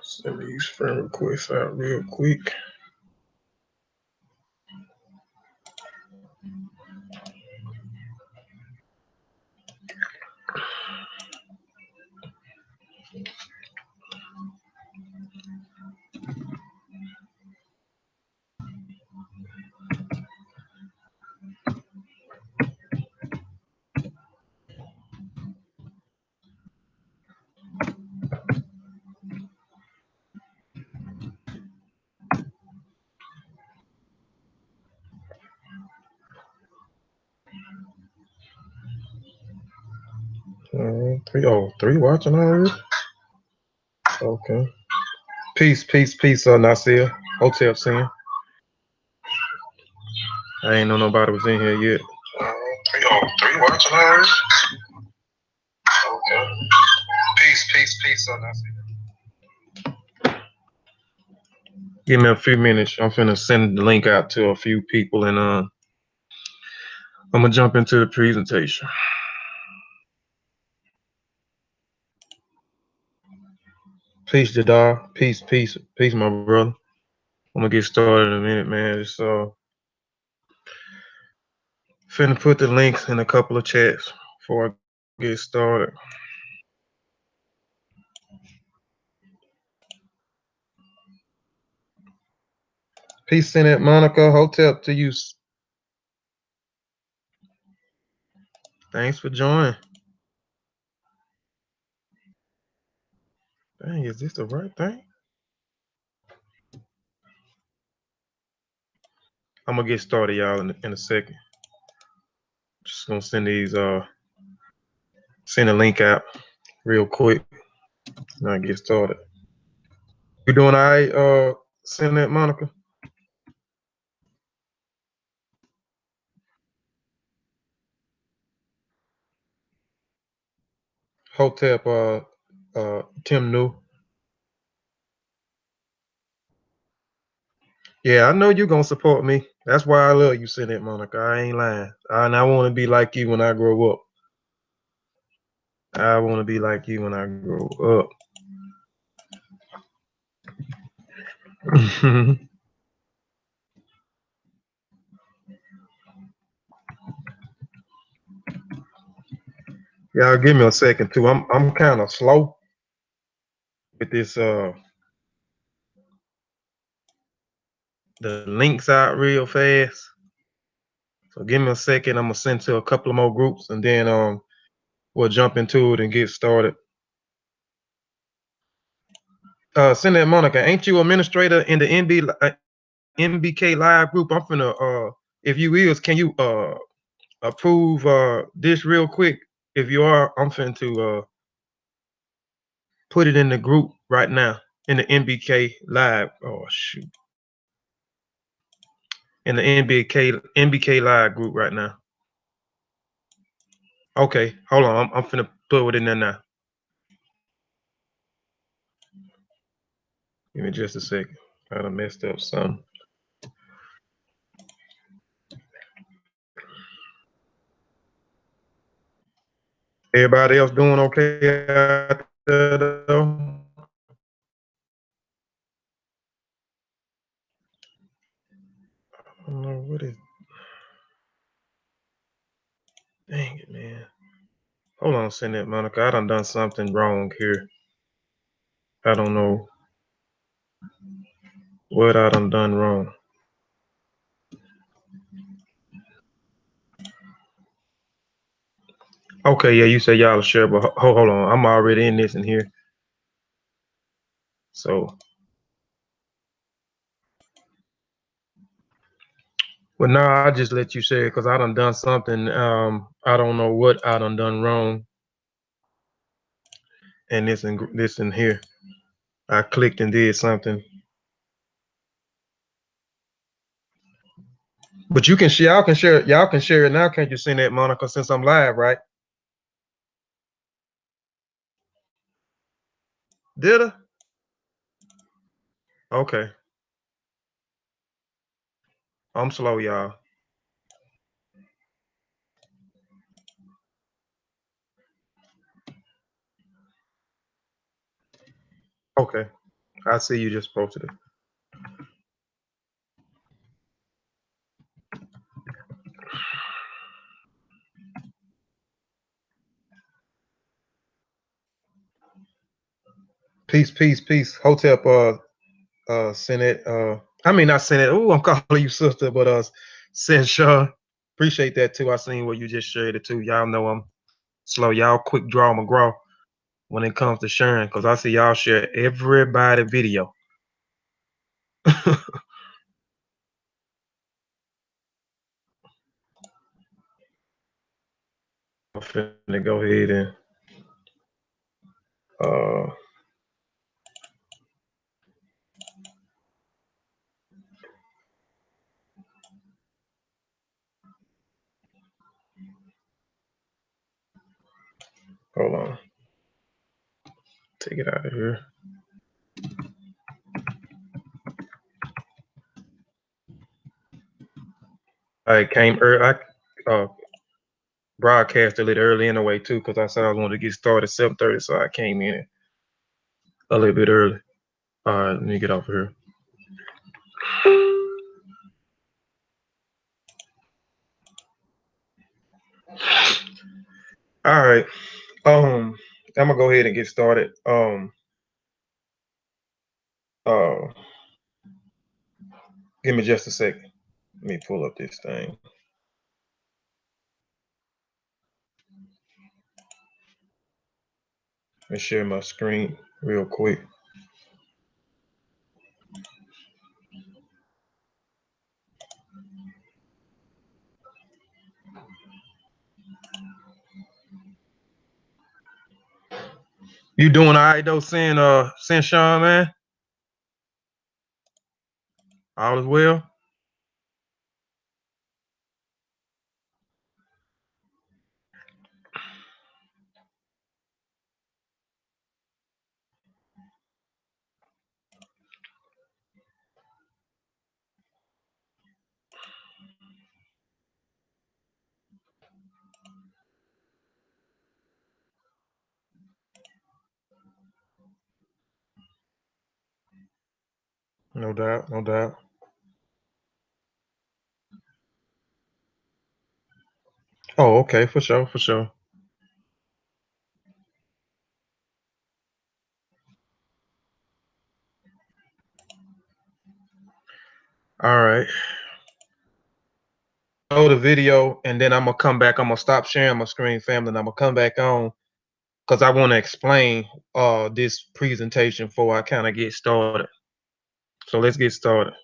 Send these friend requests out real quick. Three watching already? Okay. Peace, Nasir. Hotel scene. I ain't know nobody was in here yet. Three watching already? Okay. Peace, Nasir. Give me a few minutes. I'm finna send the link out to a few people and I'm gonna jump into the presentation. Peace, Jadar. Peace, my brother. I'm gonna get started in a minute, man. Just finna put the links in a couple of chats before I get started. Peace, Senate Monica. Hotel to you. Thanks for joining. Dang, is this the right thing? I'm gonna get started, y'all, in a second. Just gonna send these send a link out real quick and I get started. You doing all right, Senate Monica? Hotep, Tim New. Yeah, I know you're gonna support me. That's why I love you, Senate Monica. I ain't lying. And I want to be like you when I grow up. I want to be like you when I grow up. Y'all give me a second too. I'm kind of slow with this the links out real fast. So give me a second. I'm gonna send to a couple of more groups and then we'll jump into it and get started. Senator Monica, ain't you administrator in the MBK live group? I'm finna if you is, can you approve this real quick? If you are, I'm finna to put it in the group right now in the MBK live. Oh shoot. In the MBK live group right now. Okay, hold on. I'm finna put it in there now. Give me just a second. I done messed up some. Everybody else doing okay out there though? I don't know what is. Dang it, man. Hold on, send it, Monica. I done something wrong here. I don't know what I done wrong. Okay, yeah, you say y'all share, but hold on. I'm already in this in here. So, well, now I just let you share because I done something. I don't know what I done wrong. and this in here. I clicked and did something. But you can y'all can share it now. Can't you send that, Monica? Since I'm live, right? Did I? Okay. I'm slow, y'all. Okay. I see you just posted it. Peace, peace, peace. Hotep, send it. I mean, not send it. Oh, I'm calling you sister, but send Sean. Appreciate that too. I seen what you just shared it too. Y'all know I'm slow. Y'all quick draw McGraw when it comes to sharing, because I see y'all share everybody video. I'm finna go ahead and hold on. Take it out of here. I came early. I broadcasted it early anyway too, because I said I wanted to get started at 7:30, so I came in a little bit early. All right, let me get off of here. All right. I'm gonna go ahead and get started. Give me just a second. Let me pull up this thing. Let me share my screen real quick. You doing all right though, Sin Sean, man? All is well? No doubt, no doubt. Oh, okay, for sure, for sure. All right. Go the video, and then I'm gonna come back. I'm gonna stop sharing my screen, family, and I'm gonna come back on because I want to explain this presentation before I kind of get started. So let's get started.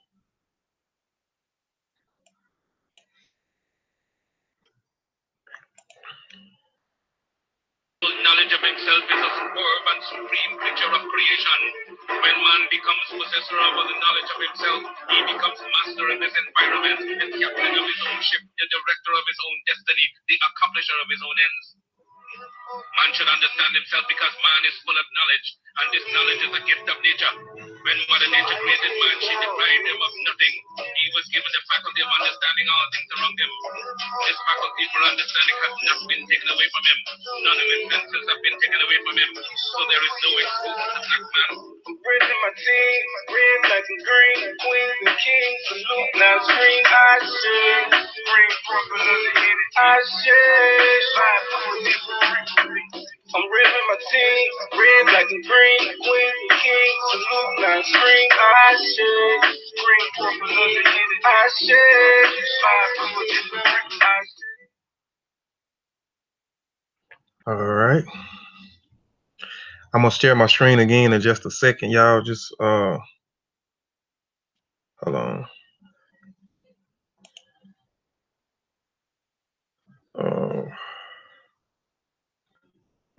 Knowledge of himself is a superb and supreme picture of creation. When man becomes possessor of the knowledge of himself, he becomes master in this environment and captain of his own ship, the director of his own destiny, the accomplisher of his own ends. Man should understand himself because man is full of knowledge, and this knowledge is a gift of nature. When Mother Nature created man, she deprived him of nothing. He was given the faculty of understanding all things around him. This faculty for understanding has not been taken away from him. None of his senses have been taken away from him. So there is no excuse for the black man. I'm bridging my team, red, black, and green, queens and kings, salute, now scream, I should. Bring forth another hit, I should. I'm ripping my team, red, black, and green, queens and kings, salute, now scream, I should. Bring forth another hit, I should. All right. I'm gonna share my screen again in just a second, y'all. Just hold on.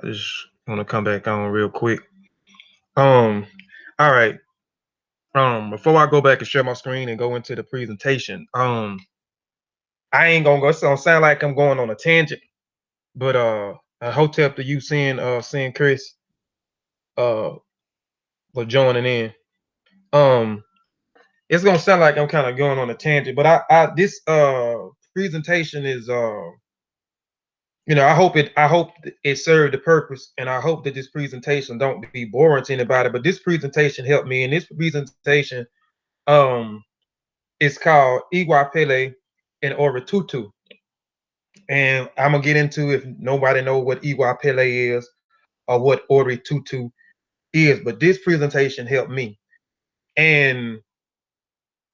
Just I want to come back on real quick. All right. Before I go back and share my screen and go into the presentation, I ain't gonna go. It's gonna sound like I'm going on a tangent, but I hope to you seeing Chris for joining in. It's gonna sound like I'm kind of going on a tangent, but I this presentation is I hope it served the purpose, and I hope that this presentation don't be boring to anybody. But this presentation helped me, and this presentation is called Pele and Tutu. And I'm gonna get into, if nobody know what Pele is or what Tutu is, but this presentation helped me. And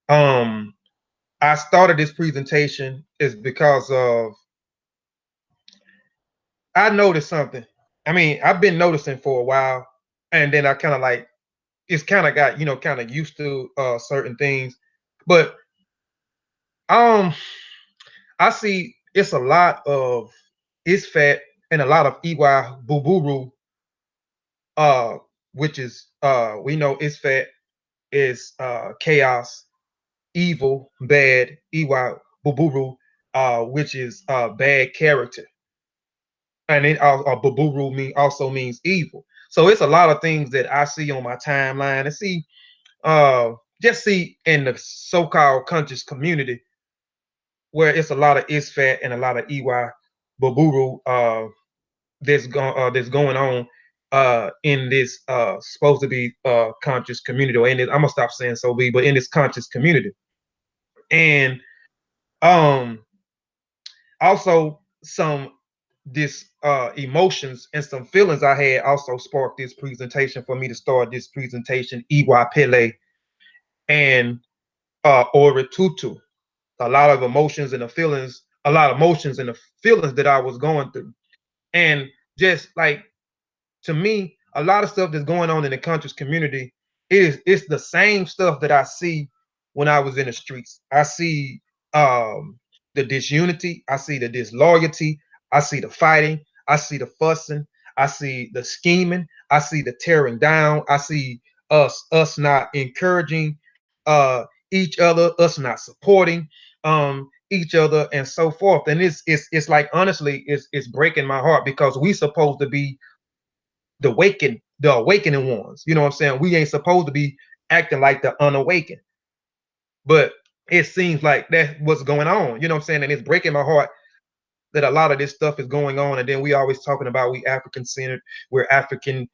I started this presentation is because of I noticed something. I mean, I've been noticing for a while, and then I kind of like it's kind of got kind of used to certain things, but um, I see it's a lot of it's fat and a lot of buburu, uh, which is we know it's fat is chaos, evil, bad, buburu, which is bad character, and it Baburu also means evil. So it's a lot of things that I see on my timeline and see just see in the so-called conscious community where it's a lot of isfat and a lot of Baburu that's going on in this supposed to be conscious community, or in this, I'm gonna stop saying so be, but in this conscious community. And um also some this emotions and some feelings I had also sparked this presentation for me to start this presentation, Pele and Tutu. A lot of emotions and the feelings, a lot of emotions and the feelings that I was going through. And just like, to me, a lot of stuff that's going on in the conscious community it's the same stuff that I see when I was in the streets. I see the disunity, I see the disloyalty, I see the fighting, I see the fussing, I see the scheming, I see the tearing down, I see us not encouraging each other, us not supporting each other, and so forth. And it's like, honestly, it's breaking my heart, because we supposed to be the awakening ones. You know what I'm saying? We ain't supposed to be acting like the unawakened. But it seems like that's what's going on. You know what I'm saying? And it's breaking my heart that a lot of this stuff is going on. And then we always talking about we African centered, we're African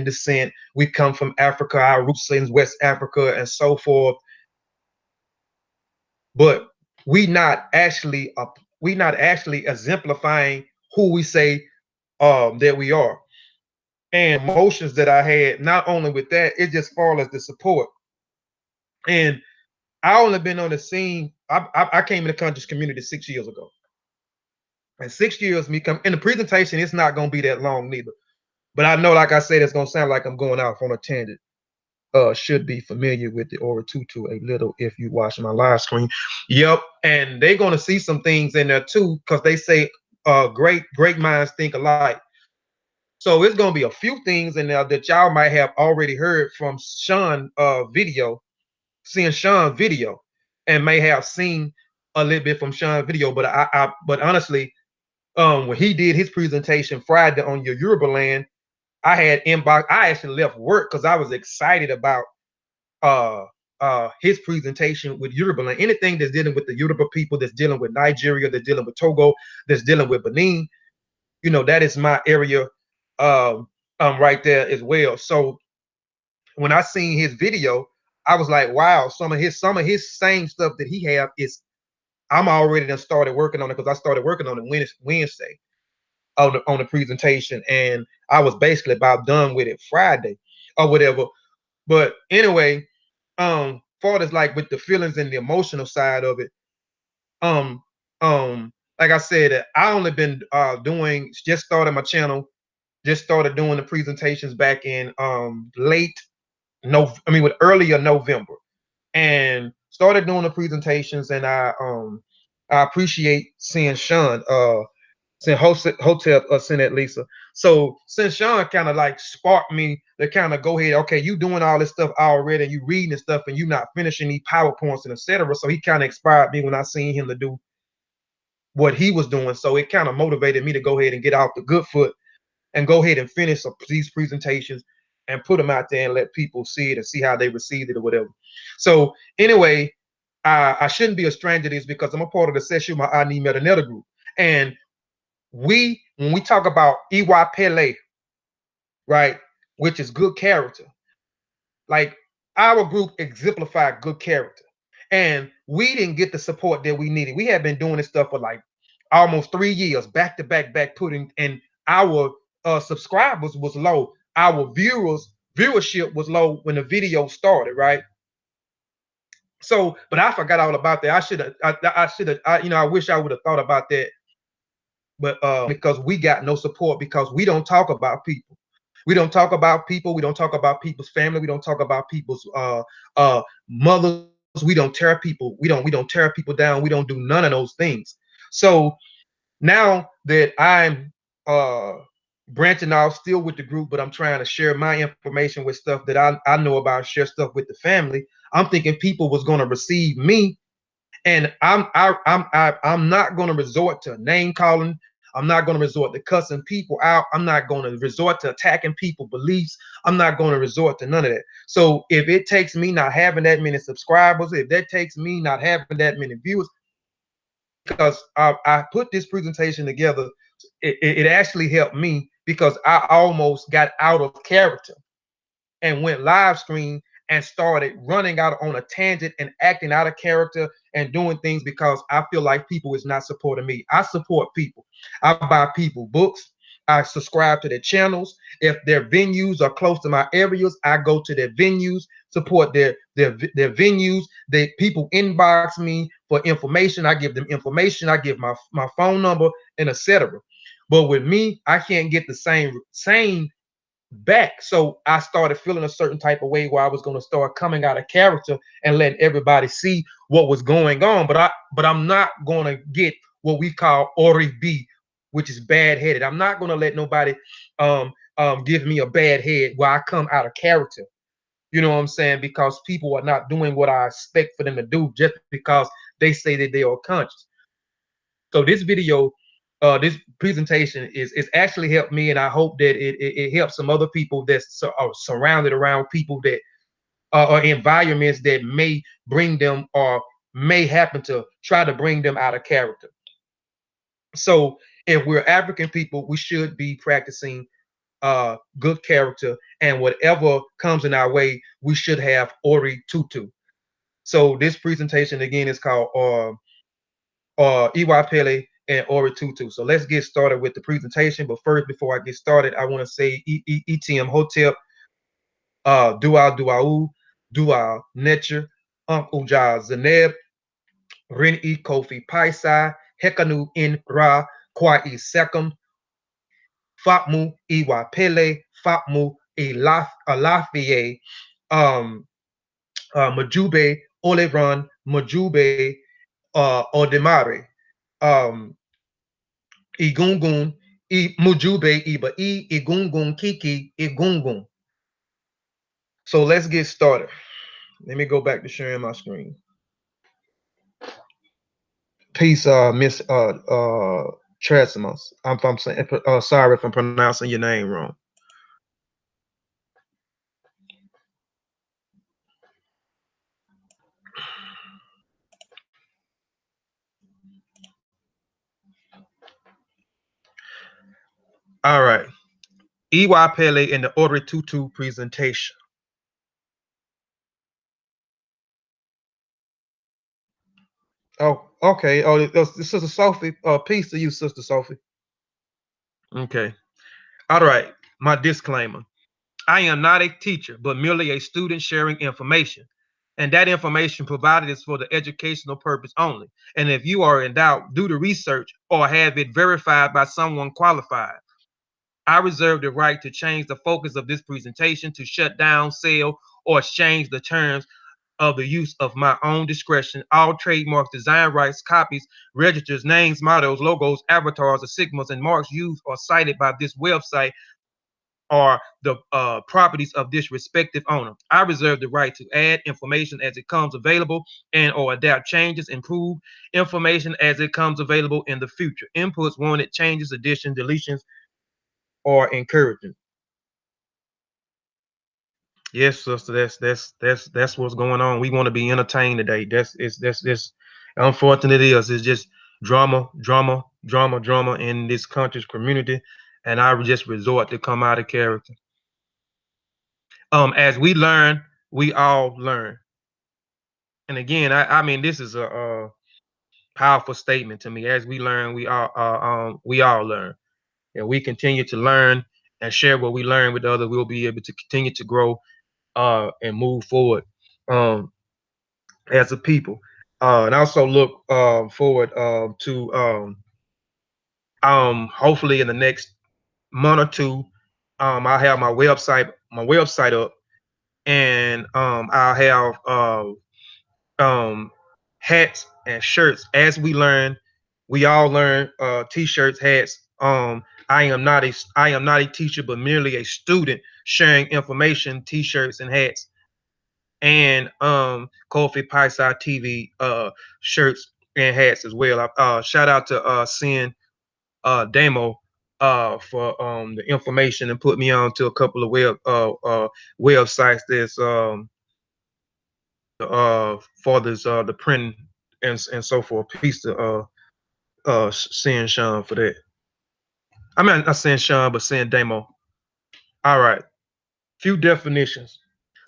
descent, we come from Africa, our roots in West Africa, and so forth. But we not actually exemplifying who we say that we are. And emotions that I had, not only with that, it just far as the support. And I only been on the scene. I came in the conscious community 6 years ago, and 6 years me come in the presentation. It's not gonna be that long neither. But I know, like I said, it's gonna sound like I'm going off on a tangent. Should be familiar with the Aura Tutu a little if you watch my live screen. Yep, and they're gonna see some things in there too, because they say great minds think alike. So it's gonna be a few things in there that y'all might have already heard from Sean seeing Sean video, and may have seen a little bit from Sean video. But but honestly, when he did his presentation Friday on your Yoruba land, I had inbox. I actually left work because I was excited about his presentation with Yoruba land. Anything that's dealing with the Yoruba people, that's dealing with Nigeria, that's dealing with Togo, that's dealing with Benin, that is my area right there as well. So when I seen his video, I was like, wow, some of his same stuff that he have is I'm already done started working on it, because I started working on it Wednesday on the presentation, and I was basically about done with it Friday or whatever. But anyway, far as like with the feelings and the emotional side of it, um, like I said, I only been just started my channel, just started doing the presentations back in with earlier November, and started doing the presentations. And I appreciate seeing Sean Send hotel send that Lisa. So since Sean kind of like sparked me to kind of go ahead, okay, you doing all this stuff already, and you reading this stuff, and you not finishing these PowerPoints and etc. So he kind of inspired me when I seen him to do what he was doing. So it kind of motivated me to go ahead and get off the good foot and go ahead and finish these presentations and put them out there and let people see it and see how they received it or whatever. So anyway, I shouldn't be a stranger to this because I'm a part of the session my I Need Metanetta group. And when we talk about Pele, right, which is good character, like our group exemplified good character. And we didn't get the support that we needed. We had been doing this stuff for like almost 3 years, back to back putting, and our subscribers was low. Our viewership was low when the video started, right? So, but I forgot all about that. I wish I would have thought about that. But because we got no support because we don't talk about people. We don't talk about people. We don't talk about people's family. We don't talk about people's mothers. We don't tear people. We don't tear people down. We don't do none of those things. So now that I'm branching off still with the group, but I'm trying to share my information with stuff that I know about, share stuff with the family. I'm thinking people was going to receive me, and I'm not going to resort to name calling. I'm not going to resort to cussing people out. I'm not going to resort to attacking people's beliefs. I'm not going to resort to none of that. So if it takes me not having that many subscribers, if that takes me not having that many viewers, because I put this presentation together, it actually helped me because I almost got out of character and went live stream and started running out on a tangent and acting out of character and doing things because I feel like people is not supporting me. I support people. I buy people books. I subscribe to their channels. If their venues are close to my areas, I go to their venues, support their venues. They people inbox me for information. I give them information. I give my phone number and etc. But with me, I can't get the same back. So I started feeling a certain type of way where I was going to start coming out of character and letting everybody see what was going on. But I'm not going to get what we call Ori B, which is bad headed. I'm not going to let nobody give me a bad head where I come out of character. You know what I'm saying? Because people are not doing what I expect for them to do just because they say that they are conscious. So this video, this presentation is actually helped me, and I hope that it helps some other people that are surrounded around people that or environments that may bring them or may happen to try to bring them out of character. So if we're African people, we should be practicing good character, and whatever comes in our way, we should have Ori Tutu. So this presentation again is called Pele and Ori Tutu. So let's get started with the presentation. But first, before I get started, I want to say ETM Hotel, Dua, Dua Nature, Uja Zaneb, Ren E Kofi Paisai, Hekanu In Ra, Kwa E Sekam, Fatmu Pele, Fatmu Alafie, Majube Oleran, Majube Odemare. Igungun, Mujube, Iba, Igungun, Kiki, Igungun. So let's get started. Let me go back to sharing my screen. Peace, Miss Tresimus. I'm saying, sorry if I'm pronouncing your name wrong. All right. Pele in the Ori Tutu presentation. Oh, okay. Oh, Sister Sophie. Peace to you, Sister Sophie. Okay. All right. My disclaimer. I am not a teacher, but merely a student sharing information. And that information provided is for the educational purpose only. And if you are in doubt, do the research or have it verified by someone qualified. I reserve the right to change the focus of this presentation to shut down, sell, or change the terms of the use of my own discretion. All trademarks, design rights, copies, registers, names, mottos, logos, avatars, or sigmas, and marks used or cited by this website are the properties of this respective owner. I reserve the right to add information as it comes available and or adapt changes, improve information as it comes available in the future. Inputs wanted, changes, additions, deletions, or encouragement. Yes, sister, that's what's going on. We want to be entertained today. That's unfortunate it is. It's just drama, drama, drama, drama in this country's community, and I just resort to come out of character. As we learn, we all learn. And again, I mean, this is a powerful statement to me. As we learn, we all learn, and we continue to learn and share what we learn with others. We'll be able to continue to grow and move forward as a people, and also look forward to hopefully in the next month or two, I'll have my website up, and I'll have um, hats and shirts. As we learn, we all learn. T-shirts, hats. I am not a teacher, but merely a student sharing information. T-shirts and hats, and Kofi Paisai TV shirts and hats as well. Shout out to Sin Damo for the information and put me on to a couple of websites that's for this the print and so forth. Peace to Sin Sean for that. I mean, not Sin Sean, but Sin Damo. All right. Few definitions.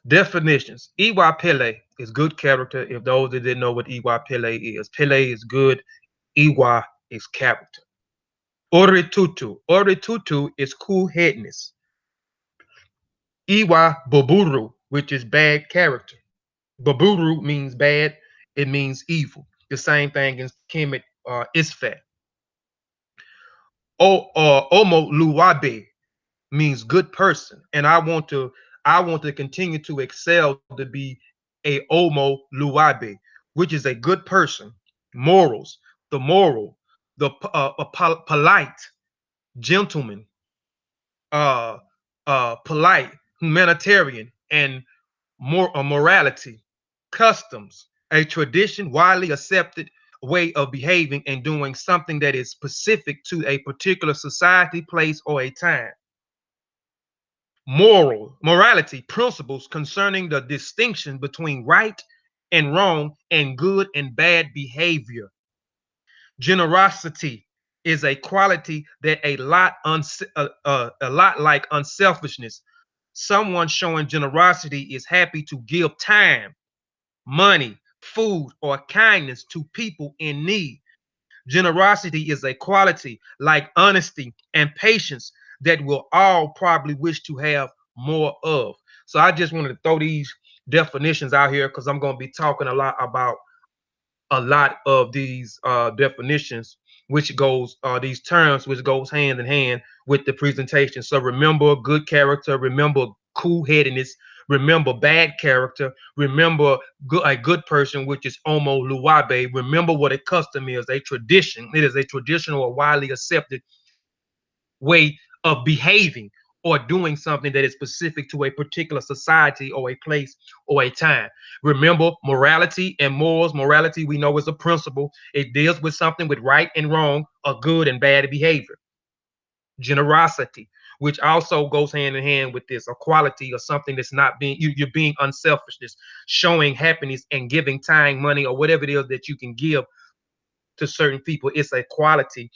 Definitions. EY Pele is good character. If those that didn't know what EY Pele is, Pele is good. EY is character. Tutu. Tutu is cool-headedness. EY Baburu, which is bad character. Baburu means bad. It means evil. The same thing as Kemet Isfat. Omo Luwabe means good person, and I want to continue to excel to be a Omo Luwabe, which is a good person, morals, the moral, the polite, gentleman, uh, polite, humanitarian, and morality, customs, a tradition widely accepted way of behaving and doing something that is specific to a particular society, place, or a time. Morality, principles concerning the distinction between right and wrong and good and bad behavior. Generosity is a quality that a lot like unselfishness. Someone showing generosity is happy to give time, money, food, or kindness to people in need. Generosity is a quality like honesty and patience that we'll all probably wish to have more of. So I just wanted to throw these definitions out here because I'm going to be talking a lot about a lot of these definitions, which goes these terms, which goes hand in hand with the presentation. So remember good character, remember cool-headedness, remember bad character, remember a good person, which is Omo Luwabe. Remember what a custom is, a tradition. It is a traditional or widely accepted way of behaving or doing something that is specific to a particular society or a place or a time. Remember, morality and morals. Morality, we know, is a principle. It deals with something with right and wrong, or good and bad behavior. Generosity, which also goes hand in hand with this, a quality or something that's not being, you're being unselfishness, showing happiness and giving time, money, or whatever it is that you can give to certain people. It's a quality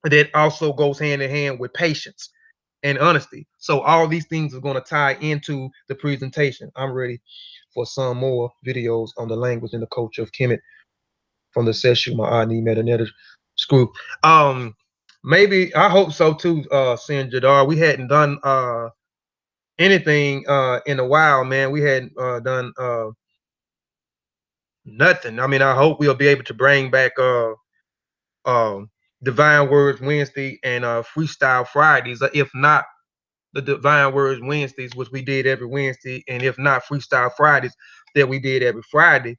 that also goes hand in hand with patience and honesty. So all these things are going to tie into the presentation. I'm ready for some more videos on the language and the culture of Kemet from the Seshu Ma'ani Metaneta Screw. Maybe I hope so too, Sin Jadar. We hadn't done anything in a while, man. We hadn't done nothing. I mean, I hope we'll be able to bring back Divine Words Wednesday and Freestyle Fridays. If not, the Divine Words Wednesdays, which we did every Wednesday, and if not Freestyle Fridays, that we did every Friday.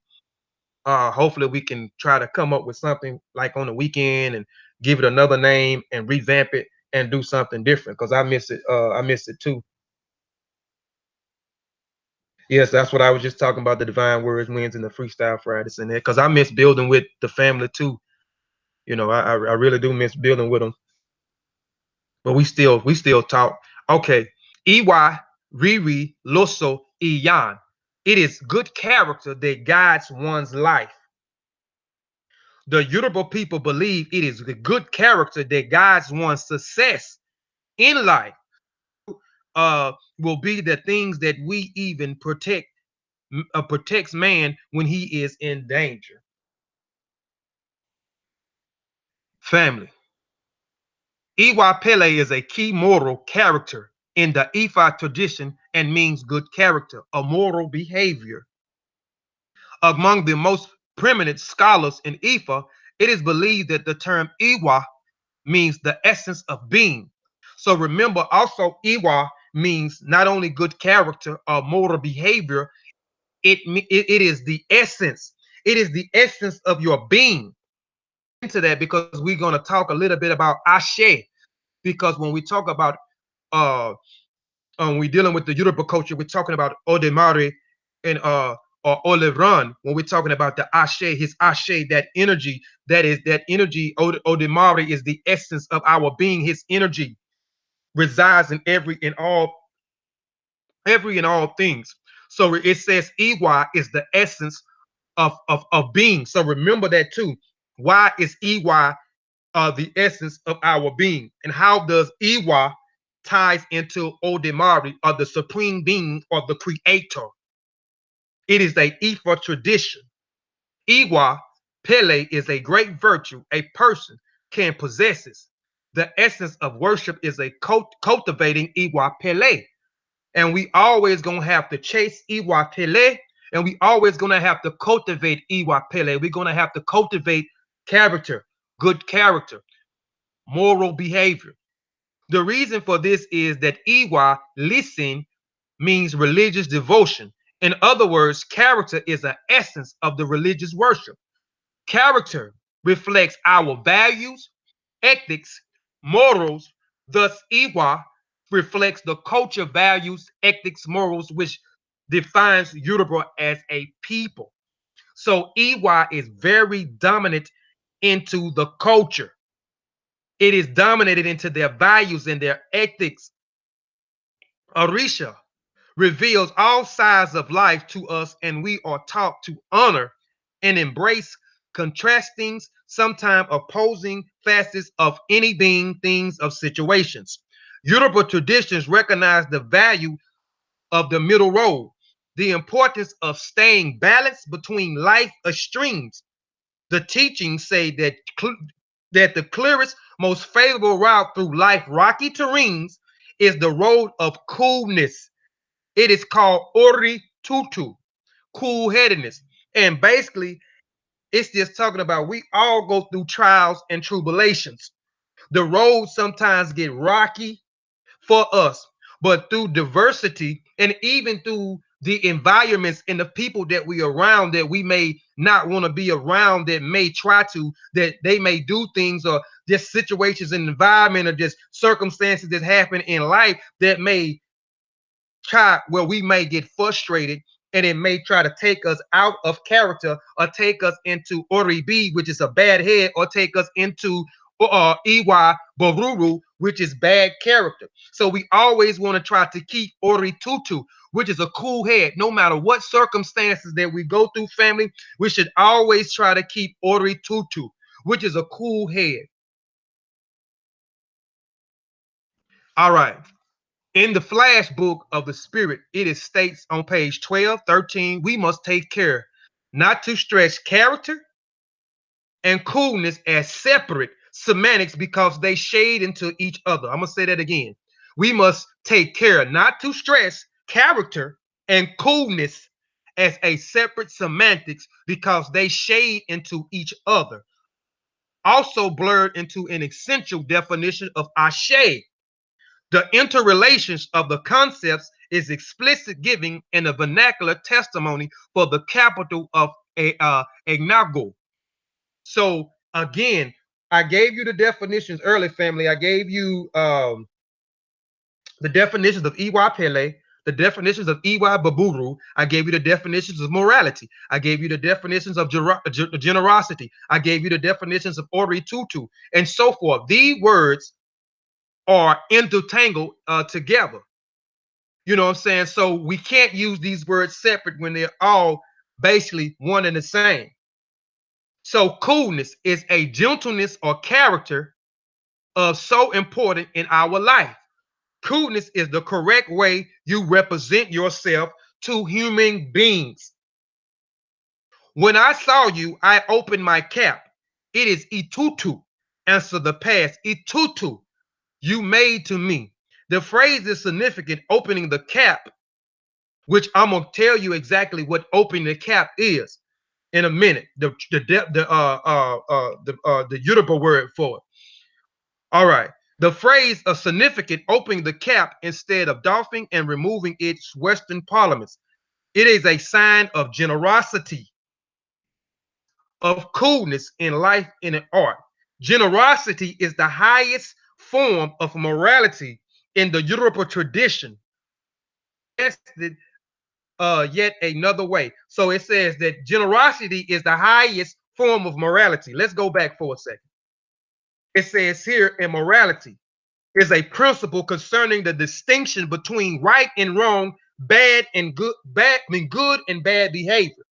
Hopefully we can try to come up with something like on the weekend and give it another name and revamp it and do something different, because I miss it. I miss it too. Yes, that's what I was just talking about, the Divine Words Wins and the Freestyle Fridays in there, because I miss building with the family too. You know, I really do miss building with them. But we still talk. Okay. Iwa, Riri, Loso, Iyan. It is good character that guides one's life. The Yoruba people believe it is the good character that guides one's success in life. Will be the things that we even protects man when he is in danger. Family. Iwa Pele is a key moral character in the Ifa tradition and means good character, a moral behavior. Among the most prominent scholars in Ifa, it is believed that the term Iwa means the essence of being. So remember, also Iwa means not only good character or moral behavior, it is the essence. It is the essence of your being. Into that, because we're going to talk a little bit about Ashe, because when we talk about we're dealing with the Yoruba culture, we're talking about Odemare and or Oleran. When we're talking about the Ashe, his Ashe, that energy, that energy. Odemare is the essence of our being. His energy resides in every and all things. So it says Iwa is the essence of being. So remember that too. Why is Iwa the essence of our being? And how does Iwa ties into Odemari, or the supreme being, or the creator? It is a Ifa tradition. Iwa Pele is a great virtue a person can possesses. The essence of worship is a cultivating Iwa Pele. And we always gonna have to chase Iwa Pele, and we always gonna have to cultivate Iwa Pele. We're gonna have to cultivate character, good character, moral behavior. The reason for this is that Iwa, listen, means religious devotion. In other words, character is an essence of the religious worship. Character reflects our values, ethics, morals. Thus, Iwa reflects the culture, values, ethics, morals, which defines Yoruba as a people. So Iwa is very dominant into the culture. It is dominated into their values and their ethics. Orisha reveals all sides of life to us, and we are taught to honor and embrace contrasting, sometimes opposing facets of any being, things, of situations. Yoruba traditions recognize the value of the middle road, the importance of staying balanced between life extremes. The teachings say that the clearest, most favorable route through life rocky terrains is the road of coolness. It is called Ori Tutu, cool headedness. And basically, it's just talking about we all go through trials and tribulations. The roads sometimes get rocky for us, but through diversity and even through the environments and the people that we are around that we may not want to be around, that may try to, that they may do things, or just situations and environment, or just circumstances that happen in life that may try, where we may get frustrated, and it may try to take us out of character, or take us into Oribi, which is a bad head, or take us into Iwa Baruru, which is bad character. So we always want to try to keep Ori Tutu, which is a cool head. No matter what circumstances that we go through, family, we should always try to keep Ori Tutu, which is a cool head. All right. In the flash book of the spirit, it is states on page 12, 13, we must take care not to stress character and coolness as separate semantics, because they shade into each other. I'm going to say that again. We must take care not to stress character and coolness as a separate semantics, because they shade into each other. Also blurred into an essential definition of ashe. The interrelations of the concepts is explicit giving in a vernacular testimony for the capital of Egnago. So again, I gave you the definitions early, family. I gave you the definitions of Pele, the definitions of Baburu. I gave you the definitions of morality. I gave you the definitions of generosity. I gave you the definitions of Tutu, and so forth. These words are intertangled together. You know what I'm saying? So we can't use these words separate when they're all basically one and the same. So coolness is a gentleness or character of so important in our life. Coolness is the correct way you represent yourself to human beings. When I saw you, I opened my cap. It is itutu. Answer the past. Itutu. You made to me. The phrase is significant, opening the cap, which I'm gonna tell you exactly what opening the cap is in a minute. The Yoruba word for it. All right. The phrase of significant opening the cap instead of doffing and removing its Western parliaments. It is a sign of generosity, of coolness in life and in art. Generosity is the highest form of morality in the Yoruba tradition. Yet another way. So it says that generosity is the highest form of morality. Let's go back for a second. It says here, immorality is a principle concerning the distinction between right and wrong, bad and good, good and bad behavior.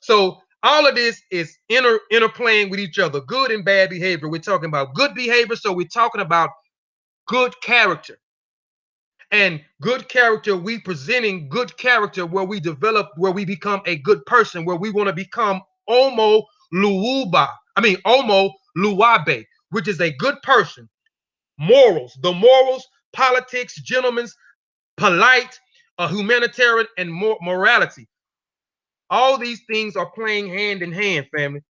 So all of this is interplaying with each other, good and bad behavior. We're talking about good behavior, so we're talking about good character. And good character, we presenting good character where we develop, where we become a good person, where we want to become Omo Luwabe, which is a good person. Morals, politics, gentlemen's, polite, humanitarian, and morality. All these things are playing hand in hand, family.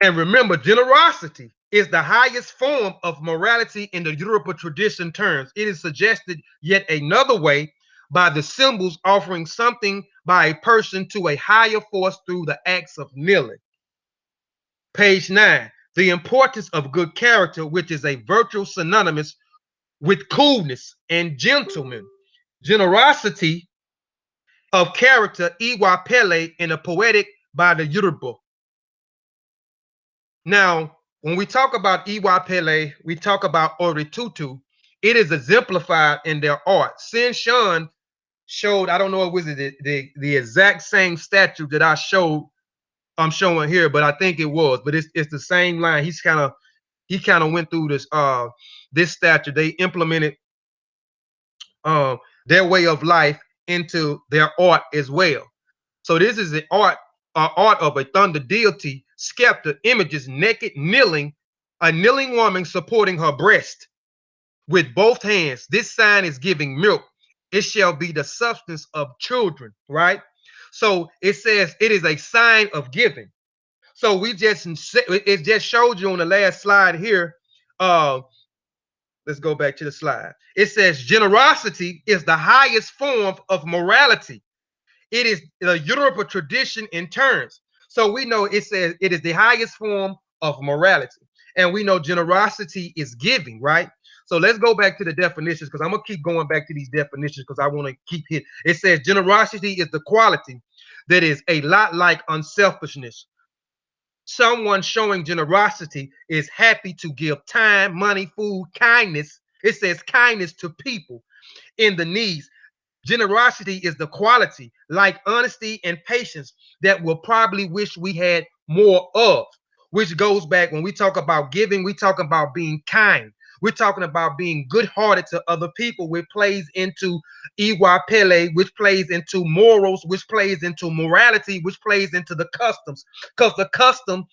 And remember, generosity is the highest form of morality in the Yoruba tradition terms. It is suggested yet another way by the symbols offering something by a person to a higher force through the acts of kneeling. Page 9. The importance of good character, which is a virtue synonymous with coolness and gentleman. Generosity of character, Iwa Pele, in a poetic by the Yoruba. Now, when we talk about Iwa Pele, we talk about Tutu. It is exemplified in their art. Sin Shan showed, I don't know if it was the exact same statue that I'm showing here, but I think it was. But it's the same line. He kind of went through this statue. They implemented their way of life into their art as well. So this is an art of a thunder deity, scepter, images, naked, kneeling, a kneeling woman supporting her breast with both hands. This sign is giving milk. It shall be the substance of children, right? So it says it is a sign of giving. So it just showed you on the last slide here. Let's go back to the slide. It says generosity is the highest form of morality. It is the Yoruba tradition in terms. So we know it says it is the highest form of morality. And we know generosity is giving, right? So let's go back to the definitions because I'm going to keep going back to these definitions because I want to keep hitting. It says generosity is the quality that is a lot like unselfishness. Someone showing generosity is happy to give time, money, food, kindness. It says kindness to people in the needs. Generosity is the quality, like honesty and patience, that we'll probably wish we had more of, which goes back when we talk about giving, we talk about being kind. We're talking about being good-hearted to other people, which plays into Iwa Pele, which plays into morals, which plays into morality, which plays into the customs. Because the customs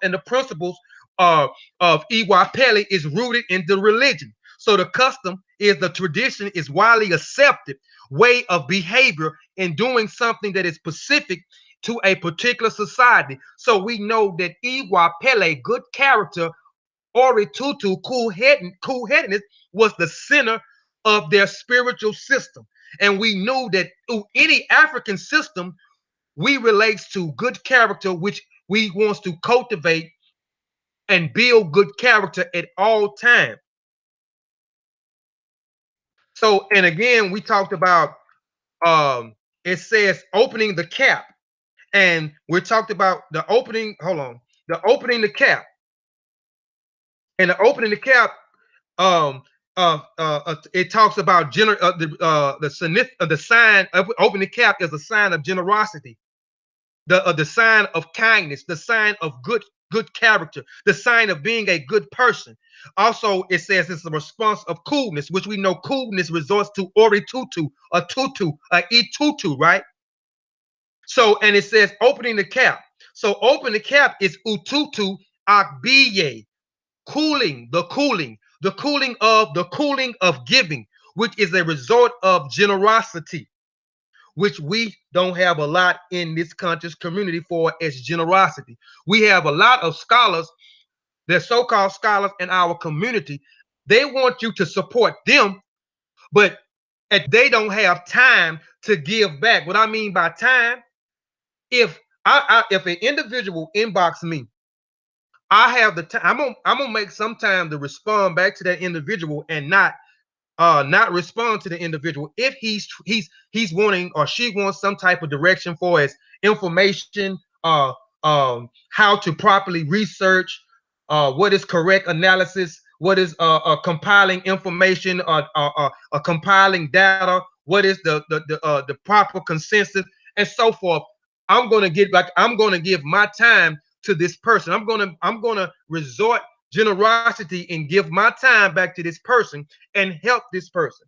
and the principles of Iwa Pele is rooted in the religion. So the custom is the tradition is widely accepted way of behavior in doing something that is specific to a particular society. So we know that Iwa Pele, good character, Ori Tutu, cool-headedness, was the center of their spiritual system. And we knew that through any African system, we relates to good character, which we wants to cultivate and build good character at all times. So, and again, we talked about it says opening the cap, and we talked about the opening. Hold on, the opening the cap, and the opening the cap. Um, it talks about the sign of opening the cap is a sign of generosity, the sign of kindness, the sign of good character, the sign of being a good person. Also, it says it's a response of coolness, which we know coolness resorts to ori tutu, a tutu, a tutu, right? So, and it says opening the cap. So, open the cap is ututu akbiye, the cooling of giving, which is a result of generosity, which we don't have a lot in this conscious community for as generosity. We have a lot of scholars, they're so-called scholars in our community. They want you to support them, but they don't have time to give back. What I mean by time, if if an individual inbox me, I have the time. I'm gonna make some time to respond back to that individual and not respond to the individual if he's wanting or she wants some type of direction for his information, how to properly research, what is correct analysis, what is compiling information, compiling data, what is the proper consensus, and so forth. I'm gonna give my time to this person. I'm gonna resort generosity and give my time back to this person and help this person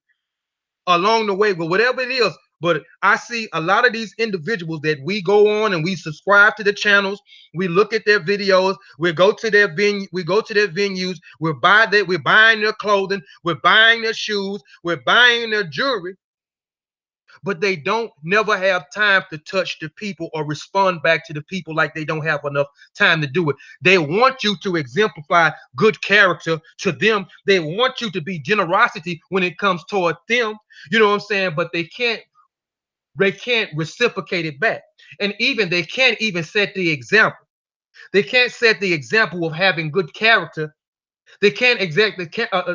along the way with whatever it is. But I see a lot of these individuals that we go on and we subscribe to the channels, we look at their videos, we go to their venues, we're buying their clothing, we're buying their shoes, we're buying their jewelry, but they don't never have time to touch the people or respond back to the people, like they don't have enough time to do it. They want you to exemplify good character to them. They want you to be generosity when it comes toward them. You know what I'm saying? But they can't reciprocate it back. And even they can't even set the example. They can't set the example of having good character. They can't exactly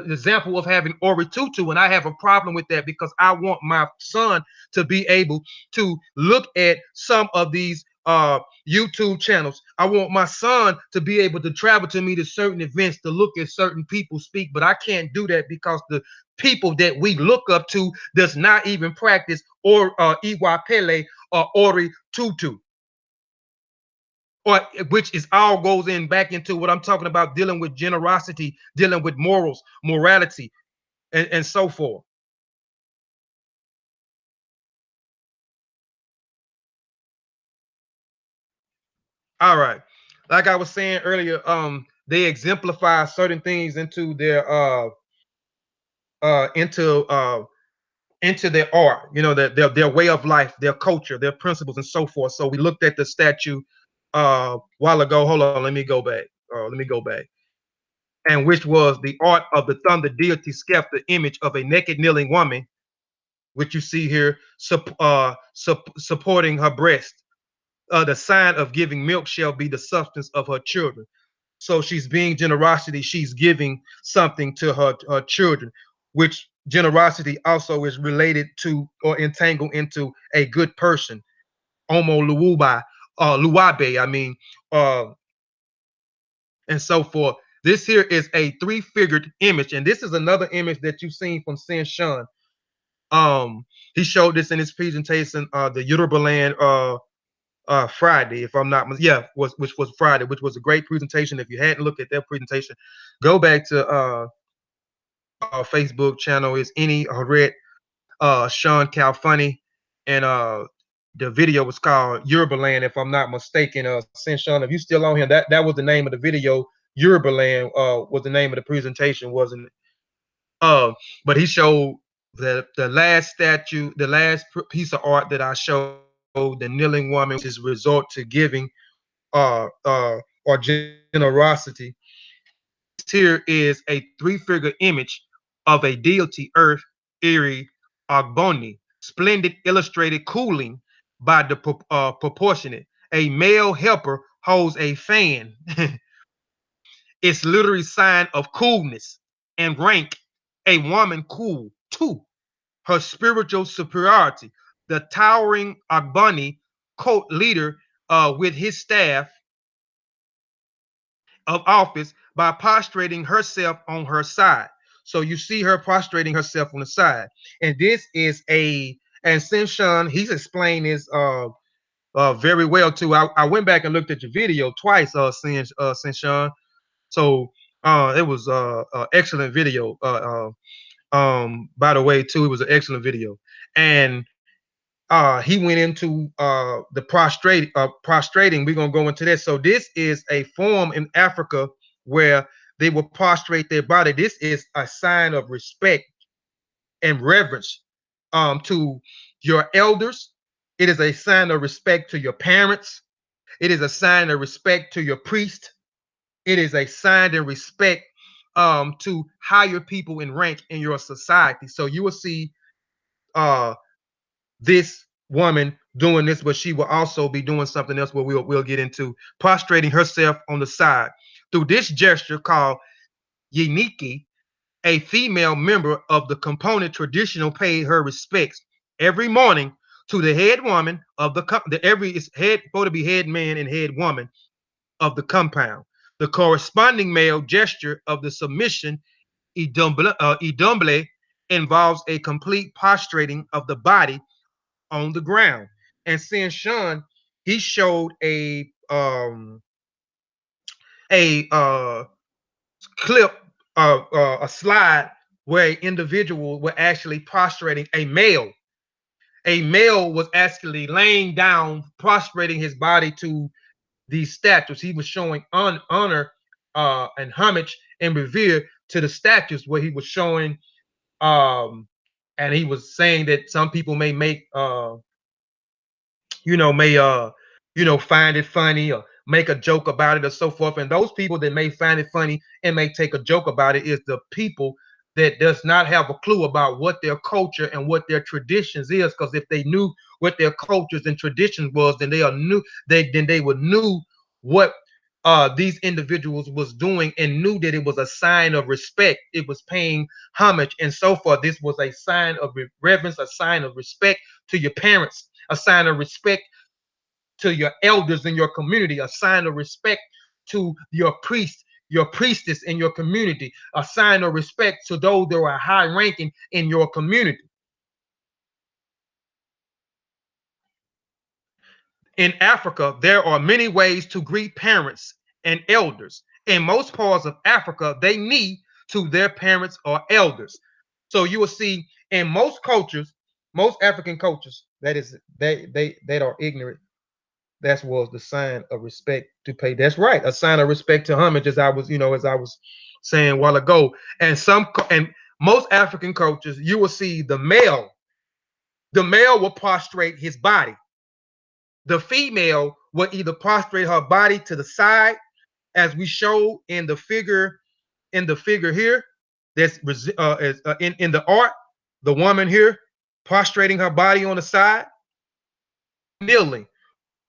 example of having Ori Tutu, and I have a problem with that because I want my son to be able to look at some of these YouTube channels. I want my son to be able to travel to me to certain events to look at certain people speak, but I can't do that because the people that we look up to does not even practice or Pele or Ori Tutu, or which is all goes in back into what I'm talking about, dealing with generosity, dealing with morals, morality, and so forth. All right. Like I was saying earlier, they exemplify certain things into their uh into uh into their art, their way of life, their culture, their principles, and so forth. So we looked at the statue while ago. Hold on, let me go back. And which was the art of the thunder deity Skeph, the image of a naked kneeling woman, which you see here, supporting her breast. The sign of giving milk shall be the substance of her children. So she's being generosity. She's giving something to her children, which generosity also is related to or entangled into a good person. Omo Luwabe, I mean, uh, and so forth. This here is a three-figured image, and this is another image that you've seen from Sin Shun. He showed this in his presentation, the Yoruba land Friday, if I'm not, yeah, which was Friday, which was a great presentation. If you hadn't looked at that presentation, go back to Facebook channel is any Red Sean Calfunny, and the video was called Yoruba Land, if I'm not mistaken. Sin Sean, if you still on here, that was the name of the video. Yoruba Land was the name of the presentation, wasn't it? But he showed the last statue, the last piece of art that I showed, the kneeling woman, which is resort to giving or generosity. here is a three-figure image of a deity, Earth, Eri, Ogboni, splendid illustrated cooling by the proportionate. A male helper holds a fan. It's literally sign of coolness and rank. A woman cool too. Her spiritual superiority. The towering Ogboni court leader with his staff of office by prostrating herself on her side. So you see her prostrating herself on the side. And this is and Sinshan, he's explained this very well too. I went back and looked at your video twice, Sinshan. So it was excellent video. By the way, too, it was an excellent video. And he went into the prostrating. We're gonna go into this. So this is a form in Africa where they will prostrate their body. This is a sign of respect and reverence to your elders. It is a sign of respect to your parents. It is a sign of respect to your priest. It is a sign of respect to higher people in rank in your society. So you will see uh, this woman doing this, but she will also be doing something else where we'll get into prostrating herself on the side. Through this gesture called Yiniki, a female member of the component traditional paid her respects every morning to the head woman of the head supposed to be head man and head woman of the compound. The corresponding male gesture of the submission idumble involves a complete prostrating of the body on the ground. And since Sean, he showed a clip a slide where an individual were actually prostrating a male. A male was actually laying down, prostrating his body to these statues. He was showing honor and homage and revere to the statues, where he was showing and he was saying that some people may make may find it funny or make a joke about it or so forth. And those people that may find it funny and may take a joke about it is the people that does not have a clue about what their culture and what their traditions is. Because if they knew what their cultures and traditions was, then they would knew what these individuals was doing and knew that it was a sign of respect. It was paying homage and so forth. This was a sign of reverence, a sign of respect to your parents, a sign of respect to your elders in your community, a sign of respect to your priest, your priestess in your community, a sign of respect to those that are high ranking in your community. In Africa, there are many ways to greet parents and elders. In most parts of Africa, they knee to their parents or elders. So you will see in most cultures, most African cultures, that is they are ignorant. That was the sign of respect to pay. That's right, a sign of respect to homage, as I was saying a while ago. And most African cultures, you will see the male will prostrate his body. The female will either prostrate her body to the side, as we show in the figure here. That's in the art. The woman here prostrating her body on the side, kneeling,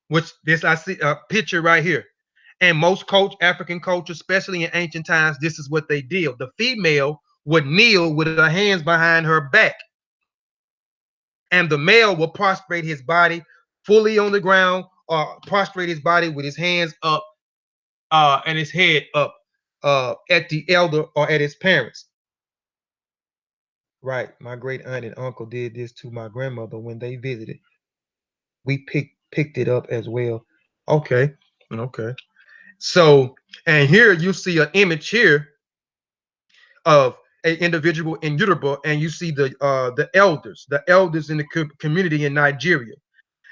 which this I see a picture right here. And most African cultures, especially in ancient times, this is what they did. The female would kneel with her hands behind her back, and the male will prostrate his body fully on the ground, or prostrate his body with his hands up and his head up at the elder or at his parents. Right. My great aunt and uncle did this to my grandmother when they visited. We picked it up as well. Okay. Okay. So, and here you see an image here of an individual in Yoruba, and you see the elders in the community in Nigeria.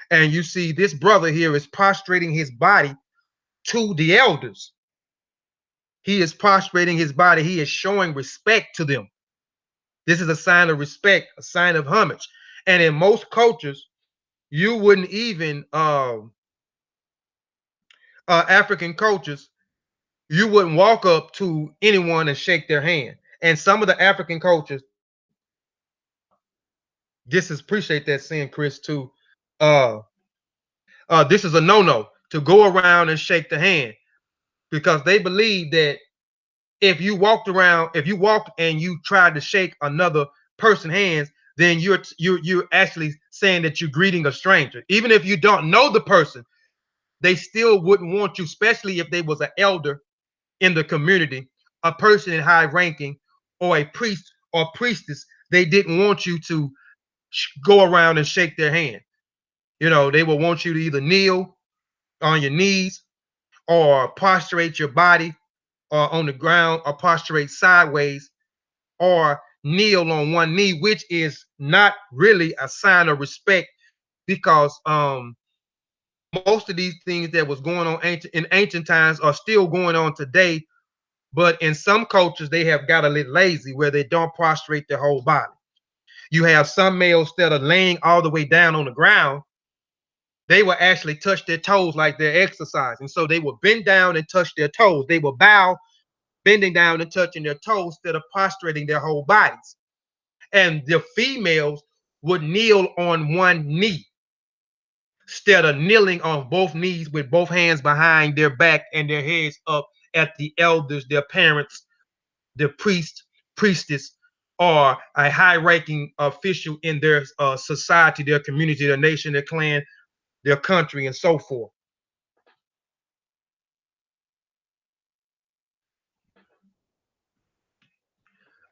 And you see this brother here is prostrating his body to the elders. He is prostrating his body. He is showing respect to them. This is a sign of respect, a sign of homage. And in most cultures, you wouldn't even African cultures, you wouldn't walk up to anyone and shake their hand. And some of the African cultures, this is appreciate that saying, Chris, too. Uh, this is a no-no to go around and shake the hand because they believe that if you walked and you tried to shake another person's hands, then you're actually saying that you're greeting a stranger. Even if you don't know the person, they still wouldn't want you, especially if they was an elder in the community, a person in high ranking, or a priest or priestess. They didn't want you to go around and shake their hand. They would want you to either kneel on your knees or prostrate your body or on the ground or prostrate sideways or kneel on one knee, which is not really a sign of respect because most of these things that was going on in ancient times are still going on today. But in some cultures, they have got a little lazy where they don't prostrate their whole body. You have some males that are laying all the way down on the ground. They will actually touch their toes like they're exercising. So they will bend down and touch their toes. They will bow, bending down and touching their toes instead of prostrating their whole bodies. And the females would kneel on one knee instead of kneeling on both knees with both hands behind their back and their heads up at the elders, their parents, the priest, priestess, or a high-ranking official in their society, their community, their nation, their clan, their country, and so forth.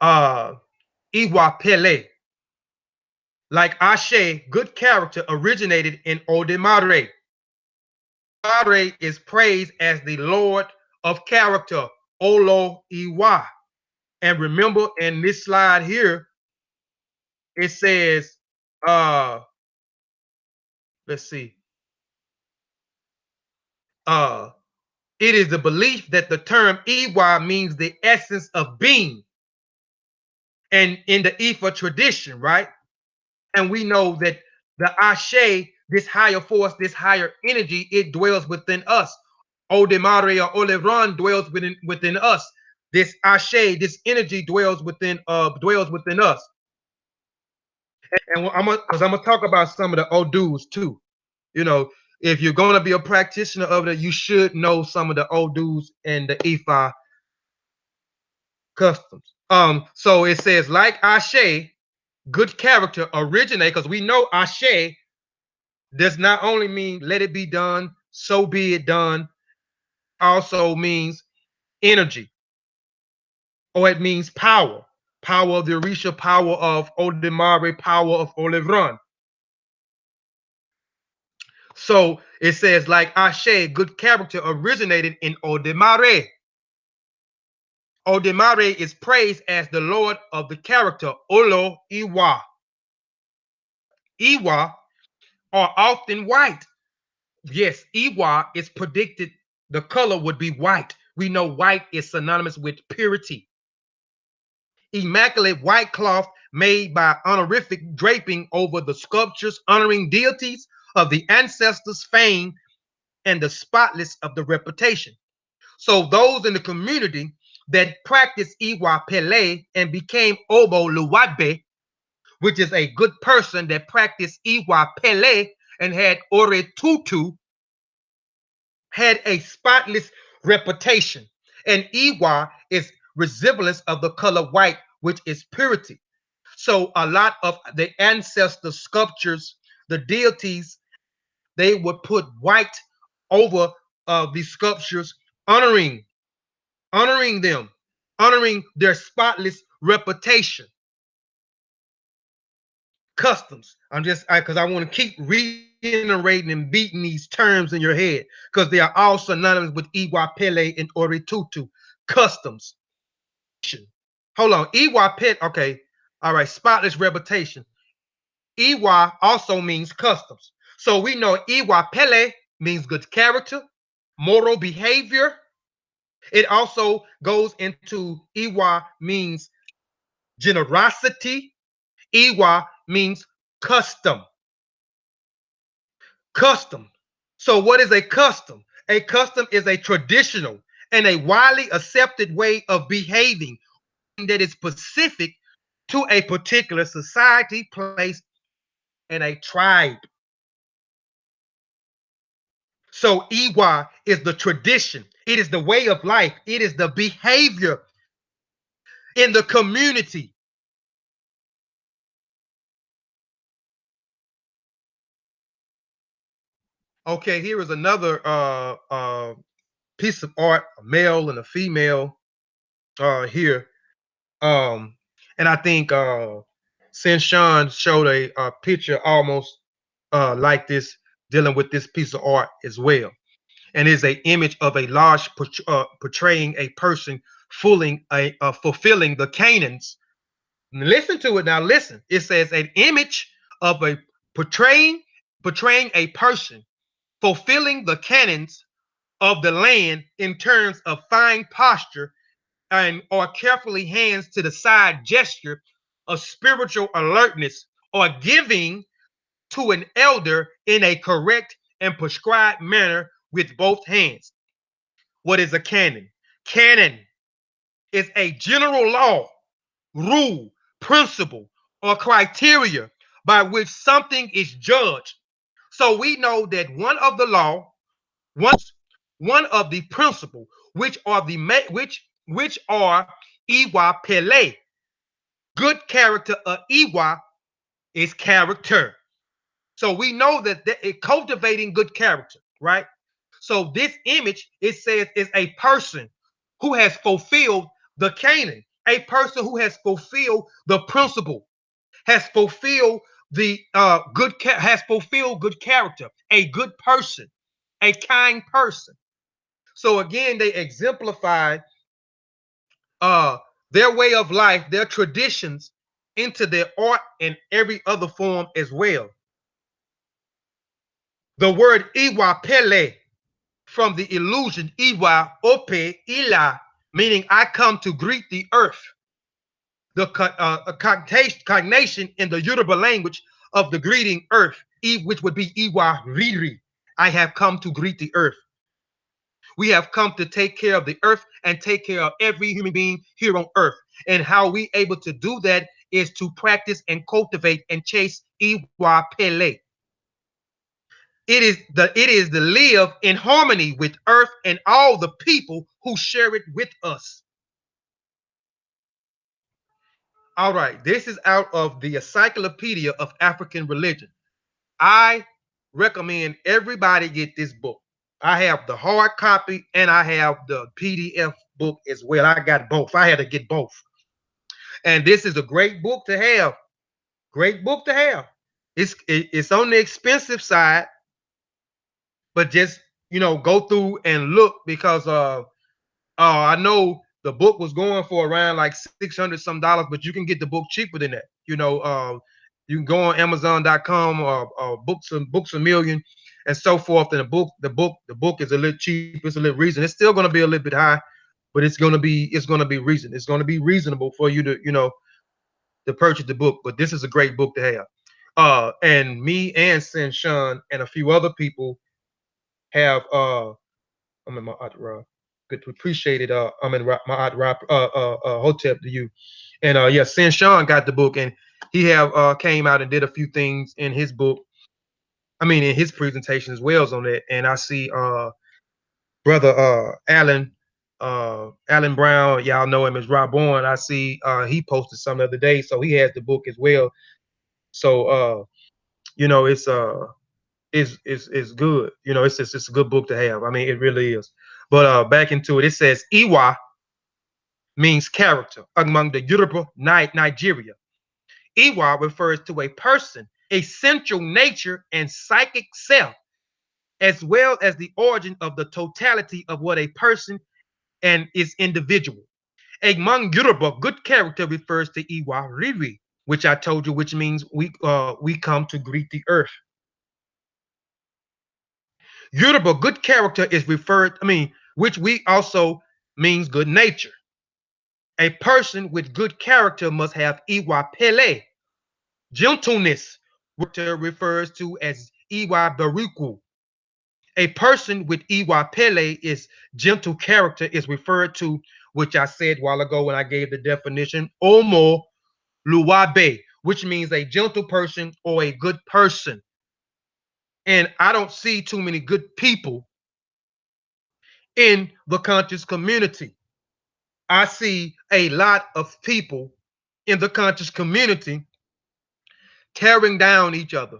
Iwa Pele, like Ashe, good character originated in Odemare. Odemare is praised as the Lord of character, Olo Iwa. And remember in this slide here, it says, let's see, it is the belief that the term Iwa means the essence of being. And in the Ifa tradition, right? And we know that the Ashe, this higher force, this higher energy, it dwells within us. Odemare or Oleron dwells within us. This Ashe, this energy dwells within us. And I'm gonna talk about some of the Odus too. If you're gonna be a practitioner of it, you should know some of the Odus and the Ifa customs. So it says, like Ashe, good character originate, because we know Ashe does not only mean let it be done, so be it done, also means energy, or it means power. Power of the Orisha, power of Odemare, power of Olevron. So it says, like Ashe, good character originated in Odemare. Odemare is praised as the Lord of the character, Olo Iwa. Iwa are often white. Yes, Iwa is predicted the color would be white. We know white is synonymous with purity. Immaculate white cloth made by honorific draping over the sculptures honoring deities of the ancestors' fame and the spotless of the reputation. So those in the community that practiced Iwa Pele and became Obo Luwabe, which is a good person that practiced Iwa Pele and had Ore Tutu, had a spotless reputation. And Iwa is resemblance of the color white, which is purity. So a lot of the ancestor sculptures, the deities, they would put white over these sculptures, honoring them, honoring their spotless reputation. Customs. Because I want to keep reiterating and beating these terms in your head because they are all synonymous with Iwa Pele and Oritutu. Customs. Hold on. Iwa Pele, okay. All right. Spotless reputation. Iwa also means customs. So we know Iwa Pele means good character, moral behavior. It also goes into Iwa means generosity. Iwa means custom. Custom. So what is a custom? A custom is a traditional, and a widely accepted way of behaving that is specific to a particular society, place, and a tribe. So Iwa is the tradition. It is the way of life. It is the behavior in the community. Okay, here is another piece of art, a male and a female here. And I think Sean showed a picture almost like this, dealing with this piece of art as well. And is a image of a large portraying a person fulfilling the canons. Listen to it now. Listen, it says an image of a portraying a person fulfilling the canons of the land in terms of fine posture and or carefully hands to the side gesture of spiritual alertness or giving to an elder in a correct and prescribed manner with both hands. What is a canon? Canon is a general law, rule, principle, or criteria by which something is judged. So we know that one of the law, one of the principle, which are which are Iwa Pele. Good character of Iwa is character. So we know that cultivating good character, right? So this image, it says, is a person who has fulfilled the canon, a person who has fulfilled the principle, has fulfilled the has fulfilled good character, a good person, a kind person. So again, they exemplify uh their way of life, their traditions into their art and every other form as well. The word Iwa Pele from the illusion Iwa Ope Ila, meaning I come to greet the earth. The cognation in the Yoruba language of the greeting earth, which would be Iwa Riri. I have come to greet the earth. We have come to take care of the earth and take care of every human being here on earth. And how we able to do that is to practice and cultivate and chase Iwa Pele. It is to live in harmony with earth and all the people who share it with us. All right, this is out of the Encyclopedia of African Religion. I recommend everybody get this book. I have the hard copy and I have the PDF book as well. I got both. I had to get both. And this is a great book to have. Great book to have. It's on the expensive side, but just go through and look because I know the book was going for around like $600 some, but you can get the book cheaper than that. You can go on Amazon.com or Books a Million and so forth. And the book is a little cheap. It's a little reason. It's still going to be a little bit high, but it's going to be reason. It's going to be reasonable for you to purchase the book. But this is a great book to have. And me and Sean and a few other people have I'm in my entourage. Good to appreciate it. I'm in my entourage. Hotep to you. And yeah, Sean got the book, and he have came out and did a few things in his book. I mean, in his presentation as well as on that. And I see brother Alan Brown. Y'all know him as Rob Bourne. I see he posted some the other day, so he has the book as well. So it's good. It's a good book to have. I mean, it really is. But back into it, it says Iwa means character among the Yoruba Nigeria. Iwa refers to a person, essential nature and psychic self, as well as the origin of the totality of what a person and its individual. Among Yoruba, good character refers to Iwa Riri, which I told you, which means we come to greet the earth. Yoruba, good character is which we also means good nature. A person with good character must have Iwa Pele. Gentleness refers to as Iwa Baruku. A person with Pele is gentle character is referred to, which I said a while ago when I gave the definition, Omo Luwabe, which means a gentle person or a good person. And I don't see too many good people in the conscious community. I see a lot of people in the conscious community tearing down each other,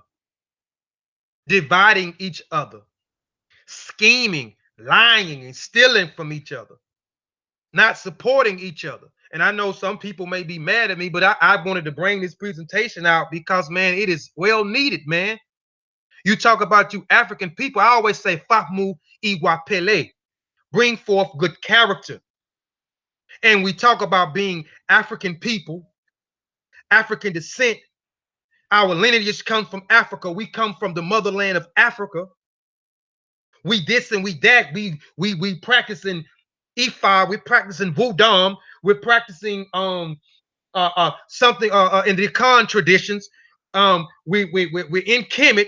dividing each other, scheming, lying, and stealing from each other, not supporting each other. And I know some people may be mad at me, but I wanted to bring this presentation out because, man, it is well needed, man. You talk about you African people, I always say, Fahmu Iwa Pele, bring forth good character. And we talk about being African people, African descent. Our lineage comes from Africa. We come from the motherland of Africa. We this and we that. We practicing Ifa. We're practicing Vodam. We're practicing something in the Khan traditions. We're in Kemet,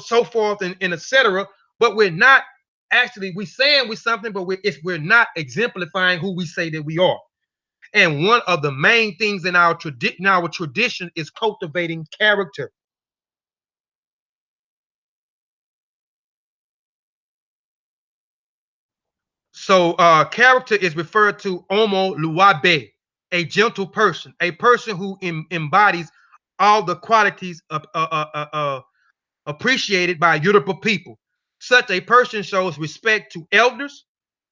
so forth and etc. But we're not actually, we saying we're something, but we're not exemplifying who we say that we are. And one of the main things in our tradition is cultivating character. So character is referred to Omo Luwabe, a gentle person, a person who embodies all the qualities of appreciated by Yoruba people. Such a person shows respect to elders,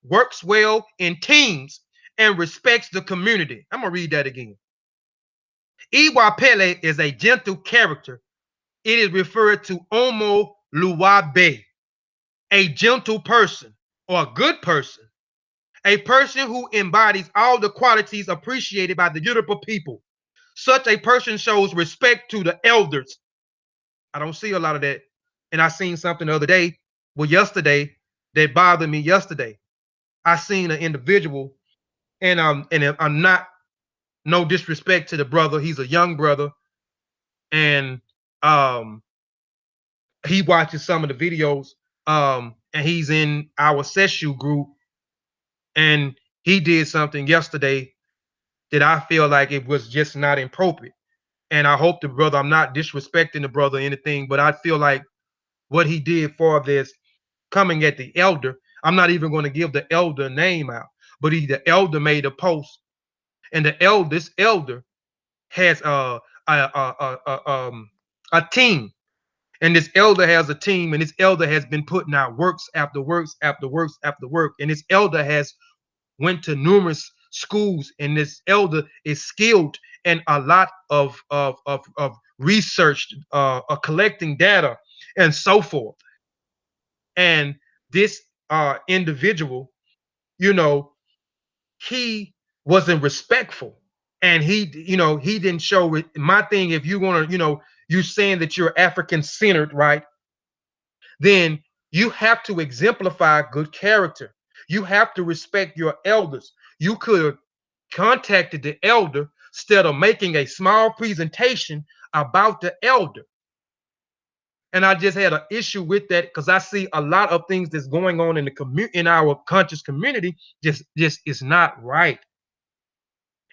works well in teams, and respects the community. I'm going to read that again. Iwa Pele is a gentle character. It is referred to Omo Luwabe, a gentle person or a good person, a person who embodies all the qualities appreciated by the Yoruba people. Such a person shows respect to the elders. I don't see a lot of that. And I seen something the other day, yesterday, that bothered me yesterday. I seen an individual, and I'm not, no disrespect to the brother. He's a young brother, and he watches some of the videos, and he's in our session group, and he did something yesterday that I feel like it was just not appropriate. And I hope the brother, I'm not disrespecting the brother or anything, but I feel like what he did for this coming at the elder, I'm not even going to give the elder name out, but the elder made a post, and this elder has a team, and this elder has a team, and this elder has been putting out works after works after works after work, and this elder has went to numerous schools, and this elder is skilled in a lot of research, collecting data, and so forth. And this individual, you know, he wasn't respectful, and he didn't show it. My thing, if you want to, you're saying that you're African centered, right? Then you have to exemplify good character. You have to respect your elders. You could have contacted the elder instead of making a small presentation about the elder. And I just had an issue with that because I see a lot of things that's going on in the in our conscious community just is not right.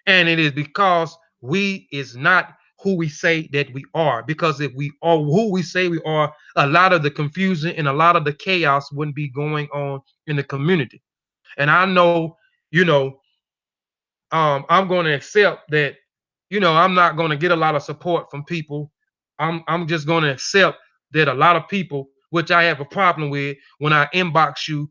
And it is because we is not who we say that we are. Because if we are who we say we are, a lot of the confusion and a lot of the chaos wouldn't be going on in the community. And I know, I'm going to accept that, I'm not going to get a lot of support from people. I'm just going to accept that a lot of people, which I have a problem with, when I inbox you,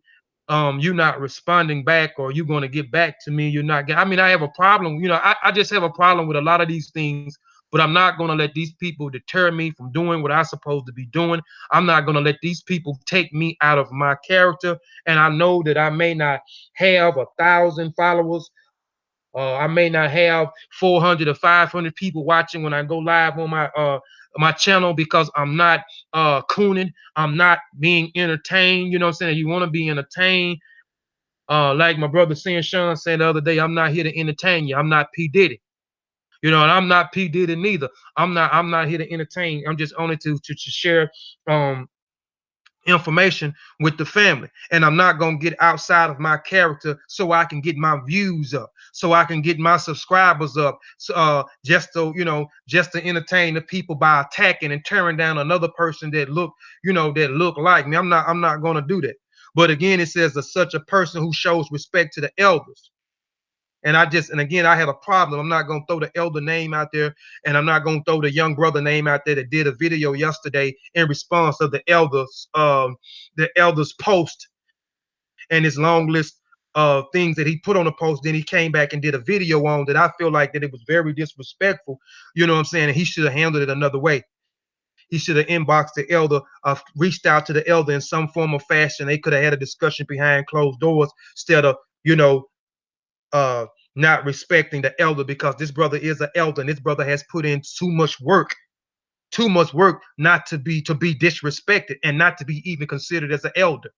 you're not responding back, or you're going to get back to me. You're not. I mean, I have a problem. I just have a problem with a lot of these things. But I'm not going to let these people deter me from doing what I'm supposed to be doing. I'm not going to let these people take me out of my character. And I know that I may not have 1,000 followers. I may not have 400 or 500 people watching when I go live on my channel, because I'm not cooning. I'm not being entertained. You know what I'm saying? You want to be entertained. Like my brother Sean said the other day, I'm not here to entertain you. I'm not P. Diddy. And I'm not P. Diddy neither. I'm not here to entertain. I'm just on it to share information with the family, and I'm not going to get outside of my character so I can get my views up, so I can get my subscribers up, just to, just to entertain the people by attacking and tearing down another person that look like me. I'm not going to do that. But again, it says that such a person who shows respect to the elders. And again, I have a problem. I'm not going to throw the elder name out there, and I'm not going to throw the young brother name out there that did a video yesterday in response of the elders post and his long list of things that he put on the post. Then he came back and did a video on that. I feel like that it was very disrespectful. You know what I'm saying? And he should have handled it another way. He should have inboxed the elder, reached out to the elder in some form or fashion. They could have had a discussion behind closed doors instead of, not respecting the elder, because this brother is an elder and this brother has put in too much work not to be disrespected and not to be even considered as an elder.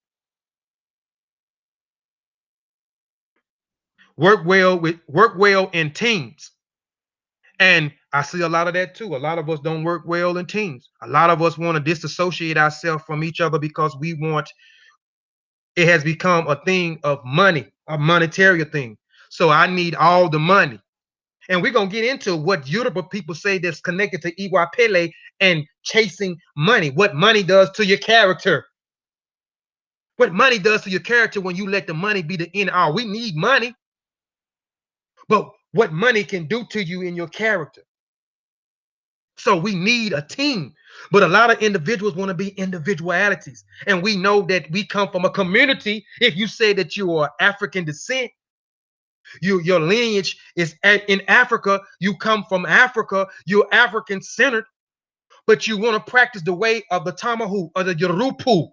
Work well in teams. And I see a lot of that too. A lot of us don't work well in teams. A lot of us want to disassociate ourselves from each other because it has become a thing of money, a monetary thing. So I need all the money. And we're going to get into what Yoruba people say that's connected to Pele and chasing money. What money does to your character. What money does to your character when you let the money be the end all. We need money. But what money can do to you in your character. So we need a team. But a lot of individuals want to be individualities. And we know that we come from a community. If you say that you are African descent, your lineage is in Africa, you come from Africa, you're African centered, but you want to practice the way of the Tamahu or the Yoruba,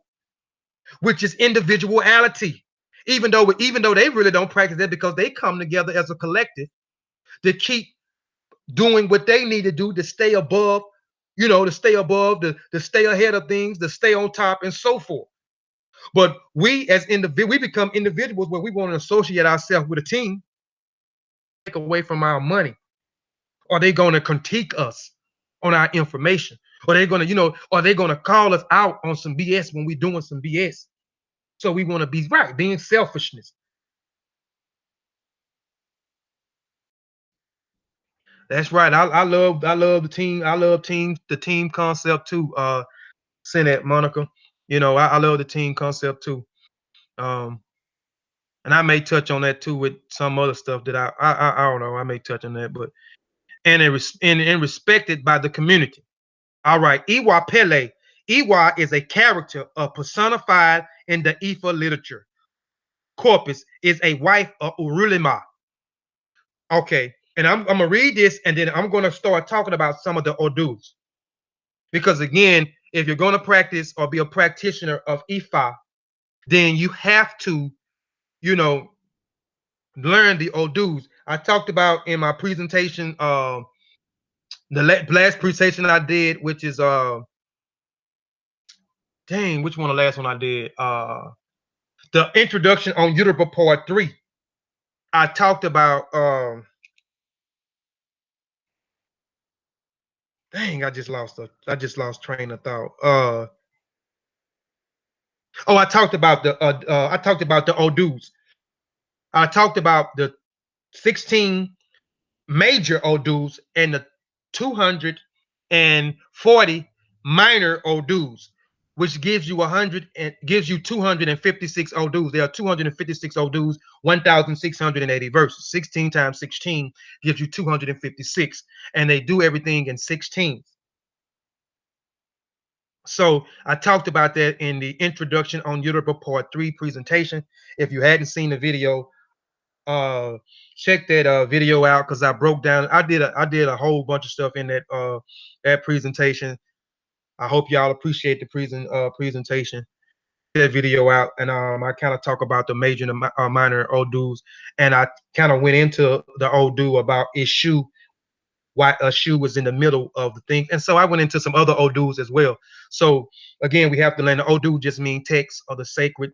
which is individuality. Even though they really don't practice that, because they come together as a collective to keep doing what they need to do to stay above, to stay ahead of things, to stay on top, and so forth. But we as individuals, we become individuals where we want to associate ourselves with a team. Take away from our money. Are they going to critique us on our information? Are they going to, are they going to call us out on some BS when we're doing some BS? So we want to be right, being selfishness. That's right. I love the team. I love the team concept too. Send that, Monica. I love the team concept too. And I may touch on that too with some other stuff that I don't know. I may touch on that, but and respected by the community. All right, Iwa Pele. Iwa is a character personified in the Ifa literature. Corpus is a wife of Urulima. Okay, and I'm gonna read this, and then I'm gonna start talking about some of the Odus. Because again, if you're gonna practice or be a practitioner of Ifa, then you have to, learn the Odus. I talked about in my presentation, the last presentation I did, which is dang, which one the last one I did? The introduction on Yoruba part 3. I talked about dang, I just lost train of thought. I talked about the Odus. I talked about the 16 major Odus and the 240 minor Odus, which gives you 256 Odus. There are 256 Odus, 1,680 verses. 16 times 16 gives you 256, and they do everything in 16. So I talked about that in the introduction on Yoruba part 3 presentation. If you hadn't seen the video, check that video out, because I broke down. I did a whole bunch of stuff in that presentation. I hope y'all appreciate the presentation. That video out, and I kind of talk about the major and the minor Odus, and I kind of went into the Odu about Ishu, why Ishu was in the middle of the thing, and so I went into some other Odus as well. So again, we have to learn the Odu just mean text, or the sacred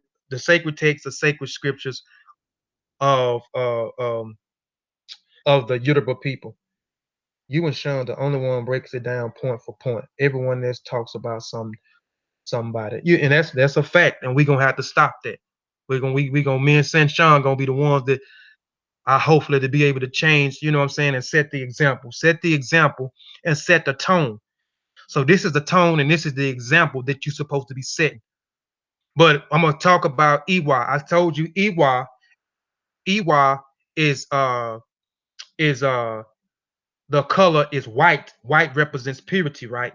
text, the sacred scriptures of the Yoruba people. You and Sean, the only one breaks it down point for point. Everyone else talks about some somebody. And that's a fact, and we're gonna have to stop that. We gonna me and Sean gonna be the ones that are hopefully to be able to change, you know what I'm saying, and set the example. Set the example and set the tone. So this is the tone and this is the example that you're supposed to be setting. But I'm gonna talk about Iwa. I told you Iwa is the color is white. White represents purity, right?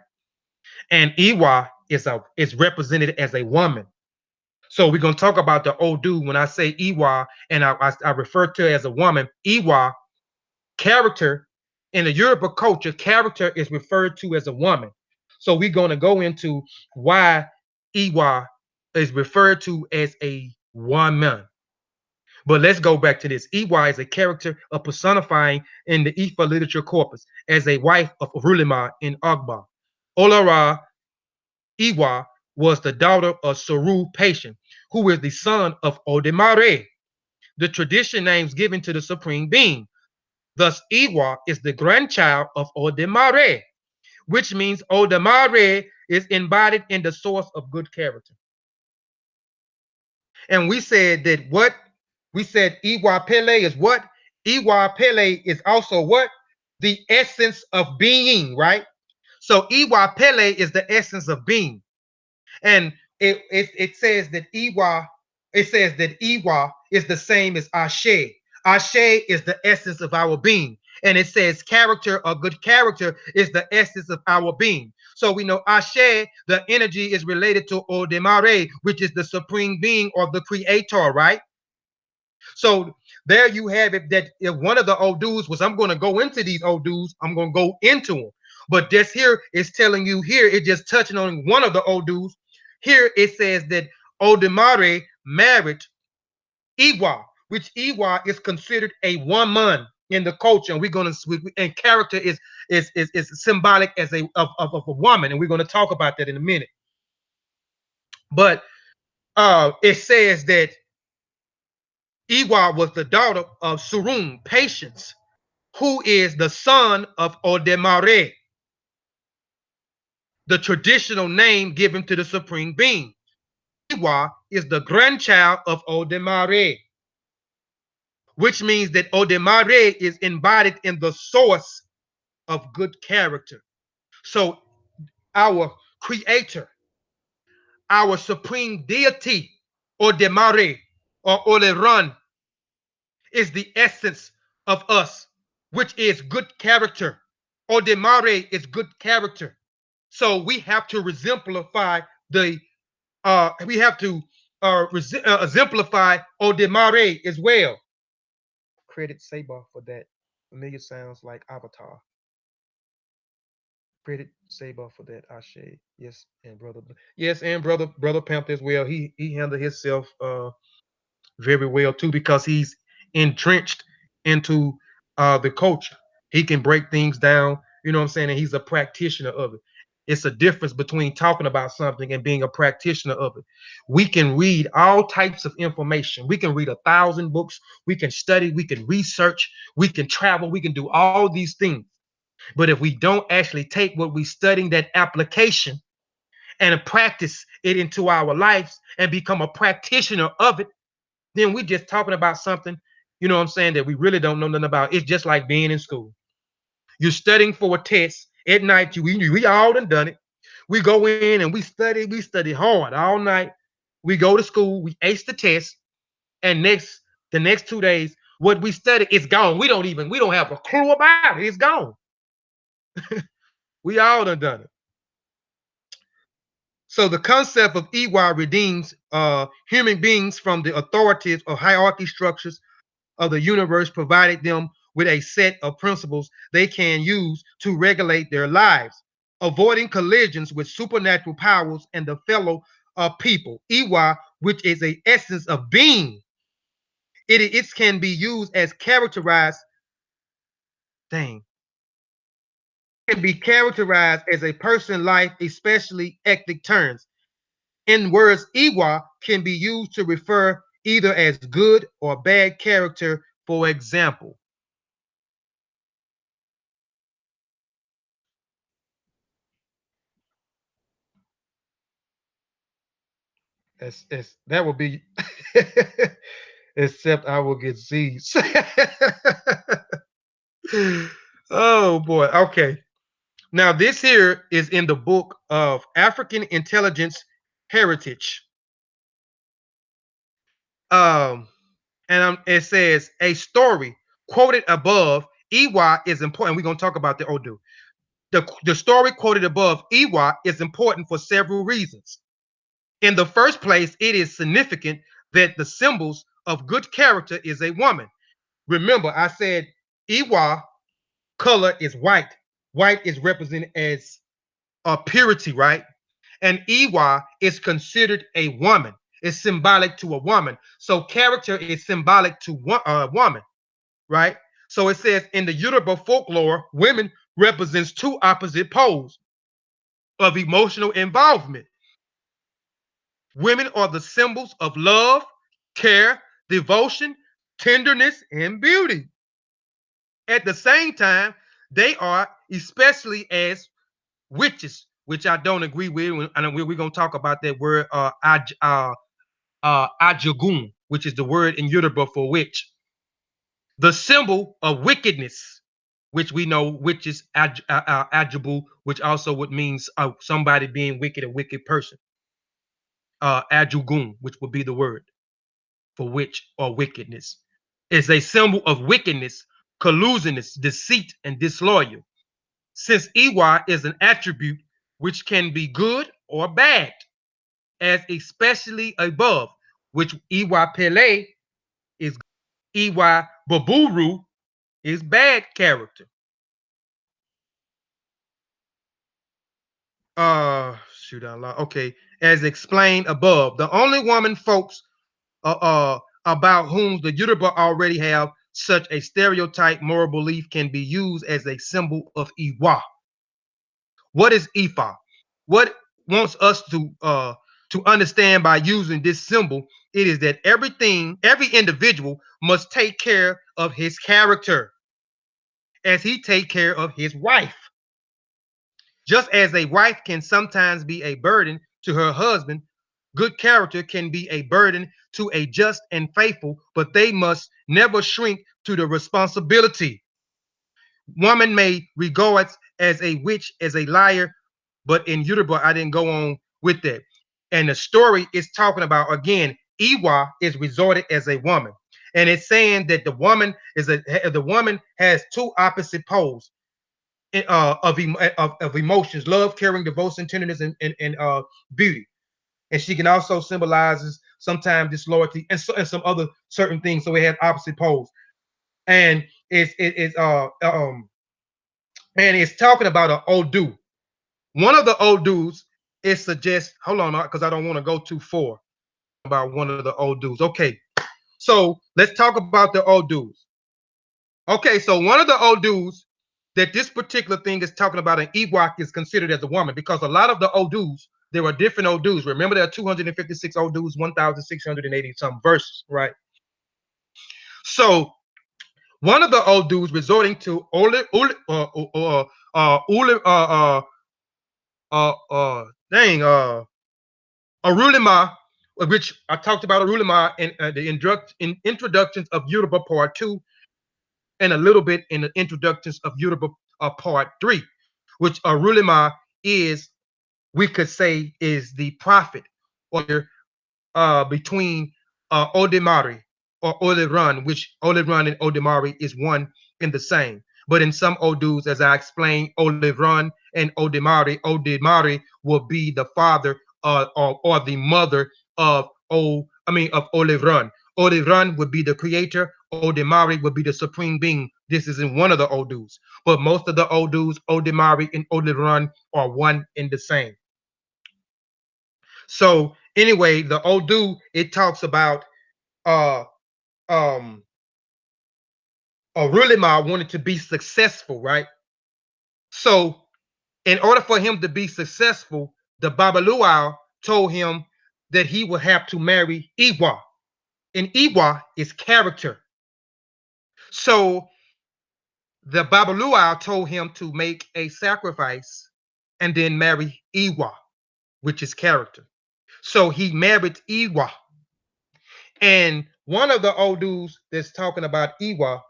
And Iwa is represented as a woman. So we're gonna talk about the Odu. When I say Iwa and I refer to it as a woman, Iwa character in the Yoruba culture, character is referred to as a woman. So we're gonna go into why Iwa is referred to as a woman. But let's go back to this. Iwa is a character of personifying in the Ifa literature corpus as a wife of Rulima in Agba. Olara Iwa was the daughter of Saru Patient, who is the son of Odemare, the tradition names given to the supreme being. Thus, Iwa is the grandchild of Odemare, which means Odemare is embodied in the source of good character. And we said that what? We said Iwa Pele is what? Iwa Pele is also what? The essence of being, right? So Iwa Pele is the essence of being. And it says that Iwa is the same as Ashe. Ashe is the essence of our being. And it says character or good character is the essence of our being. So we know Ashe, the energy is related to Odemare, which is the supreme being or the creator, right? So there you have it, that if one of the Odus was, I'm going to go into these Odus, I'm going to go into them. But this here is telling you here, it's just touching on one of the Odus. Here it says that Odemare married Iwa, which Iwa is considered a woman in the culture. And we're going to, and character is symbolic as of a woman. And we're going to talk about that in a minute. But it says that Iwa was the daughter of Surun, Patience, who is the son of Odemare, the traditional name given to the supreme being. Iwa is the grandchild of Odemare, which means that Odemare is embodied in the source of good character. So our creator, our supreme deity, Odemare or Oleran, is the essence of us, which is good character. Odemare is good character. So we have to exemplify exemplify Odemare as well. Credit Saber for that. Familiar sounds like Avatar. Credit Saber for that. Ashe. Yes, and brother. Yes, and brother Panther as well. He handled himself very well too, because he's entrenched into the culture. He can break things down, you know what I'm saying, and he's a practitioner of it. It's a difference between talking about something and being a practitioner of it. We can read all types of information. We can read 1,000 books. We can study. We can research. We can travel. We can do all these things. But if we don't actually take what we studying, that application, and practice it into our lives and become a practitioner of it, then we just talking about something, you know what I'm saying, that we really don't know nothing about. It's just like being in school. You're studying for a test at night. We all done it. We go in and we study hard all night. We go to school, we ace the test, and the next 2 days, what we study is gone. We don't have a clue about it. It's gone. We all done it. So the concept of Iwa redeems human beings from the authorities or hierarchy structures of the universe, provided them with a set of principles they can use to regulate their lives, avoiding collisions with supernatural powers and the fellow people. Iwa, which is a essence of being, it can be used as characterized. Dang. Can be characterized as a person life, especially ethnic terms. In words, Iwa can be used to refer either as good or bad character. For example, That would be except I will get Z's. Oh boy. Okay. Now this here is in the book of African Intelligence Heritage. Um, it says a story quoted above, Iwa is important. We're gonna talk about the Odu. The story quoted above, Iwa, is important for several reasons. In the first place, it is significant that the symbols of good character is a woman. Remember, I said Iwa color is white. White is represented as purity, right? And Iwa is considered a woman. It's symbolic to a woman. So character is symbolic to a woman, right? So it says in the Yoruba folklore, women represents two opposite poles of emotional involvement. Women are the symbols of love, care, devotion, tenderness, and beauty. At the same time, they are especially as witches, which I don't agree with. And we're going to talk about that word ajagun, which is the word in Yoruba for witch. The symbol of wickedness, which we know, which is ajabu, which also would means somebody being wicked, a wicked person. Ajugun, which would be the word for witch or wickedness, is a symbol of wickedness, collusiveness, deceit, and disloyal. Since Iwa is an attribute which can be good or bad, as especially above, which Iwa Pele is Iwa Baburu is bad character. Shoot out loud. Okay, as explained above, the only woman folks about whom the Yoruba already have such a stereotype moral belief can be used as a symbol of Iwa. What is Ifa? What wants us to understand by using this symbol, it is that every individual must take care of his character as he take care of his wife. Just as a wife can sometimes be a burden to her husband, good character can be a burden to a just and faithful, but they must never shrink to the responsibility. Woman may regard as a witch, as a liar, but in Yoruba, I didn't go on with that. And the story is talking about, again, Iwa is resorted as a woman. And it's saying that the woman has two opposite poles of emotions: love, caring, devotion, tenderness, and beauty. And she can also symbolizes sometimes disloyalty and some other certain things. So it has opposite poles, and it's talking about an Odu. One of the Odus, it suggests. Hold on, because I don't want to go too far about one of the Odus. Okay, so let's talk about the Odus. Okay, so one of the Odus that this particular thing is talking about an Ewok is considered as a woman, because a lot of the Odus, there are different Odus. Remember, there are 256 Odus, 1,680 some verses, right? So one of the Odus resorting to dang, Arulima, which I talked about Arulima in the introductions of Yoruba Part 2, and a little bit in the introductions of Yoruba Part 3, which Arulima is, we could say, is the prophet, or between Odemari or Oleran, which Oleran and Odemari is one in the same. But in some Odus, as I explained, Oleran and Odemari will be the father or the mother of of Oleran. Oleran would be the creator. Odemari would be the supreme being. This is in one of the Odus. But most of the Odus, Odemari and Oleran, are one in the same. So anyway, the Odu, it talks about uh um Orulima wanted to be successful, right? So in order for him to be successful, the Babaluau told him that he would have to marry Iwa. And Iwa is character. So the Babaluau told him to make a sacrifice and then marry Iwa, which is character. So he married Iwa. And one of the old dudes that's talking about Iwa,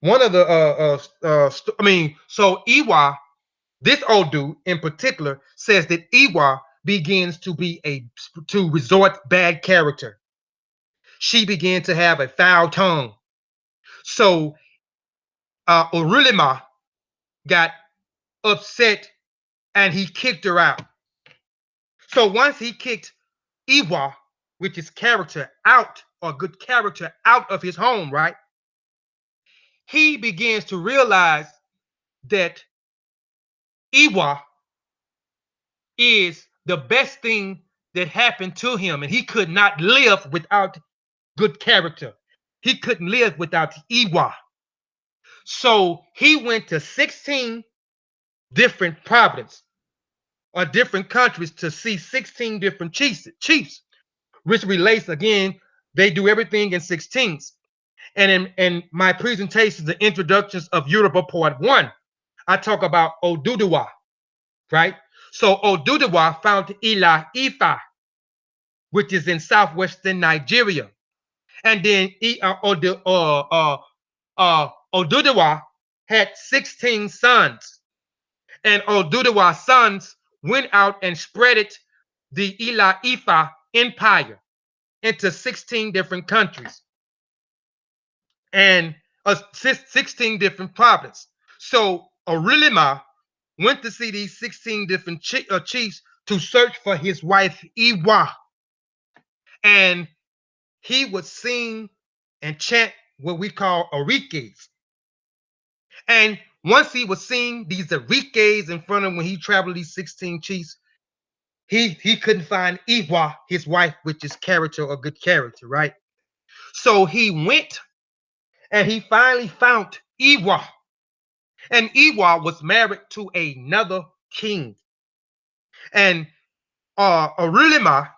one of the so Iwa, this old dude in particular, says that Iwa begins to be to resort bad character. She began to have a foul tongue. So Orulima got upset and he kicked her out. So once he kicked Iwa, which is character, out, or good character, out of his home, right? He begins to realize that Iwa is the best thing that happened to him, and he could not live without good character. He couldn't live without Iwa. So he went to 16 different provinces or different countries to see 16 different chiefs, which relates again, they do everything in 16s. And in my presentation, the introductions of Yoruba Part 1, I talk about Oduduwa, right? So Oduduwa found Ila Ifa, which is in southwestern Nigeria. And then Oduduwa had 16 sons. And Oduduwa's sons went out and spread the Ila Ifa empire into 16 different countries and 16 different provinces. So Orilima went to see these 16 different chiefs to search for his wife Iwa. And he would sing and chant what we call Arikes. And once he was seeing these Arikes in front of him when he traveled these 16 chiefs, he couldn't find Iwa, his wife, which is character or good character, right? So he went and he finally found Iwa. And Iwa was married to another king. And Arilima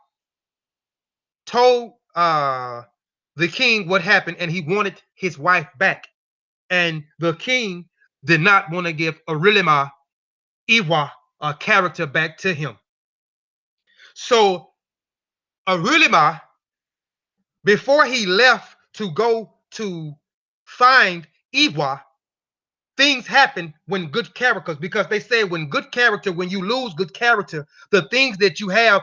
told the king what happened, and he wanted his wife back. And the king did not want to give Arilima Iwa a character back to him. So Arilima, before he left to go to find Iwa, things happen when good characters, because they say when good character, when you lose good character, the things that you have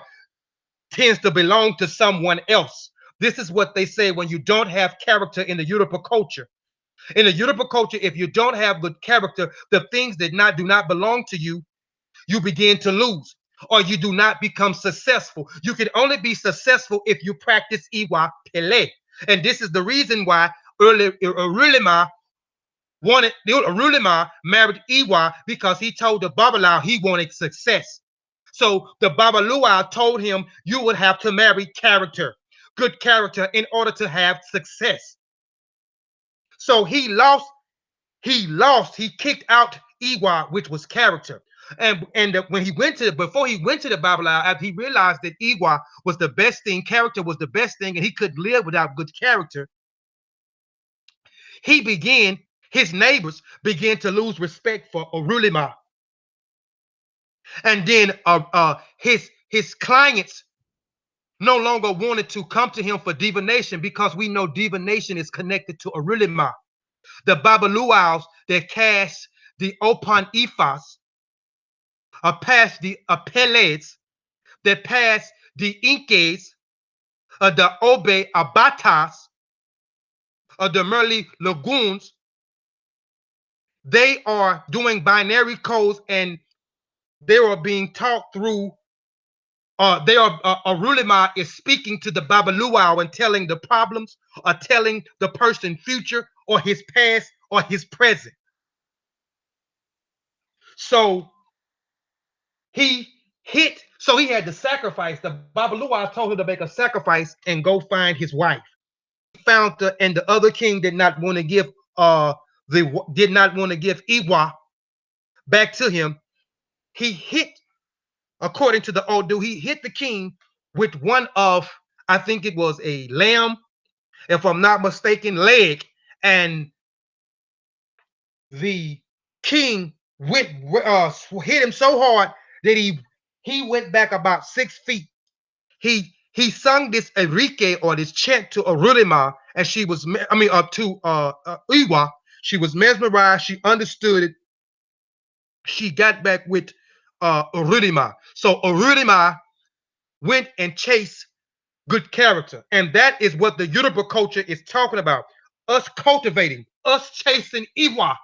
tends to belong to someone else. This is what they say when you don't have character in the Yoruba culture. In the Yoruba culture, if you don't have good character, the things that do not belong to you, you begin to lose, or you do not become successful. You can only be successful if you practice Iwa Pele. And this is the reason why Urulima married Iwa, because he told the Babalawo he wanted success. So the Babalawo told him you would have to marry character, good character, in order to have success. So he kicked out Iwa, which was character. And when he went to before he went to the Babalawo, after he realized that Iwa was the best thing, character was the best thing, and he could live without good character, his neighbors began to lose respect for Orulima. And then his clients no longer wanted to come to him for divination, because we know divination is connected to Orulima. The Babalawo's that cast the Opan Ifas past the Peles, that passed the Incas, the Obe Abatas, the Merli Lagoons. They are doing binary codes, and they are being taught through Arulima is speaking to the Babalawo and telling the problems, or telling the person future, or his past, or his present. So he had to sacrifice. The Babalawo told him to make a sacrifice and go find his wife. He found and the other king did not want to give Iwa back to him. He hit, according to the old dude, he hit the king with one of, I think it was a lamb, if I'm not mistaken, leg, and the king hit him so hard that he went back about 6 feet. He sung this Enrique or this chant to Arulima, and she was, to Iwa. She was mesmerized. She understood it. She got back with Arulima. So Arulima went and chased good character. And that is what the Yoruba culture is talking about. Us cultivating, us chasing Iwa,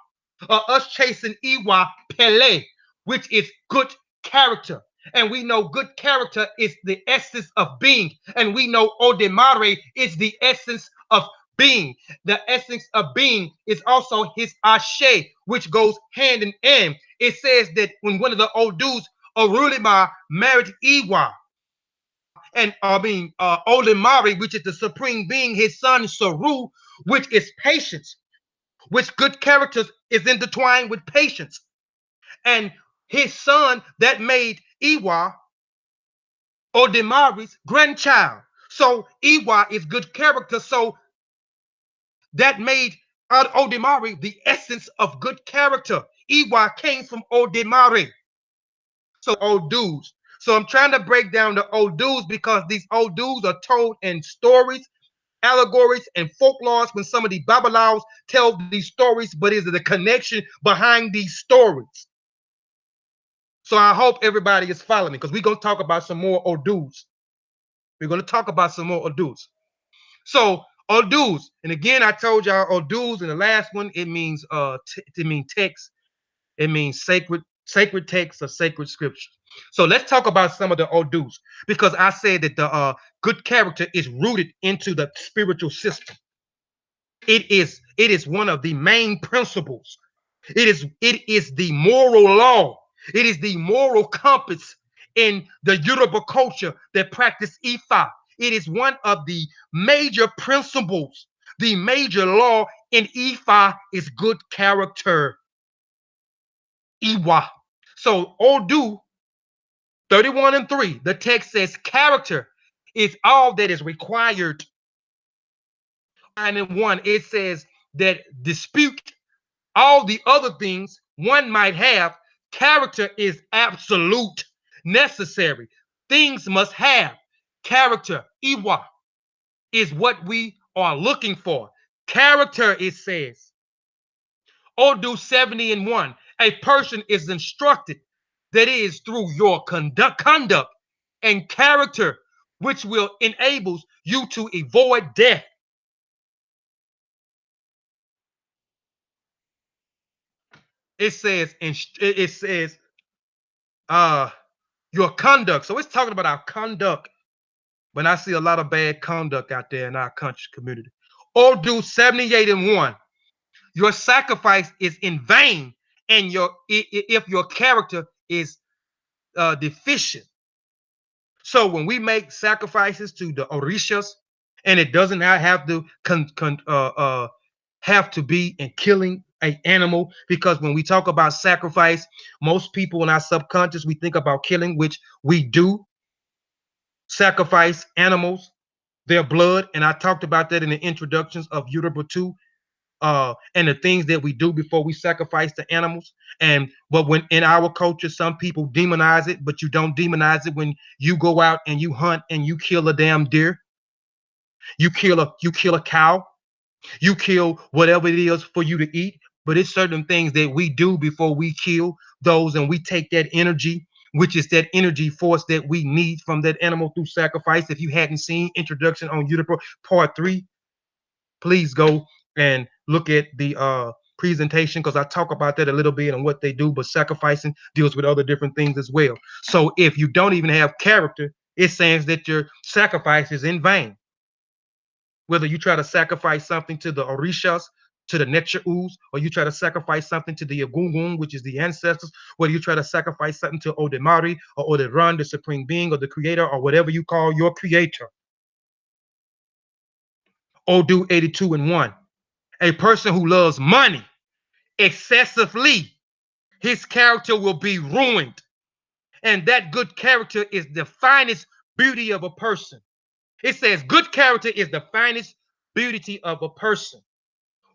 us chasing Iwa Pele, which is good character. And we know good character is the essence of being. And we know Odemare is the essence of being. The essence of being is also his Ashe, which goes hand in hand. It says that when one of the old dudes, Orulima, married Iwa, and Olimari, which is the supreme being, his son Saru, which is patience, which good characters is intertwined with patience. And his son that made Iwa Odemari's grandchild. So Iwa is good character. So that made Odemari the essence of good character. Iwa came from Odemari. So old dudes. So I'm trying to break down the old dudes because these old dudes are told in stories, allegories, and folklores when some of the Babalaos tell these stories, but is it the connection behind these stories? So I hope everybody is following me because we're going to talk about some more Odus. We're going to talk about some more Odus. So Odus, and again, I told y'all Odus in the last one, it means text, it means sacred text or sacred scripture. So let's talk about some of the Odus because I said that the good character is rooted into the spiritual system. It is one of the main principles. It is the moral law. It is the moral compass in the Yoruba culture that practice Ifa. It is one of the major principles. The major law in Ifa is good character. Iwa. So Odu 31 and 3, the text says character is all that is required. And in 1, it says that dispute all the other things one might have, character is absolute, necessary. Things must have character. Iwa is what we are looking for. Character, it says. Odu 70 and 1, a person is instructed, that is through your conduct and character, which will enables you to avoid death. It says your conduct. So it's talking about our conduct. But I see a lot of bad conduct out there in our country community. Odu 78 and 1. Your sacrifice is in vain, and if your character is deficient. So when we make sacrifices to the Orishas, and it doesn't have to have to be in killing an animal, because when we talk about sacrifice, most people in our subconscious, we think about killing, which we do sacrifice animals, their blood, and I talked about that in the introductions of Yoruba 2, and the things that we do before we sacrifice the animals. And but when in our culture, some people demonize it, but you don't demonize it when you go out and you hunt and you kill a damn deer, you kill a cow, you kill whatever it is for you to eat. But it's certain things that we do before we kill those, and we take that energy, which is that energy force that we need from that animal through sacrifice. If you hadn't seen introduction on Yoruba part 3, please go and look at the presentation, because I talk about that a little bit and what they do. But sacrificing deals with other different things as well. So if you don't even have character, it says that your sacrifice is in vain. Whether you try to sacrifice something to the Orishas, to the Netcha'us, or you try to sacrifice something to the Agungun, which is the ancestors, whether you try to sacrifice something to Odemari or Oderan, the supreme being or the creator, or whatever you call your creator. Odu 82 and 1. A person who loves money excessively, his character will be ruined. And that good character is the finest beauty of a person. It says good character is the finest beauty of a person,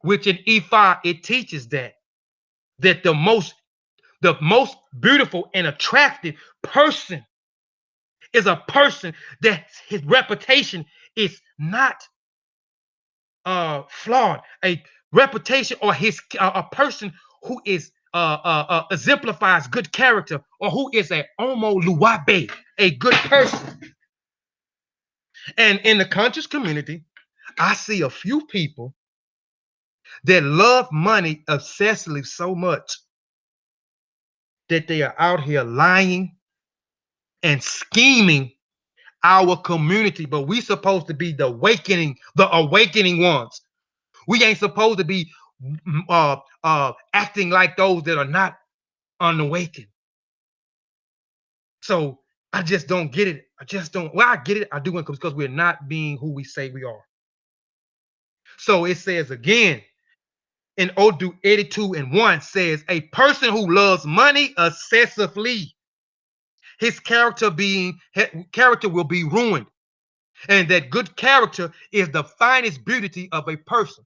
which in Ifa it teaches that the most beautiful and attractive person is a person that his reputation is not flawed. A reputation, or his a person who is exemplifies good character, or who is a homo luabe, a good person. And in the conscious community, I see a few people that love money obsessively so much that they are out here lying and scheming our community. But we supposed to be the awakening ones. We ain't supposed to be acting like those that are not unawakened. So I just don't get it. I just don't. Well, I get it. I do it because we're not being who we say we are. So it says again in Odu 82:1 says, a person who loves money excessively, his character will be ruined. And that good character is the finest beauty of a person.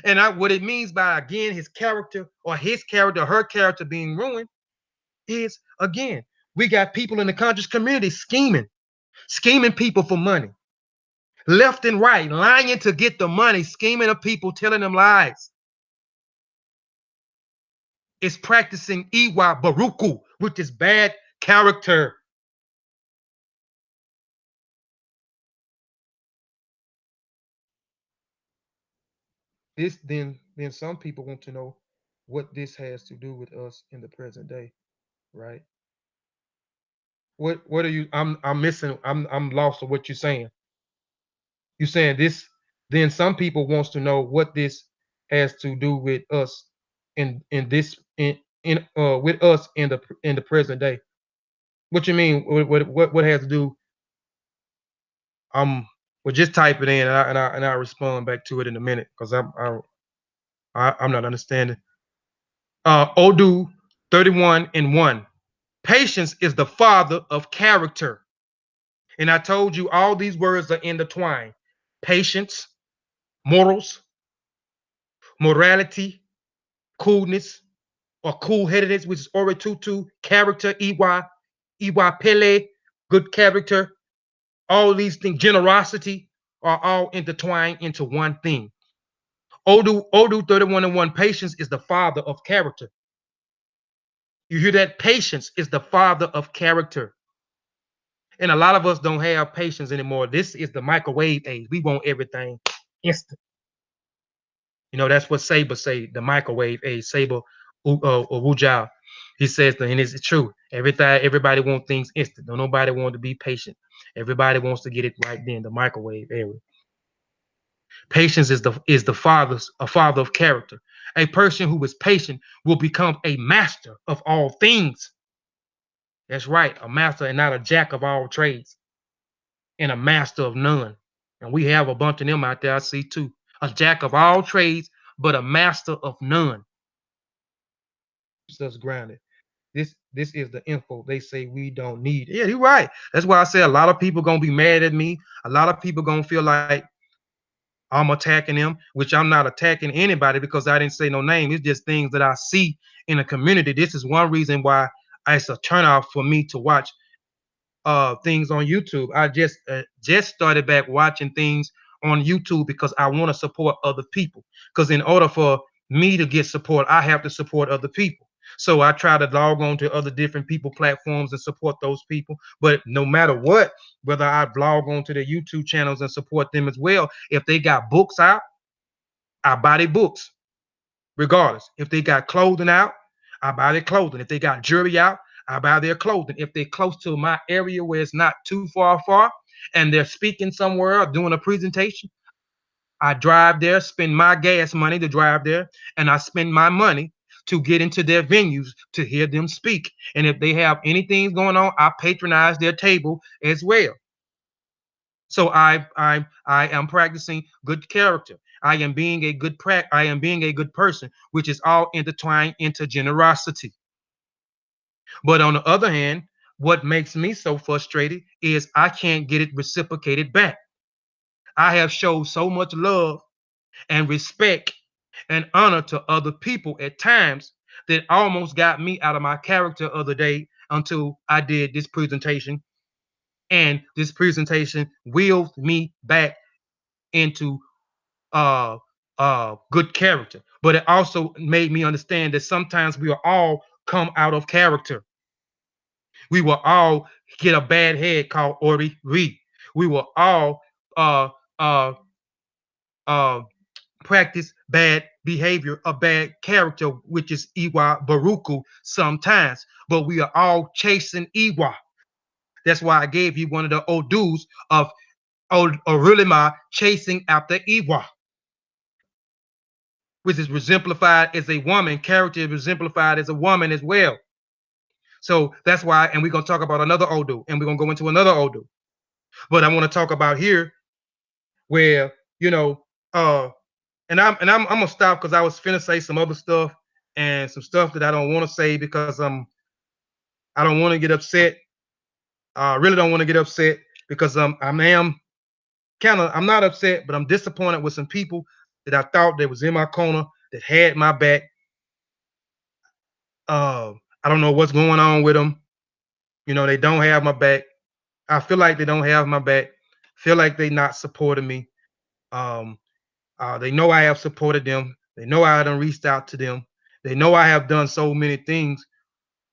And what it means by, again, his character, or her character being ruined, is, again, we got people in the conscious community scheming people for money, left and right, lying to get the money, scheming of people, telling them lies. It's practicing Iwa Baruku, which is bad character. This then some people want to know what this has to do with us in the present day, right? What are you? I'm missing. I'm lost of what you're saying. You're saying this. Then some people wants to know what this has to do with us in this in with us in the present day. What you mean? What has to do? Well, just type it in, and I respond back to it in a minute, because I'm not understanding. Odu 31:1. Patience is the father of character. And I told you all these words are intertwined. Patience, morals, morality, coolness, or cool-headedness, which is Ore Tutu, character, Pele, good character. All these things, generosity, are all intertwined into one thing. Odu 31:1, patience is the father of character. You hear that? Patience is the father of character. And a lot of us don't have patience anymore. This is the microwave age. We want everything instant. You know, that's what Saber say, the microwave age. Saber Wujao. He says, and it's true. Everybody wants things instant. No, nobody wants to be patient. Everybody wants to get it right then, the microwave era. Patience is the a father of character. A person who is patient will become a master of all things. That's right, a master and not a jack of all trades, and a master of none. And we have a bunch of them out there, I see too. A jack of all trades, but a master of none. Keeps us grounded. This is the info they say we don't need. Yeah, you're right. That's why I say a lot of people gonna be mad at me. A lot of people gonna feel like I'm attacking them, which I'm not attacking anybody, because I didn't say no name. It's just things that I see in the community. This is one reason why it's a turnoff for me to watch things on YouTube. I just started back watching things on YouTube because I want to support other people. Because in order for me to get support, I have to support other people. So I try to log on to other different people platforms and support those people. But no matter what, whether I log on to their YouTube channels and support them as well, if they got books out, I buy their books. Regardless, if they got clothing out, I buy their clothing. If they got jewelry out, I buy their clothing. If they're close to my area where it's not too far, and they're speaking somewhere or doing a presentation, I drive there, spend my gas money to drive there, and I spend my money to get into their venues to hear them speak. And if they have anything going on, I patronize their table as well. So I am practicing good character. I am being a good person, which is all intertwined into generosity. But on the other hand, what makes me so frustrated is I can't get it reciprocated back. I have showed so much love and respect and honor to other people at times that almost got me out of my character the other day until I did this presentation And this presentation wheeled me back into uh good character. But it also made me understand that sometimes we will all come out of character. We will all get a bad head called Ori Re. We will all uh uh uh practice bad behavior, a bad character, which is Iwa Baruku sometimes. But we are all chasing Iwa. That's why I gave you one of the Odus of Orulima chasing after Iwa, which is exemplified as a woman. Character is exemplified as a woman as well. So that's why, and we're gonna talk about another Odu, and we're gonna go into another Odu. But I want to talk about here where uh, and I'm gonna stop because I was finna say some other stuff and some stuff that I don't want to say because I don't want to get upset. I really don't want to get upset because I am I'm not upset, but I'm disappointed with some people that I thought that was in my corner that had my back. I don't know what's going on with them. They don't have my back. I feel like they don't have my back. Feel like they not supporting me. Um, they know I have supported them. They know I done reached out to them. They know I have done so many things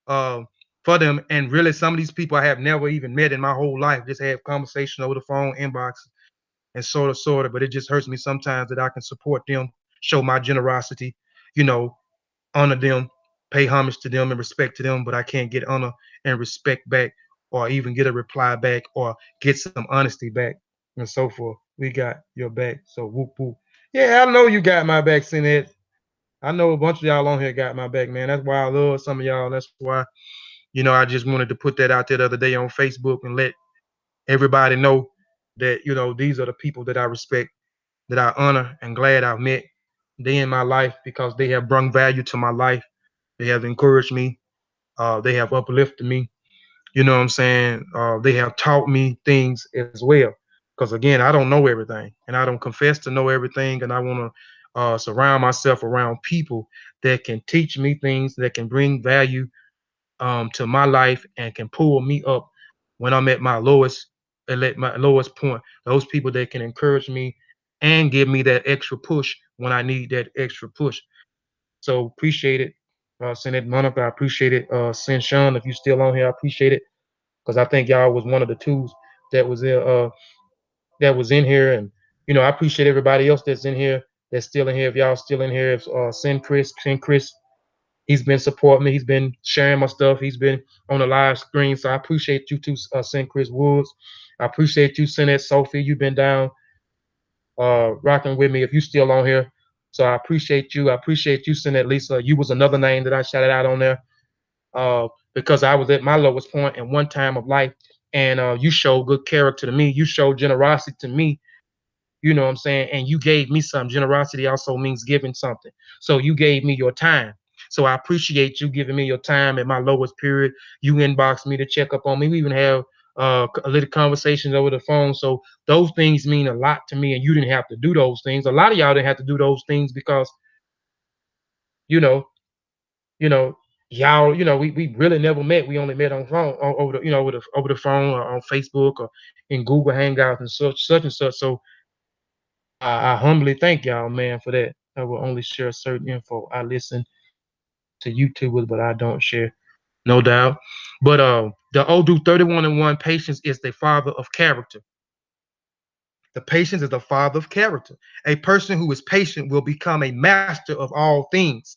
uh, for them. And really, some of these people I have never even met in my whole life. Just have conversation over the phone, inbox, and sort of. But it just hurts me sometimes that I can support them, show my generosity, you know, honor them, pay homage to them and respect to them, but I can't get honor and respect back or even get a reply back or get some honesty back and so forth. We got your back. So whoop whoop. Yeah, I know you got my back, Sinette. I know a bunch of y'all on here got my back, man. That's why I love some of y'all. That's why, I just wanted to put that out there the other day on Facebook and let everybody know that, these are the people that I respect, that I honor and glad I've met. They in my life because they have brought value to my life. They have encouraged me. They have uplifted me. You know what I'm saying? They have taught me things as well. Because again, I don't know everything, and I don't confess to know everything, and I want to surround myself around people that can teach me things that can bring value to my life and can pull me up when I'm at my lowest point. Those people that can encourage me and give me that extra push when I need that extra push. So appreciate it. Send it, Monica. I appreciate it. Send Sean, if you still on here, I appreciate it because I think y'all was one of the twos that was there. That was in here, and I appreciate everybody else that's in here, that's still in here. If y'all still in here, if send Chris. He's been supporting me. He's been sharing my stuff. He's been on the live screen. So I appreciate you too, send Chris Woods. I appreciate you, send that Sophie. You've been down rocking with me if you still on here. So I appreciate you. I appreciate you, send that Lisa. You was another name that I shouted out on there because I was at my lowest point in one time of life, and you showed good character to me. You showed generosity to me. You know what I'm saying? And you gave me some. Generosity also means giving something. So you gave me your time. So I appreciate you giving me your time at my lowest period. You inboxed me to check up on me. We even have a little conversations over the phone. So those things mean a lot to me, and you didn't have to do those things. A lot of y'all didn't have to do those things because you know, you know, y'all, we really never met. We only met on phone over the over the phone or on Facebook or in Google Hangouts and such and such. So I humbly thank y'all, man, for that. I will only share certain info. I listen to YouTubers, but I don't share, no doubt. But the Odu 31 and 1 patience is the father of character. The patience is the father of character. A person who is patient will become a master of all things.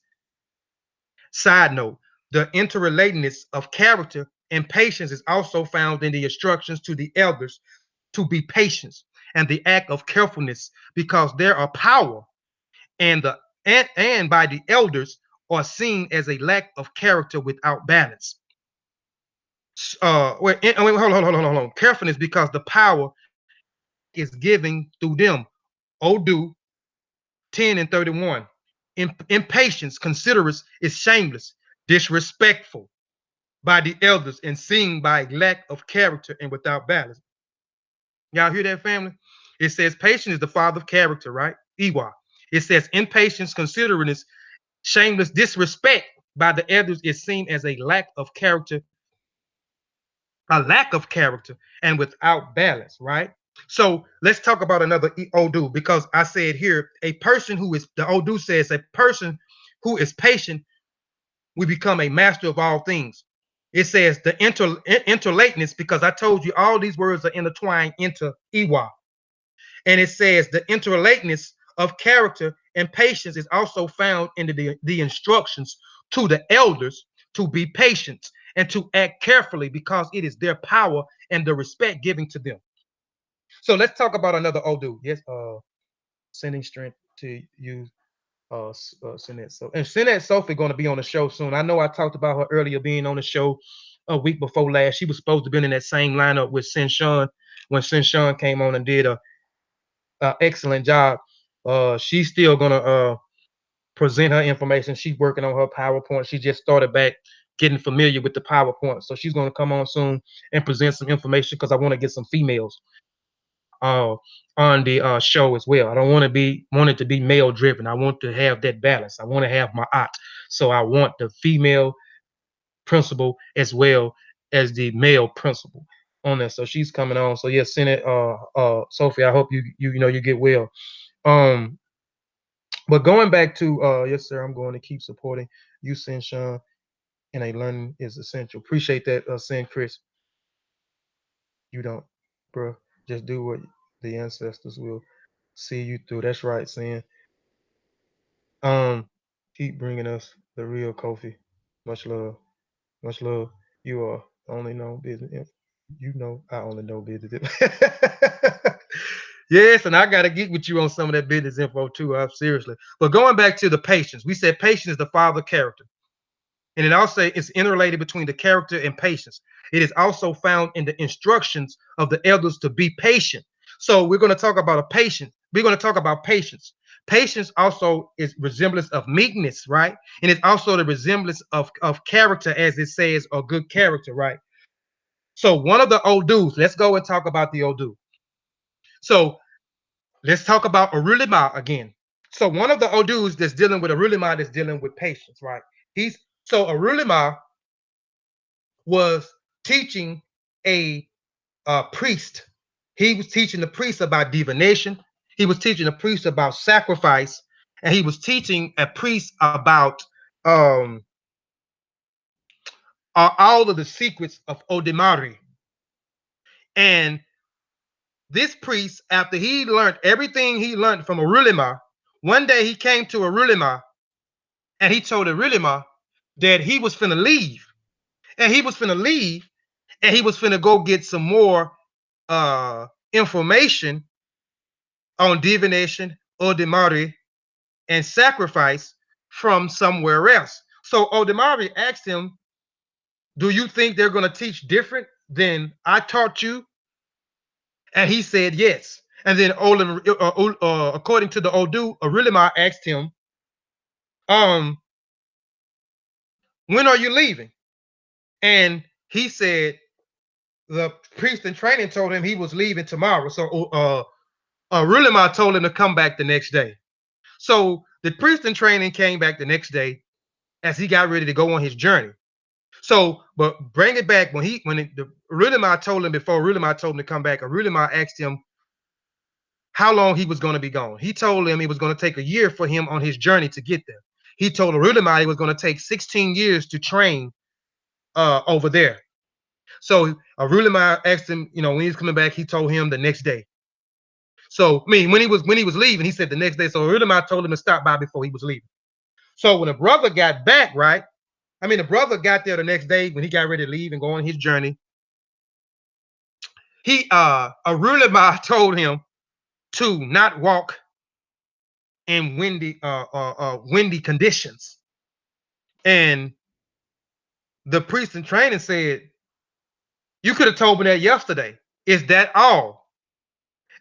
Side note, the interrelatedness of character and patience is also found in the instructions to the elders to be patient and the act of carefulness because there are power and by the elders are seen as a lack of character without balance. Hold on. Carefulness because the power is giving through them. Odu 10 and 31. Impatience, considerate, is shameless, disrespectful by the elders, and seen by lack of character and without balance. Y'all hear that, family? It says patience is the father of character, right? Iwa. It says impatience, considerateness, shameless disrespect by the elders is seen as a lack of character a lack of character and without balance, right? So let's talk about another Odu, because I said here, a person who is, the Odu says, a person who is patient we become a master of all things. It says the interlateness, because I told you all these words are intertwined into Iwa. And it says the interlateness of character and patience is also found in the instructions to the elders to be patient and to act carefully, because it is their power and the respect given to them. So let's talk about another Odu. Yes, sending strength to you, Sinette. So, and Sinette Sophie going to be on the show soon. I know I talked about her earlier being on the show a week before last. She was supposed to be in that same lineup with Sin Sean when Sin Sean came on and did a excellent job. She's still gonna present her information. She's working on her PowerPoint. She just started back getting familiar with the PowerPoint, so she's gonna come on soon and present some information, because I want to get some females uh, on the show as well. I don't want it to be male driven. I want to have that balance. I want to have my aunt. So I want the female principal as well as the male principal on that. So she's coming on. So yeah, Senate Sophie, I hope you get well. But going back to yes, sir, I'm going to keep supporting you, Sin Sean, and a learning is essential. Appreciate that, Sin Chris. You don't, bro. Just do what the ancestors will see you through. That's right, Sin. Keep bringing us the real Kofi. Much love. Much love. You are only know business. You know I only know business. Yes, and I gotta get with you on some of that business info too. Seriously. But going back to the patience, we said patience is the father character. And it also is interrelated between the character and patience. It is also found in the instructions of the elders to be patient. So we're going to talk about a patient. We're going to talk about patience. Patience also is resemblance of meekness, right? And it's also the resemblance of character, as it says, or good character, right? So one of the Odus, let's go and talk about the Odu. So let's talk about Arulima again. So one of the Odus that's dealing with Arulima is dealing with patience, right? So Arulima was teaching a priest. He was teaching the priest about divination. He was teaching the priest about sacrifice, and he was teaching a priest about um, all of the secrets of Odemari. And this priest, after he learned everything he learned from Arulima, one day he came to Arulima and he told Arulima that he was finna leave. And he was finna leave and he was finna go get some more information on divination, Odemari, and sacrifice from somewhere else. So Odemari asked him, do you think they're going to teach different than I taught you? And he said yes. And then according to the Odu, Arilima asked him, when are you leaving? And he said the priest in training told him he was leaving tomorrow. So Arilima told him to come back the next day. So the priest in training came back the next day as he got ready to go on his journey. So, but bring it back when Arilima told him, before Arilima told him to come back, Arilima asked him how long he was going to be gone. He told him it was going to take a year for him on his journey to get there. He told Arilima it was going to take 16 years to train over there. So Arilima asked him, when he's coming back, he told him the next day. So I mean, when he was leaving, he said the next day. So Arilima told him to stop by before he was leaving. So when the brother got back, right? I mean, the brother got there the next day when he got ready to leave and go on his journey. Arulema told him to not walk in windy conditions. And the priest in training said, you could have told me that yesterday. Is that all?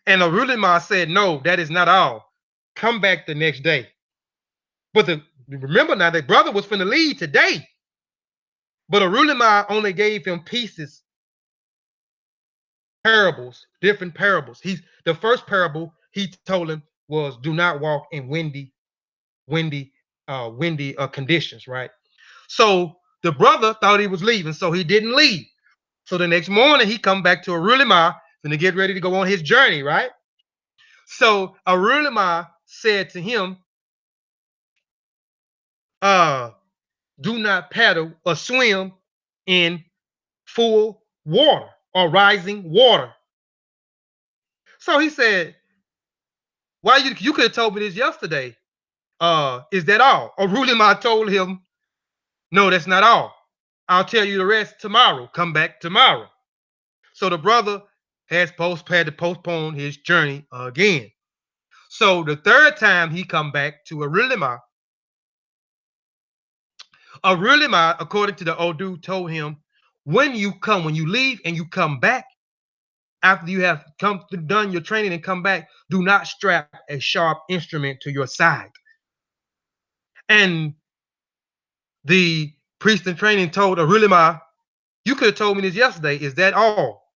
And Arulema said, no, that is not all. Come back the next day. But remember now, the brother was finna leave today. But Arulema only gave him pieces, parables, different parables. The first parable he told him was, do not walk in windy conditions, right? So the brother thought he was leaving, so he didn't leave. So the next morning he come back to Arulima and to get ready to go on his journey, right? So Arulima said to him, do not paddle or swim in full water or rising water. So he said, why you could have told me this yesterday. Is that all? Arulima told him, no, that's not all. I'll tell you the rest tomorrow. Come back tomorrow. So the brother had to postpone his journey again. So the third time he come back to Arulima, according to the Odu, told him, when you leave and you come back, after you have done your training and come back, do not strap a sharp instrument to your side. And the priest in training told Arulima, you could have told me this yesterday. Is that all?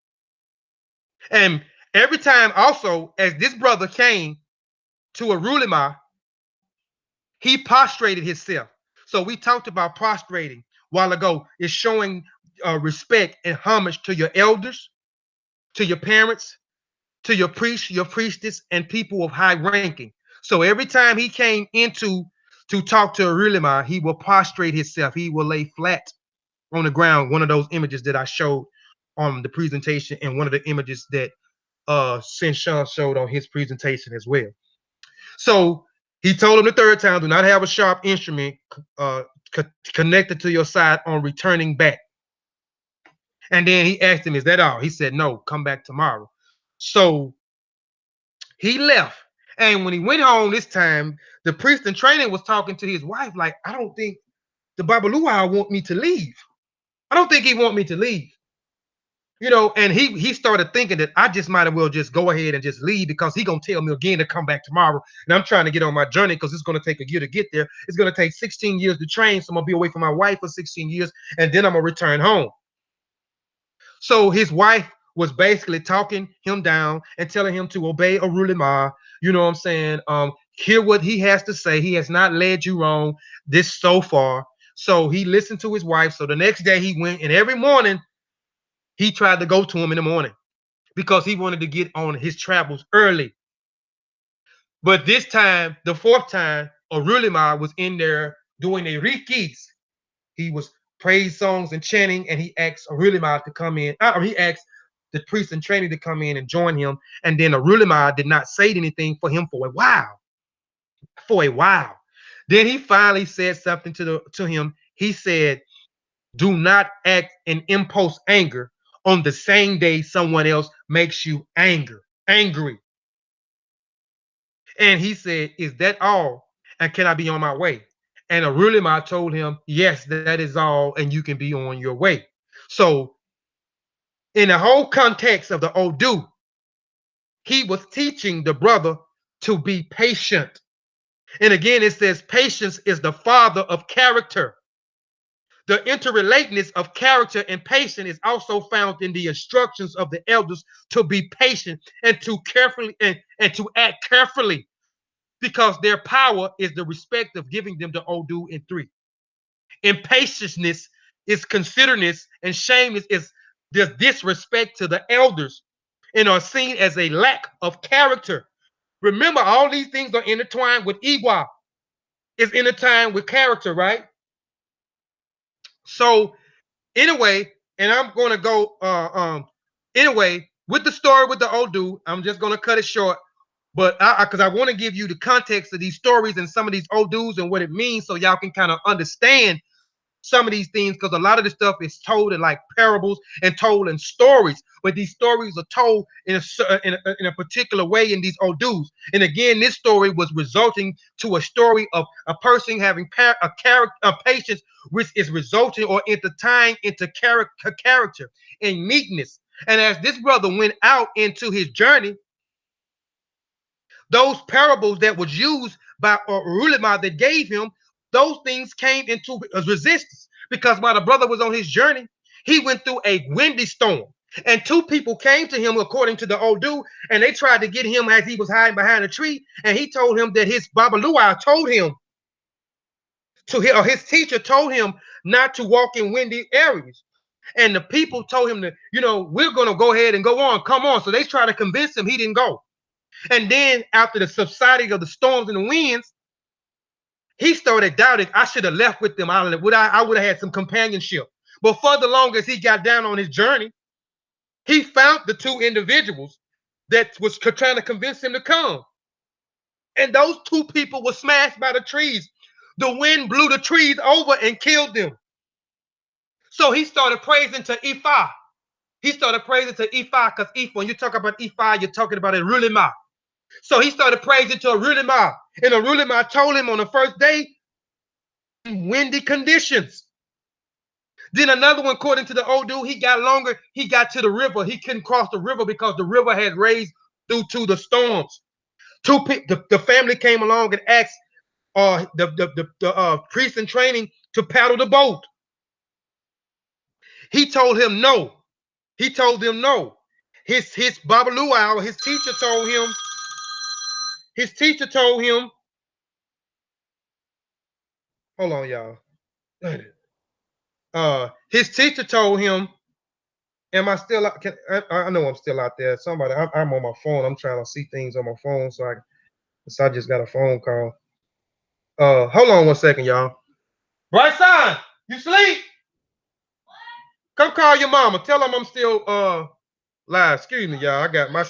And every time also, as this brother came to Arulima, he prostrated himself. So we talked about prostrating a while ago. It's showing respect and homage to your elders, to your parents, to your priest, your priestess, and people of high ranking. So every time he came into to talk to Arulima, he will prostrate himself. He will lay flat on the ground. One of those images that I showed on the presentation, and one of the images that Sinshan showed on his presentation as well. So he told him the third time, do not have a sharp instrument connected to your side on returning back. And then he asked him, is that all? He said, no, come back tomorrow. So he left. And when he went home this time, the priest in training was talking to his wife, like, I don't think the Babaluwa want me to leave. I don't think he want me to leave. You know, and he started thinking that I just might as well just go ahead and just leave, because he gonna tell me again to come back tomorrow. And I'm trying to get on my journey, because it's gonna take a year to get there. It's gonna take 16 years to train, so I'm gonna be away from my wife for 16 years, and then I'm gonna return home. So his wife was basically talking him down and telling him to obey Arulima. You know what I'm saying? Hear what he has to say. He has not led you wrong this so far. So he listened to his wife. So the next day he went, and every morning he tried to go to him in the morning, because he wanted to get on his travels early. But this time, the fourth time, Arulima was in there doing a rikis. He was praise songs and chanting, and he asked Arulima to come in. He asked the priest in training to come in and join him. And then Arulima did not say anything for him for a while. Then he finally said something to him. He said, do not act in impulse anger on the same day someone else makes you angry. And he said, is that all? And can I be on my way? And Arulima told him, yes, that is all, and you can be on your way. So in the whole context of the Odu, he was teaching the brother to be patient. And again, it says patience is the father of character. The interrelatedness of character and patience is also found in the instructions of the elders to be patient and to carefully and to act carefully, because their power is the respect of giving them the Odu in 3. Impatience is considerness, and shame is disrespect to the elders, and are seen as a lack of character. Remember, all these things are intertwined with Iwa. Is intertwined with character, right? So anyway, and I'm gonna go anyway with the story with the Odu. I'm just gonna cut it short, but because I want to give you the context of these stories and some of these Odus and what it means, so y'all can kind of understand some of these things, because a lot of this stuff is told in like parables and told in stories, but these stories are told in a particular way in these Odus. And again, this story was resulting to a story of a person having a patience, which is resulting or intertying into character and meekness. And as this brother went out into his journey, those parables that was used by Arulima that gave him, those things came into resistance, because while the brother was on his journey, he went through a windy storm. And 2 people came to him, according to the Odu, and they tried to get him as he was hiding behind a tree. And he told him that his Babaluwa told him or his teacher told him not to walk in windy areas. And the people told him that, we're going to go ahead and go on. Come on. So they tried to convince him. He didn't go. And then after the subsiding of the storms and the winds, he started doubting. I should have left with them. I would have had some companionship. But for the longest he got down on his journey, he found the two individuals that was trying to convince him to come. And those two people were smashed by the trees. The wind blew the trees over and killed them. So he started praising to Ifa. He started praising to Ifa because Ifa, when you talk about Ifa, you're talking about a Rulima. So he started praising to a Rulima. And a Rulima told him on the first day, windy conditions. Then another one, according to the old dude, he got longer. He got to the river. He couldn't cross the river because the river had raised due to the storms. The family came along and asked the priest in training to paddle the boat. He told him no. He told them no. His Babaluau, his teacher told him. Hold on, y'all. His teacher told him, am I still out? I know I'm still out there. Somebody, I'm on my phone. I'm trying to see things on my phone, so I just got a phone call. Hold on 1 second, y'all. Right side, you sleep? Come call your mama. Tell him I'm still live. Excuse me, y'all. I got my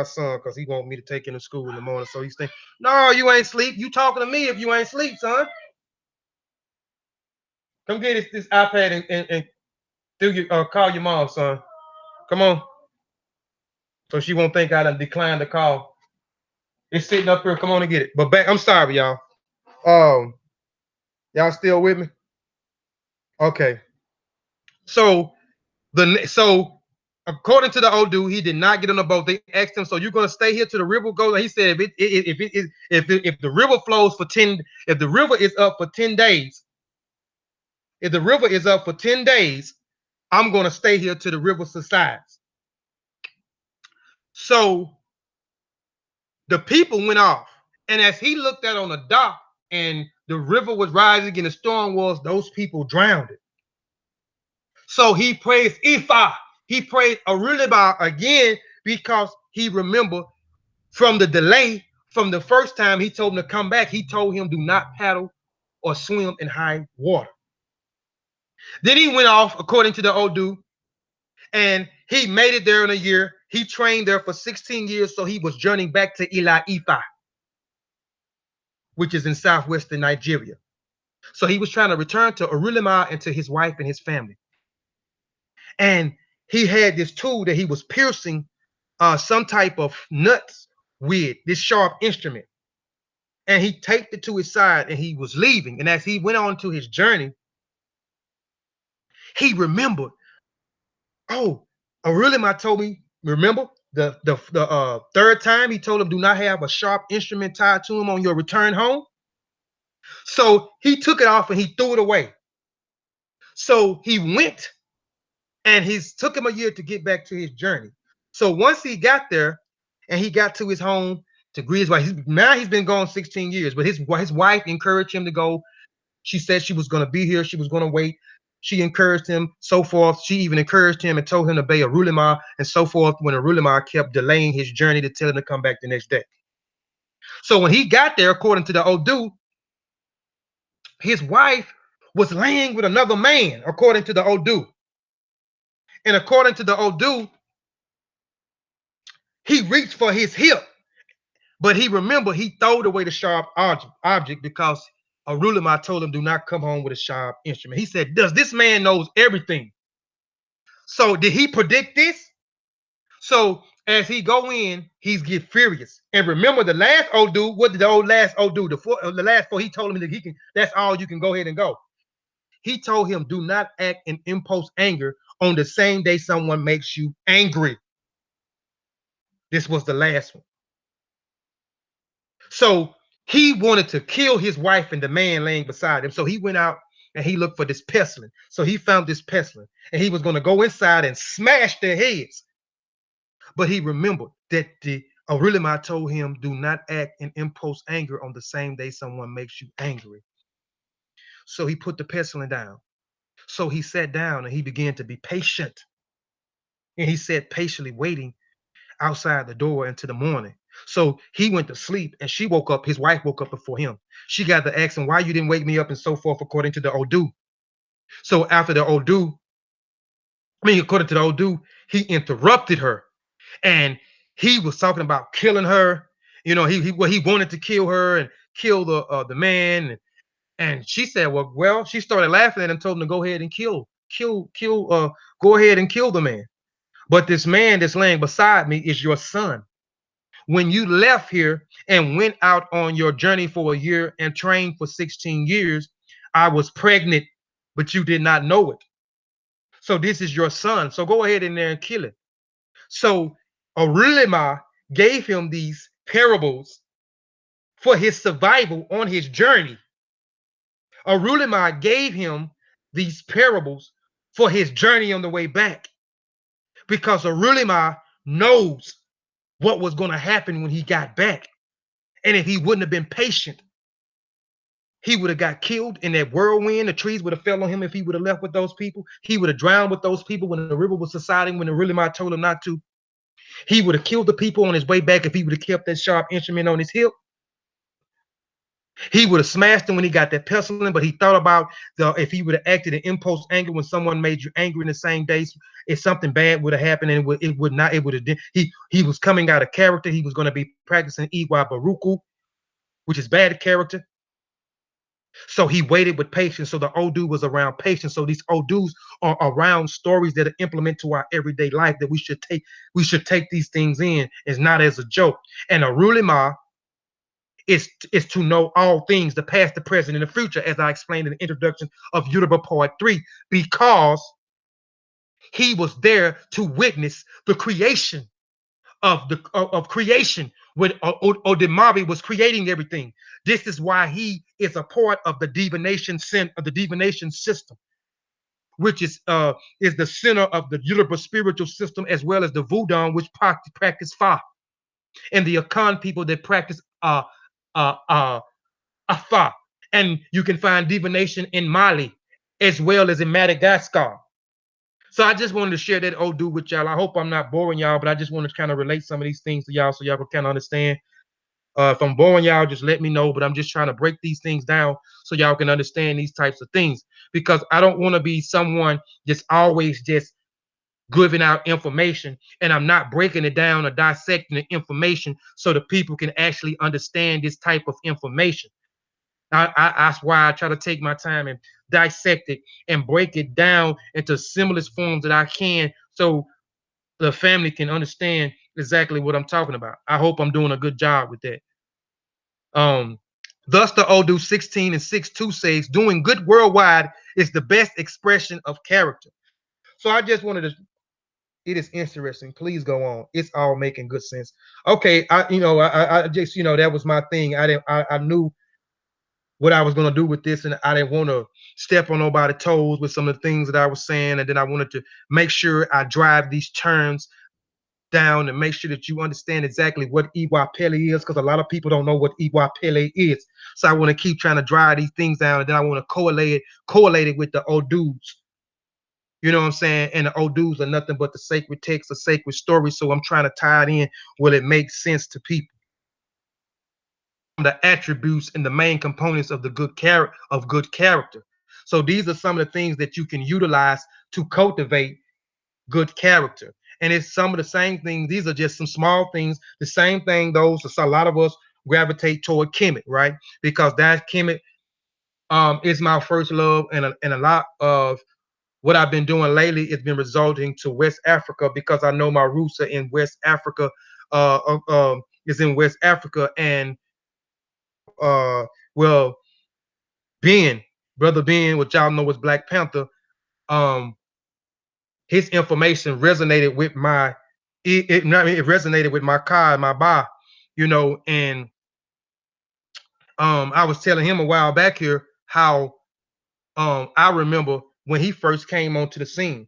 son because he want me to take him to school in the morning. So he's thinking, no, you ain't sleep. You talking to me if you ain't sleep, son. Come get this iPad and do your call your mom, son. Come on. So she won't think I done declined the call. It's sitting up here. Come on and get it. But back, I'm sorry, y'all. Y'all still with me? Okay. So according to the old dude, he did not get on the boat. They asked him, "So you're gonna stay here till the river goes?" He said, "If the river flows for 10, if the river is up for 10 days, if the river is up for 10 days, I'm gonna stay here till the river subsides." So the people went off, and as he looked out on the dock, and the river was rising, and the storm was, those people drowned it. So he praised Ifa. He prayed Aruliba again because he remembered from the delay from the first time he told him to come back. He told him do not paddle or swim in high water. Then he went off, according to the old dude, and he made it there in a year. He trained there for 16 years, so he was journeying back to Ila Ifa, which is in southwestern Nigeria. So he was trying to return to Arulima and to his wife and his family. And he had this tool that he was piercing some type of nuts with this sharp instrument. And he taped it to his side and he was leaving. And as he went on to his journey, he remembered, oh, Arulima told me, remember the third time he told him do not have a sharp instrument tied to him on your return home. So he took it off and he threw it away. So he went, and he took him a year to get back to his journey. So once he got there and he got to his home to greet his wife, now he's been gone 16 years, but his wife encouraged him to go. She said she was going to be here. She was going to wait. She encouraged him, so forth. She even encouraged him and told him to obey Arulima and so forth, when Arulima kept delaying his journey to tell him to come back the next day. So when he got there, according to the old dude, his wife was laying with another man, according to the old dude. And according to the old dude, he reached for his hip, but he remembered he throwed away the sharp object because Arulima told him do not come home with a sharp instrument. He said, does this man knows everything? So did he predict this? So as he go in, he's get furious. And remember the last old dude, what did the last old dude, the last four, he told him that he can, that's all, you can go ahead and go. He told him, do not act in impulse anger on the same day someone makes you angry. This was the last one. So he wanted to kill his wife and the man laying beside him. So he went out and he looked for this pestilence. So he found this pestilence and he was going to go inside and smash their heads. But he remembered that the Arulima told him, do not act in impulse anger on the same day someone makes you angry. So he put the pestilence down. So he sat down and he began to be patient. And he sat patiently waiting outside the door into the morning. So he went to sleep and she woke up. His wife woke up before him. She got to ask him, why you didn't wake me up and so forth, according to the Odu. So after the Odu, according to the Odu, he interrupted her and he was talking about killing her. He wanted to kill her and kill the man. And she said, well, she started laughing at him, told him to go ahead and go ahead and kill the man. But this man that's laying beside me is your son. When you left here and went out on your journey for a year and trained for 16 years, I was pregnant, but you did not know it. So this is your son. So go ahead in there and kill it. So Arulema gave him these parables for his survival on his journey. Arulema gave him these parables for his journey on the way back, because Arulema knows what was going to happen when he got back. And if he wouldn't have been patient, he would have got killed in that whirlwind. The trees would have fell on him if he would have left with those people. He would have drowned with those people when the river was subsiding, when the Arulema told him not to. He would have killed the people on his way back if he would have kept that sharp instrument on his hip. He would have smashed him when he got that pestle in, but he thought about if he would have acted in impulse anger when someone made you angry in the same day, if something bad would have happened, and it would not, it would have. He was coming out of character. He was going to be practicing Iwa Baruku, which is bad character. So he waited with patience. So the Odu was around patience. So these Odus are around stories that are implement to our everyday life, that we should take these things in, as not as a joke. And a Rulima is to know all things, the past, the present, and the future, as I explained in the introduction of Yoruba Part 3, because he was there to witness the creation of creation when Odemabi was creating everything. This is why he is a part of the divination system, which is the center of the Yoruba spiritual system, as well as the Voodoo, which practice Fa, and the Akan people that practice Afa. And you can find divination in Mali as well as in Madagascar. So I just wanted to share that Odu with y'all. I hope I'm not boring y'all, but I just want to kind of relate some of these things to y'all so y'all can kind of understand. If I'm boring y'all, just let me know. But I'm just trying to break these things down so y'all can understand these types of things, because I don't want to be someone that's always just giving out information and I'm not breaking it down or dissecting the information so the people can actually understand this type of information. That's why I try to take my time and dissect it and break it down into simplest forms that I can, so the family can understand exactly what I'm talking about. I hope I'm doing a good job with that. Thus the Odu 16 and 6:2 says, doing good worldwide is the best expression of character. So I just wanted to, it is interesting. Please go on. It's all making good sense. Okay, I just, that was my thing. I knew what I was going to do with this, and I didn't want to step on nobody's toes with some of the things that I was saying, and then I wanted to make sure I drive these terms down and make sure that you understand exactly what Iwa Pele is, because a lot of people don't know what Iwa Pele is. So I want to keep trying to drive these things down, and then I want to correlate it with the Odus. You know what I'm saying? And the Odus are nothing but the sacred text, a sacred story. So I'm trying to tie it in where it makes sense to people. The attributes and the main components of the good character. So these are some of the things that you can utilize to cultivate good character. And it's some of the same things. These are just some small things. The same thing, those, so a lot of us gravitate toward Kemet, right? Because that Kemet is my first love, and a lot of what I've been doing lately has been resulting to West Africa, because I know my roots are in West Africa, is in West Africa. And well, brother Ben, which y'all know was Black Panther, his information resonated with my, it resonated with my car, my ba, and I was telling him a while back here how I remember when he first came onto the scene.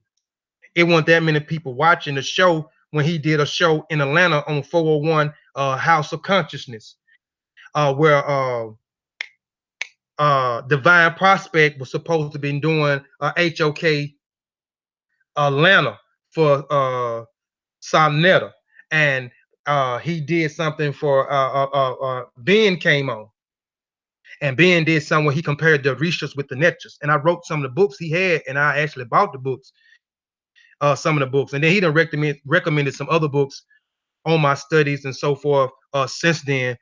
It wasn't that many people watching the show when he did a show in Atlanta on 401 House of Consciousness, where Divine Prospect was supposed to be doing HOK Atlanta for Sonetta, and he did something for Ben came on, and Ben did something where he compared the Rishas with the Netras, and I wrote some of the books he had, and I actually bought the books, some of the books, and then he done recommended some other books on my studies and so forth since then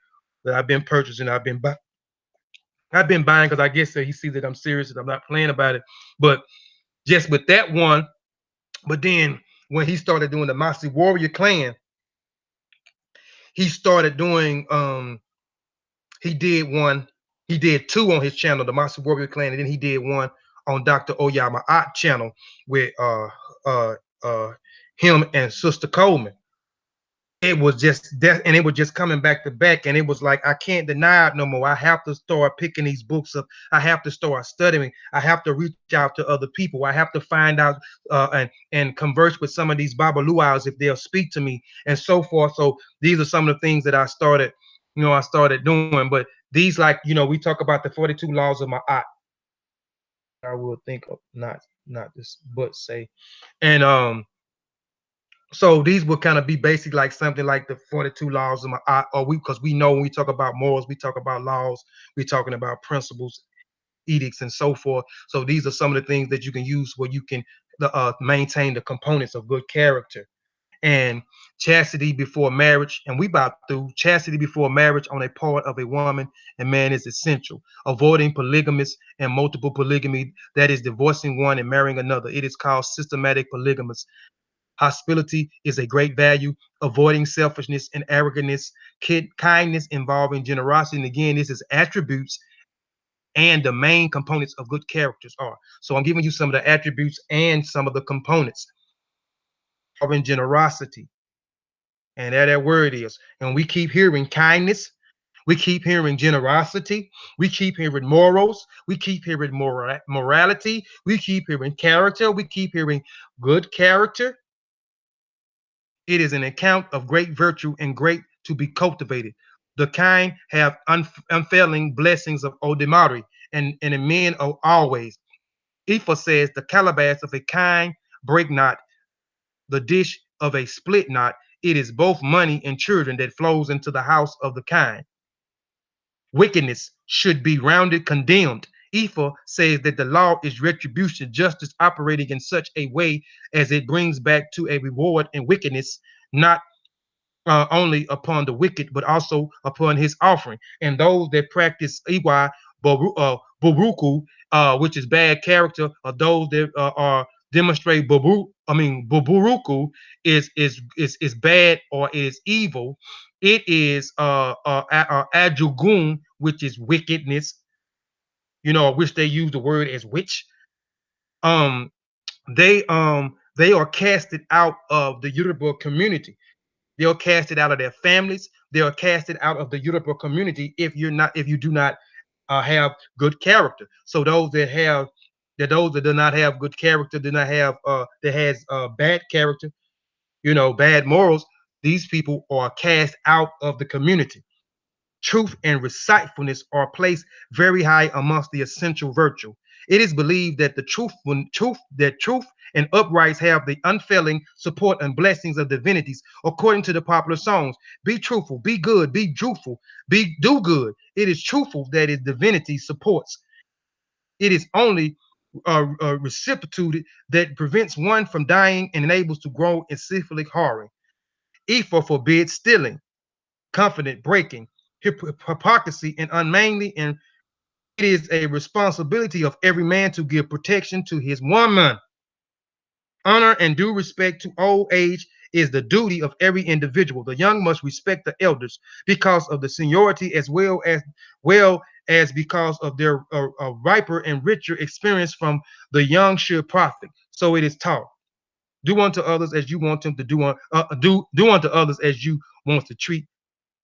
that I've been purchasing. I've been buying because I guess that he sees that I'm serious and I'm not playing about it. But just with that one, but then when he started doing the Moxie Warrior Clan, he started doing he did one, he did two on his channel, the Moxie Warrior Clan, and then he did one on Dr. Oyama Ott channel with uh uh him and Sister Coleman. It was just that, and it was just coming back to back, and it was like I can't deny it no more. I have to start picking these books up. I have to start studying. I have to reach out to other people. I have to find out and converse with some of these Babaluas if they'll speak to me and so forth. So these are some of the things that I started, I started doing. But these, like, we talk about the 42 laws of my art. I will think of not this, but say, and so these would kind of be basic, like something like the 42 laws of my, or because we know when we talk about morals, we talk about laws, we're talking about principles, edicts, and so forth. So these are some of the things that you can use where you can maintain the components of good character. And chastity before marriage, and we about through chastity before marriage on a part of a woman and man is essential. Avoiding polygamous and multiple polygamy, that is divorcing one and marrying another. It is called systematic polygamous. Hospitality is a great value, avoiding selfishness and arrogance, kindness involving generosity. And again, this is attributes and the main components of good characters are. So I'm giving you some of the attributes and some of the components. Involving generosity. And there that word is. And we keep hearing kindness. We keep hearing generosity. We keep hearing morals. We keep hearing morality. We keep hearing character. We keep hearing good character. It is an account of great virtue and great to be cultivated. The kind have unfailing blessings of Odemari, and men are always. Ifa says the calabash of a kind break not, the dish of a split not. It is both money and children that flows into the house of the kind. Wickedness should be rounded condemned. Ifa says that the law is retribution, justice operating in such a way as it brings back to a reward, and wickedness not only upon the wicked, but also upon his offering. And those that practice Iwa Buruku, which is bad character, or those that are demonstrate Buburuku is bad or is evil. It is Ajugun, which is wickedness. Which they use the word as witch. Um, they are casted out of the Yoruba community. They'll cast it out of their families. They'll cast it out of the Yoruba community if you do not have good character. So those that do not have good character, do not have that has bad character, bad morals. These people are cast out of the community. Truth and recitfulness are placed very high amongst the essential virtue. It is believed that truth and uprights have the unfailing support and blessings of divinities, according to the popular songs. Be truthful, be good, be truthful, do good. It is truthful that is divinity supports. It is only reciprocated that prevents one from dying and enables to grow in syphilic horror. Ifa forbids stealing, confident breaking, hypocrisy, and unmanly, and it is a responsibility of every man to give protection to his woman. Honor and due respect to old age is the duty of every individual. The young must respect the elders because of the seniority as because of their riper and richer experience from the young should profit. So it is taught. Do unto others as you want them to do unto others as you want to treat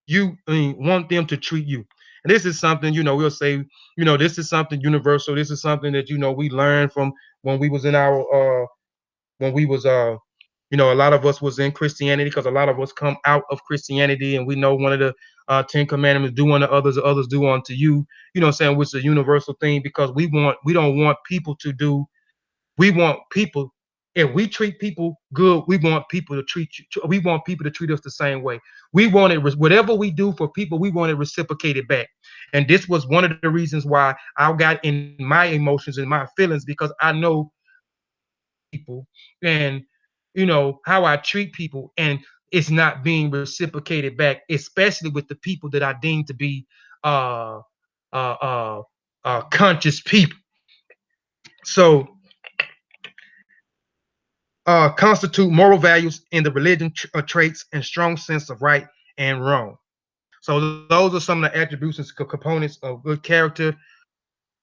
you. Want them to treat you. And this is something, we'll say, this is something universal. This is something that we learned from when we was in our when we was You know, a lot of us was in Christianity because a lot of us come out of Christianity, and we know one of the 10 commandments: do unto others, others do unto you. You know what I'm saying? Which is a universal thing, because we don't want people to do. We want people. If we treat people good, we want people to treat you. We want people to treat us the same way. We want it. Whatever we do for people, we want it reciprocated back. And this was one of the reasons why I got in my emotions and my feelings, because I know people, and you know how I treat people, and it's not being reciprocated back, especially with the people that I deem to be uh conscious people. So constitute moral values in the religion traits and strong sense of right and wrong. So those are some of the attributes and components of good character.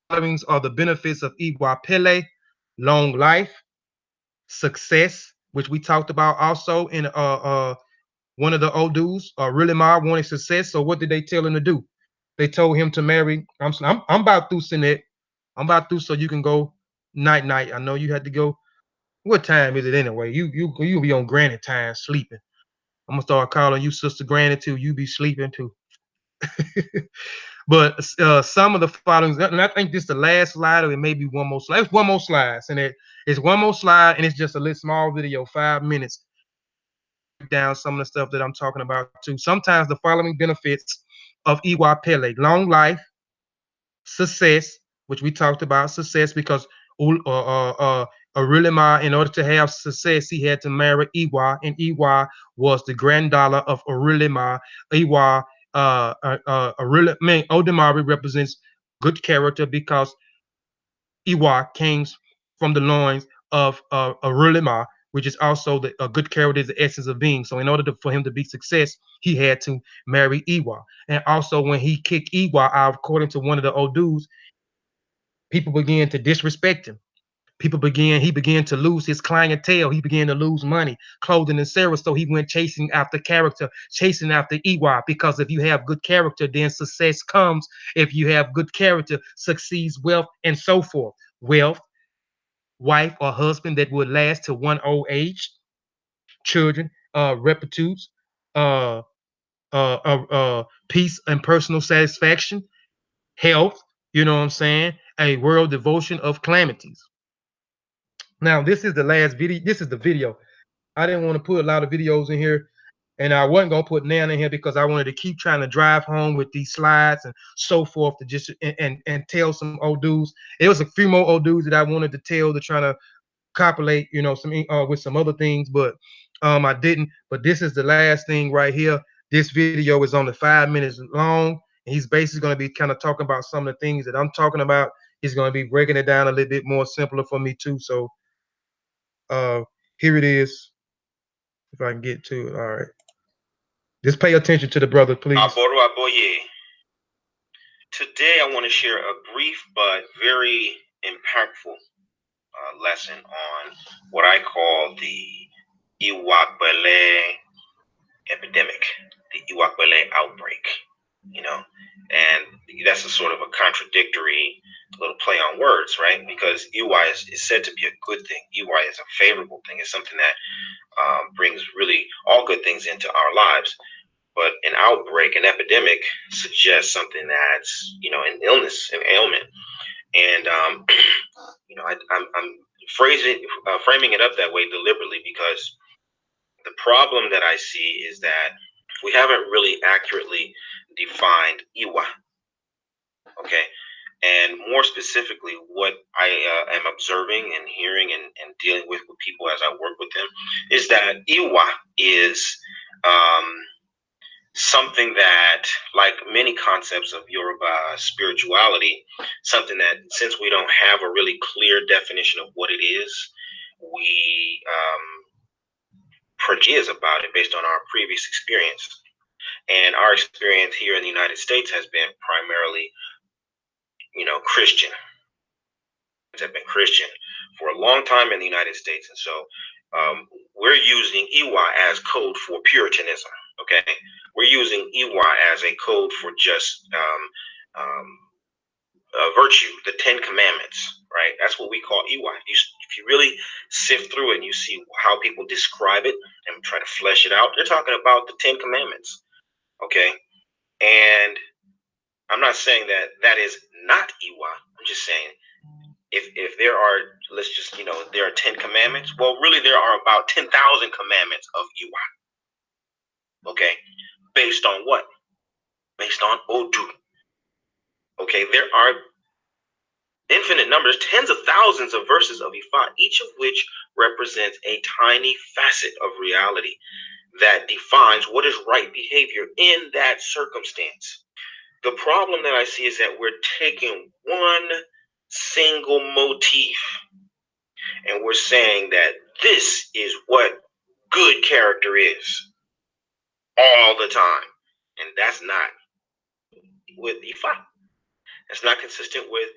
Followings are the benefits of Iwa Pele: long life, success, which we talked about also in one of the old dudes. Really Ma wanted success. So what did they tell him to do? They told him to marry. I'm about through, Sinet. I'm about through, so you can go night night. I know you had to go. What time is it anyway? You be on granny time sleeping. I'm gonna start calling you Sister Granny too. You be sleeping too. But some of the following, and I think this is the last slide, or it may be one more slide. It's one more slide, and it's one more slide, and it's just a little small video, 5 minutes. Down some of the stuff that I'm talking about too. Sometimes the following benefits of Iwa Pele: long life, success, which we talked about success, because Arilima, in order to have success, he had to marry Iwa, and Iwa was the granddaughter of Arilima. Iwa, Odemari represents good character, because Iwa came from the loins of Arilima, which is also the good character, is the essence of being. So in order for him to be success, he had to marry Iwa. And also when he kicked Iwa out, according to one of the old dudes, people began to disrespect him. He began to lose his clientele. He began to lose money, clothing, and service. So he went chasing after character, chasing after Iwa. Because if you have good character, then success comes. If you have good character, succeeds wealth, and so forth. Wealth, wife or husband that would last to one old age, children, repututes, uh, peace and personal satisfaction, health. You know what I'm saying? A world devotion of calamities. Now, this is the last video. This is the video. I didn't want to put a lot of videos in here, and I wasn't gonna put Nan in here because I wanted to keep trying to drive home with these slides and so forth to just and tell some old dudes. It was a few more old dudes that I wanted to tell, to try to copulate, you know, some with some other things, but I didn't. But this is the last thing right here. This video is only 5 minutes long, and he's basically going to be kind of talking about some of the things that I'm talking about. He's going to be breaking it down a little bit more simpler for me too. So uh here it is, if I can get to it. All right, just pay attention to the brother, please. Today I want to share a brief but very impactful lesson on what I call the Iwakwele epidemic, the Iwakwele outbreak, you know, and that's a sort of a contradictory little play on words, right? Because Iwa is said to be a good thing. Iwa is a favorable thing. It's something that brings really all good things into our lives. But an outbreak, an epidemic, suggests something that's, you know, an illness, an ailment. And, you know, I'm framing it up that way deliberately because the problem that I see is that we haven't really accurately defined Iwa. Okay. And more specifically, what I am observing and hearing and dealing with people as I work with them is that Iwa is something that, like many concepts of Yoruba spirituality, something that, since we don't have a really clear definition of what it is, we project about it based on our previous experience. And our experience here in the United States has been primarily, you know, Christian. Have been Christian for a long time in the United States, and so we're using Iwa as code for Puritanism. Okay, we're using Iwa as a code for just virtue, the 10 Commandments, right? That's what we call Iwa. If you really sift through it and you see how people describe it and try to flesh it out, they're talking about the 10 Commandments, okay? And I'm not saying that that is not Iwa. I'm just saying if there are, let's just, there are 10 commandments. Well, really, there are about 10,000 commandments of Iwa, okay? Based on what? Based on Odu. Okay, there are infinite numbers, tens of thousands of verses of Ifa, each of which represents a tiny facet of reality that defines what is right behavior in that circumstance. The problem that I see is that we're taking one single motif and we're saying that this is what good character is all the time. And that's not with Ifa. That's not consistent with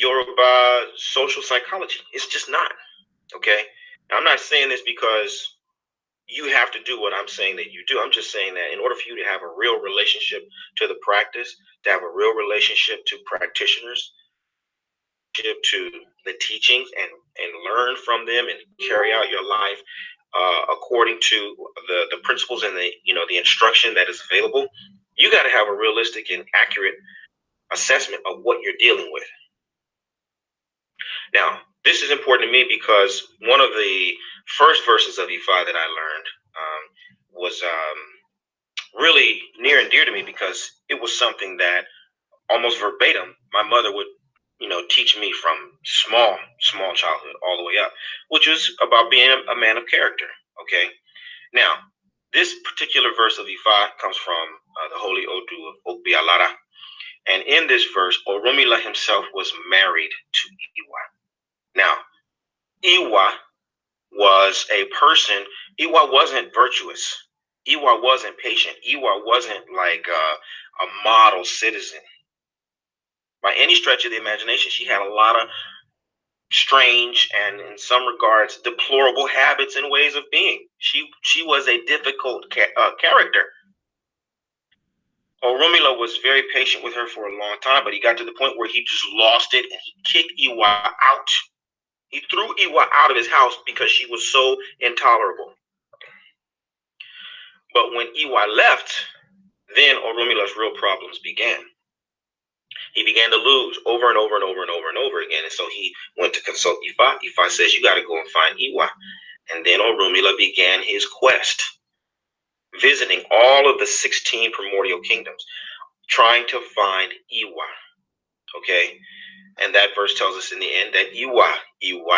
Yoruba social psychology. It's just not. Okay. Now, I'm not saying this because you have to do what I'm saying that you do. I'm just saying that in order for you to have a real relationship to the practice, to have a real relationship to practitioners, to the teachings and learn from them and carry out your life according to the principles and the instruction that is available, you got to have a realistic and accurate assessment of what you're dealing with. Now, this is important to me because one of the first verses of Ifa that I learned was really near and dear to me because it was something that almost verbatim my mother would teach me from small childhood all the way up, which was about being a man of character. Okay, now this particular verse of Ifa comes from the holy Odu of Obialara, and in this verse Oromila himself was married to Iwa. Now Iwa was a person. Iwa wasn't virtuous. Iwa wasn't patient. Iwa wasn't like a model citizen by any stretch of the imagination. She had a lot of strange and, in some regards, deplorable habits and ways of being. She was a difficult character. Oromila was very patient with her for a long time, but he got to the point where he just lost it and he kicked Iwa out. He threw Iwa out of his house because she was so intolerable. But when Iwa left, then Oromila's real problems began. He began to lose over and over and over and over and over again. And so he went to consult Ifa. Ifa says, you got to go and find Iwa. And then Oromila began his quest, visiting all of the 16 primordial kingdoms, trying to find Iwa. Okay? And that verse tells us in the end that Iwa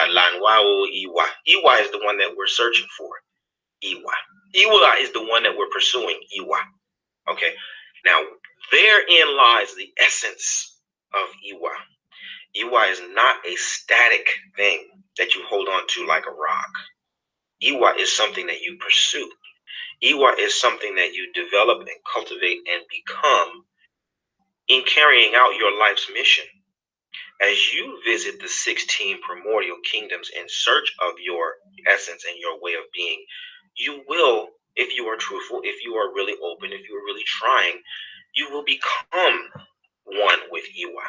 lanwao Iwa. Iwa is the one that we're searching for. Iwa. Iwa is the one that we're pursuing. Iwa. Okay? Now, therein lies the essence of Iwa. Iwa is not a static thing that you hold on to like a rock. Iwa is something that you pursue. Iwa is something that you develop and cultivate and become in carrying out your life's mission. As you visit the 16 primordial kingdoms in search of your essence and your way of being, you will, if you are truthful, if you are really open, if you are really trying, you will become one with Iwa.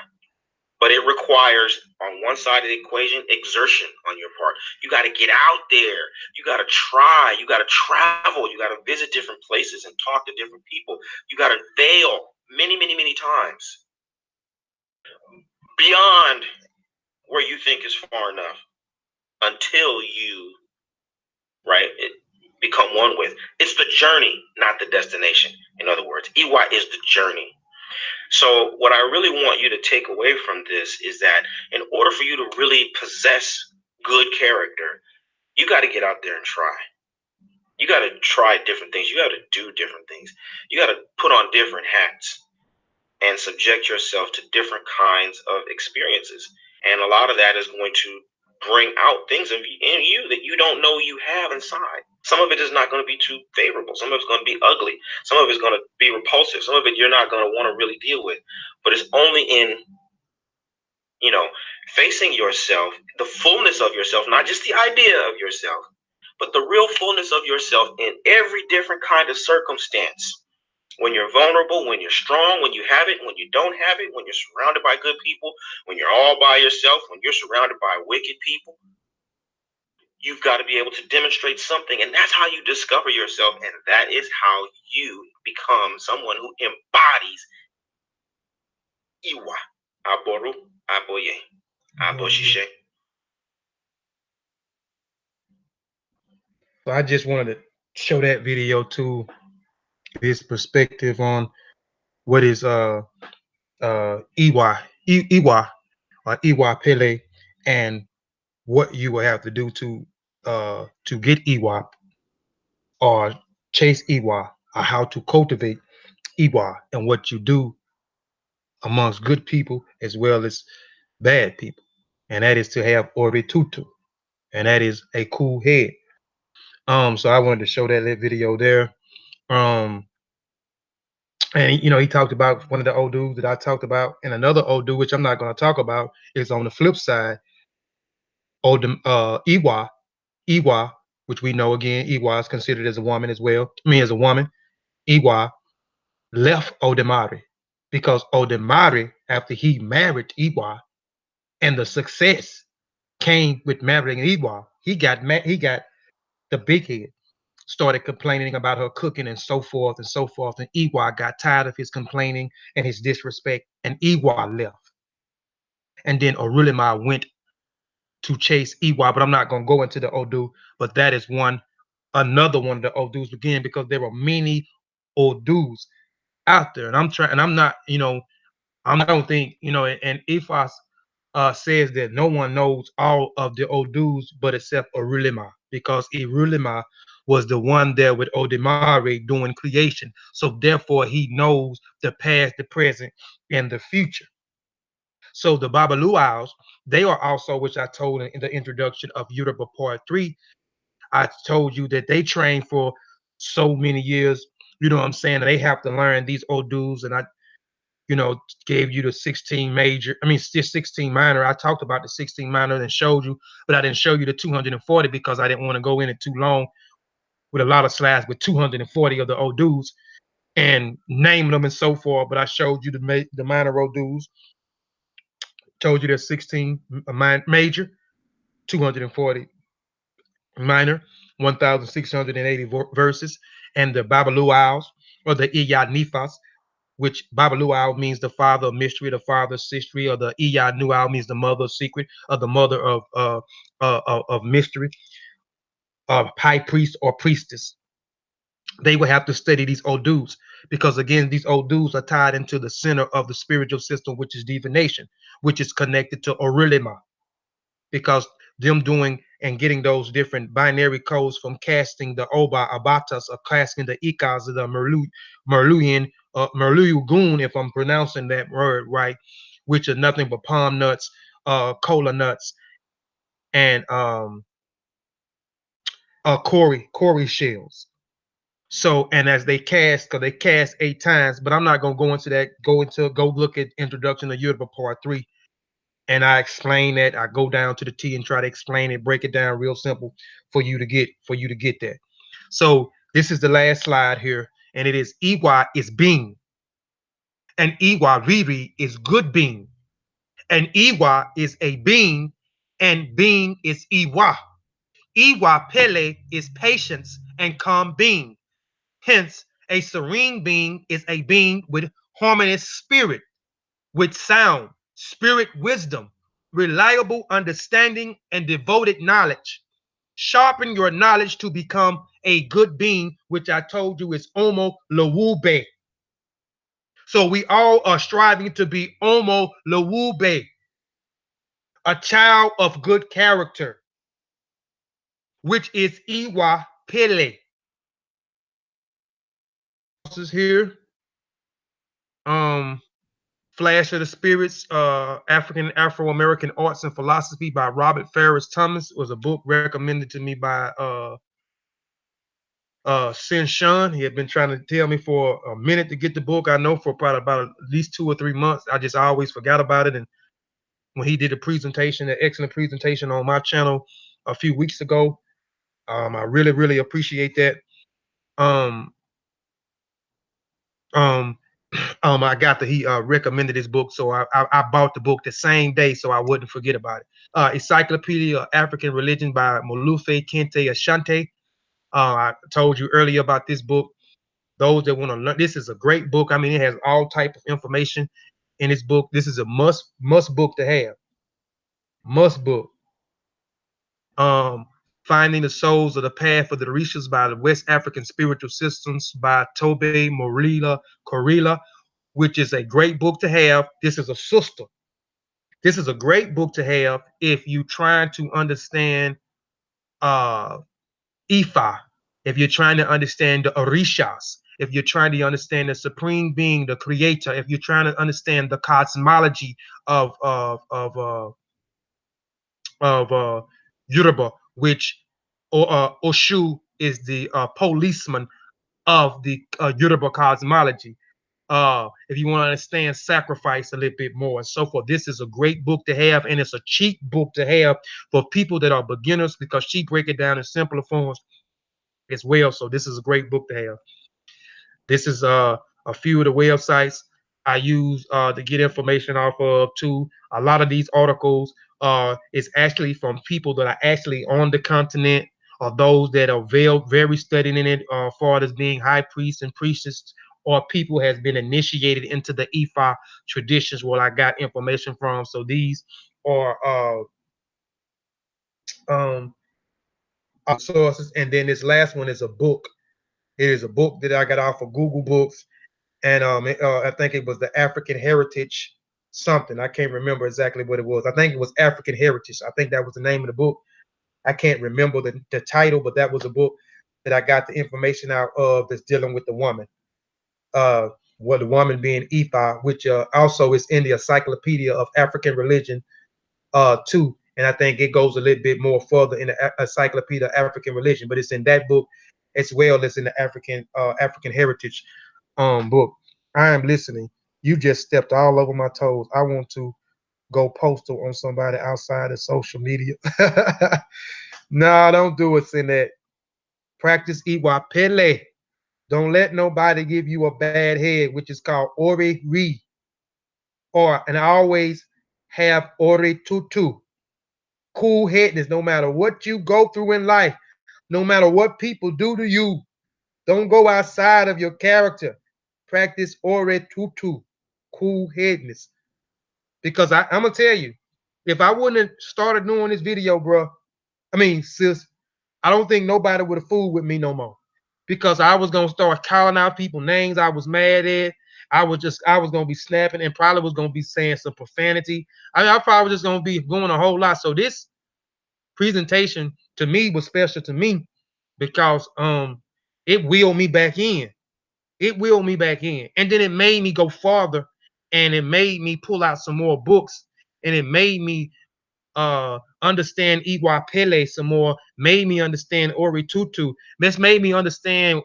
But it requires, on one side of the equation, exertion on your part. You got to get out there. You got to try. You got to travel. You got to visit different places and talk to different people. You got to fail many, many, many times beyond where you think is far enough until you, become one with. It's the journey, not the destination. In other words, Iwa is the journey. So what I really want you to take away from this is that in order for you to really possess good character, you got to get out there and try. You got to try different things. You got to do different things. You got to put on different hats and subject yourself to different kinds of experiences. And a lot of that is going to bring out things in you that you don't know you have inside. Some of it is not going to be too favorable. Some of it's going to be ugly. Some of it's going to be repulsive. Some of it you're not going to want to really deal with. But it's only in, facing yourself, the fullness of yourself, not just the idea of yourself, but the real fullness of yourself in every different kind of circumstance, When you're vulnerable, when you're strong, when you have it, when you don't have it, when you're surrounded by good people, when you're all by yourself, when you're surrounded by wicked people, you've got to be able to demonstrate something. And that's how you discover yourself. And that is how you become someone who embodies Iwa. Aboru, Aboye, Aboshishe. So I just wanted to show that video to his perspective on what is Iwa, Iwa, or Iwa Pele, and what you will have to do to get Iwa or chase Iwa, or how to cultivate Iwa, and what you do amongst good people as well as bad people. And that is to have Ori Tutu, and that is a cool head. So I wanted to show that video there. And he talked about one of the old dudes that I talked about, and another old dude, which I'm not going to talk about, is on the flip side, old Iwa, which we know again, Iwa is considered as a woman as well. I mean, as a woman, Iwa left Odemare because Odemare, after he married Iwa, and the success came with marrying Iwa, he got the big head, started complaining about her cooking and so forth and so forth. And Iwa got tired of his complaining and his disrespect, and Iwa left. And then Orulima went to chase Iwa, but I'm not going to go into the Odu, but that is another one of the Odus again, because there are many Odus out there. And I'm not, I don't think, and Ifas says that no one knows all of the Odus but except Orulima, because Orulima was the one there with Odemare doing creation. So therefore he knows the past, the present, and the future. So the Babaluaus, they are also, which I told in the introduction of Yoruba Part 3, I told you that they train for so many years. You know what I'm saying? They have to learn these Odus, and I, gave you the 16 major, I mean, 16 minor. I talked about the 16 minor and showed you, but I didn't show you the 240 because I didn't want to go in it too long with a lot of slides with 240 of the Odus and name them and so forth. But I showed you the minor Odus, told you there's 16 major, 240 minor, 1,680 verses, and the Babaluaus, or the Iyanifas, which Babaluau means the father of mystery, the father of history, or the Iyanuau means the mother of secret, or the mother of mystery, high priest or priestess. They will have to study these Odus because, again, these Odus are tied into the center of the spiritual system, which is divination, which is connected to Orilima, because them doing and getting those different binary codes from casting the Oba Abatas or casting the Ikas of the Merluyugun, if I'm pronouncing that word right, which are nothing but palm nuts, cola nuts, and Cory shells. So, and as they cast, because they cast 8 times, but I'm not gonna go into that. Go look at Introduction to Yoruba Part 3, and I explain that. I go down to the T and try to explain it, break it down real simple for you to get that. So this is the last slide here, and it is Iwa is being, and Iwa Riri is good being, and Iwa is a being, and being is Iwa. Iwa Pele is patience and calm being. Hence, a serene being is a being with harmonious spirit, with sound, spirit wisdom, reliable understanding, and devoted knowledge. Sharpen your knowledge to become a good being, which I told you is Omo Lawube. So we all are striving to be Omo Lawube, a child of good character, which is Iwa Pele. This is here. Flash of the Spirits, African Afro-American Arts and Philosophy by Robert Ferris Thomas was a book recommended to me by Sin Shun. He had been trying to tell me for a minute to get the book. I know for probably about at least 2 or 3 months. I just always forgot about it. And when he did a presentation, an excellent presentation on my channel a few weeks ago, I really, really appreciate that. Um, I got he recommended this book, so I bought the book the same day so I wouldn't forget about it. Encyclopedia of African Religion by Molufe Kente Ashanti. I told you earlier about this book. Those that want to learn, this is a great book. I mean, it has all type of information in this book. This is a must book to have. Must book. Um, Finding the Souls of the Path of the Orishas by the West African Spiritual Systems by Tobe Morila Corilla, which is a great book to have. This is a sister. This is a great book to have if you trying to understand uh Ifa, if you're trying to understand the Orishas, if you're trying to understand the Supreme Being, the Creator, if you're trying to understand the cosmology of Yoruba, which Oshu is the policeman of the Yoruba cosmology. If you want to understand sacrifice a little bit more and so forth, this is a great book to have, and it's a cheap book to have for people that are beginners because she break it down in simpler forms as well. So this is a great book to have. This is a few of the websites I use to get information off of too. A lot of these articles is actually from people that are actually on the continent, or those that are very studying in it, far as being high priests and priestesses, or people has been initiated into the Ifa traditions where I got information from. So these are um, sources. And then this last one is a book. It is a book that I got off of Google Books, and I think it was the African Heritage something. I can't remember exactly what it was. I think it was African Heritage. I think that was the name of the book. I can't remember the title, but that was a book that I got the information out of that's dealing with the woman. What the woman being Ifa, which also is in the Encyclopedia of African Religion too. And I think it goes a little bit more further in the Encyclopedia of African Religion, but it's in that book as well as in the African Heritage book. I am listening. You just stepped all over my toes. I want to go postal on somebody outside of social media. No, don't do it, in that. Practice Iwa Pele. Don't let nobody give you a bad head, which is called Ori Ri. And I always have Ori Tutu. Cool headedness, no matter what you go through in life, no matter what people do to you. Don't go outside of your character. Practice Ore Tutu, cool headedness. Because I'm gonna tell you, if I wouldn't have started doing this video, bro, I mean, sis, I don't think nobody would have fooled with me no more. Because I was gonna start calling out people names I was mad at. I was gonna be snapping and probably was gonna be saying some profanity. I probably was just gonna be going a whole lot. So this presentation to me was special to me because it wheeled me back in. It wheeled me back in. And then it made me go farther, and it made me pull out some more books, and it made me understand Iwa Pele some more, made me understand Ori Tutu. This made me understand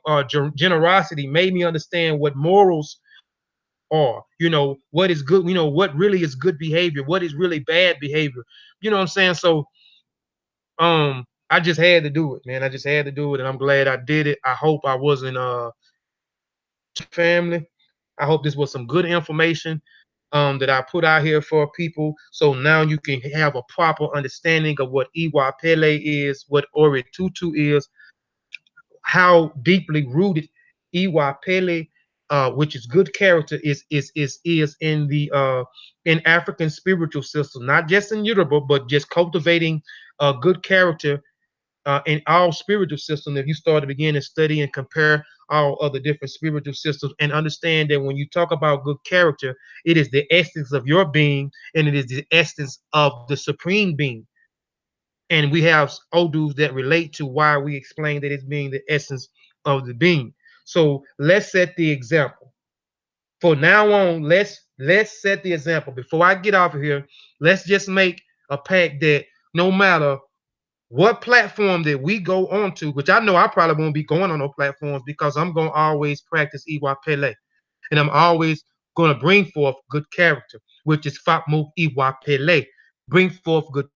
generosity, made me understand what morals are, what is good, what really is good behavior, what is really bad behavior. You know what I'm saying? So I just had to do it, man. I just had to do it, and I'm glad I did it. I hope I wasn't family. I hope this was some good information that I put out here for people. So now you can have a proper understanding of what Iwa Pele is, what Ori Tutu is, how deeply rooted Iwa Pele, which is good character, is in African spiritual system, not just in Yoruba, but just cultivating good character in all spiritual systems. If you start to begin to study and compare all other different spiritual systems, and understand that when you talk about good character, it is the essence of your being, and it is the essence of the supreme being. And we have odus that relate to why we explain that it's being the essence of the being. So let's set the example. For now on, let's set the example. Before I get off of here, let's just make a pact that no matter what platform that we go on to, which I know I probably won't be going on no platforms, because I'm going to always practice Iwa Pele. And I'm always going to bring forth good character, which is Fatmu Iwa Pele. Bring forth good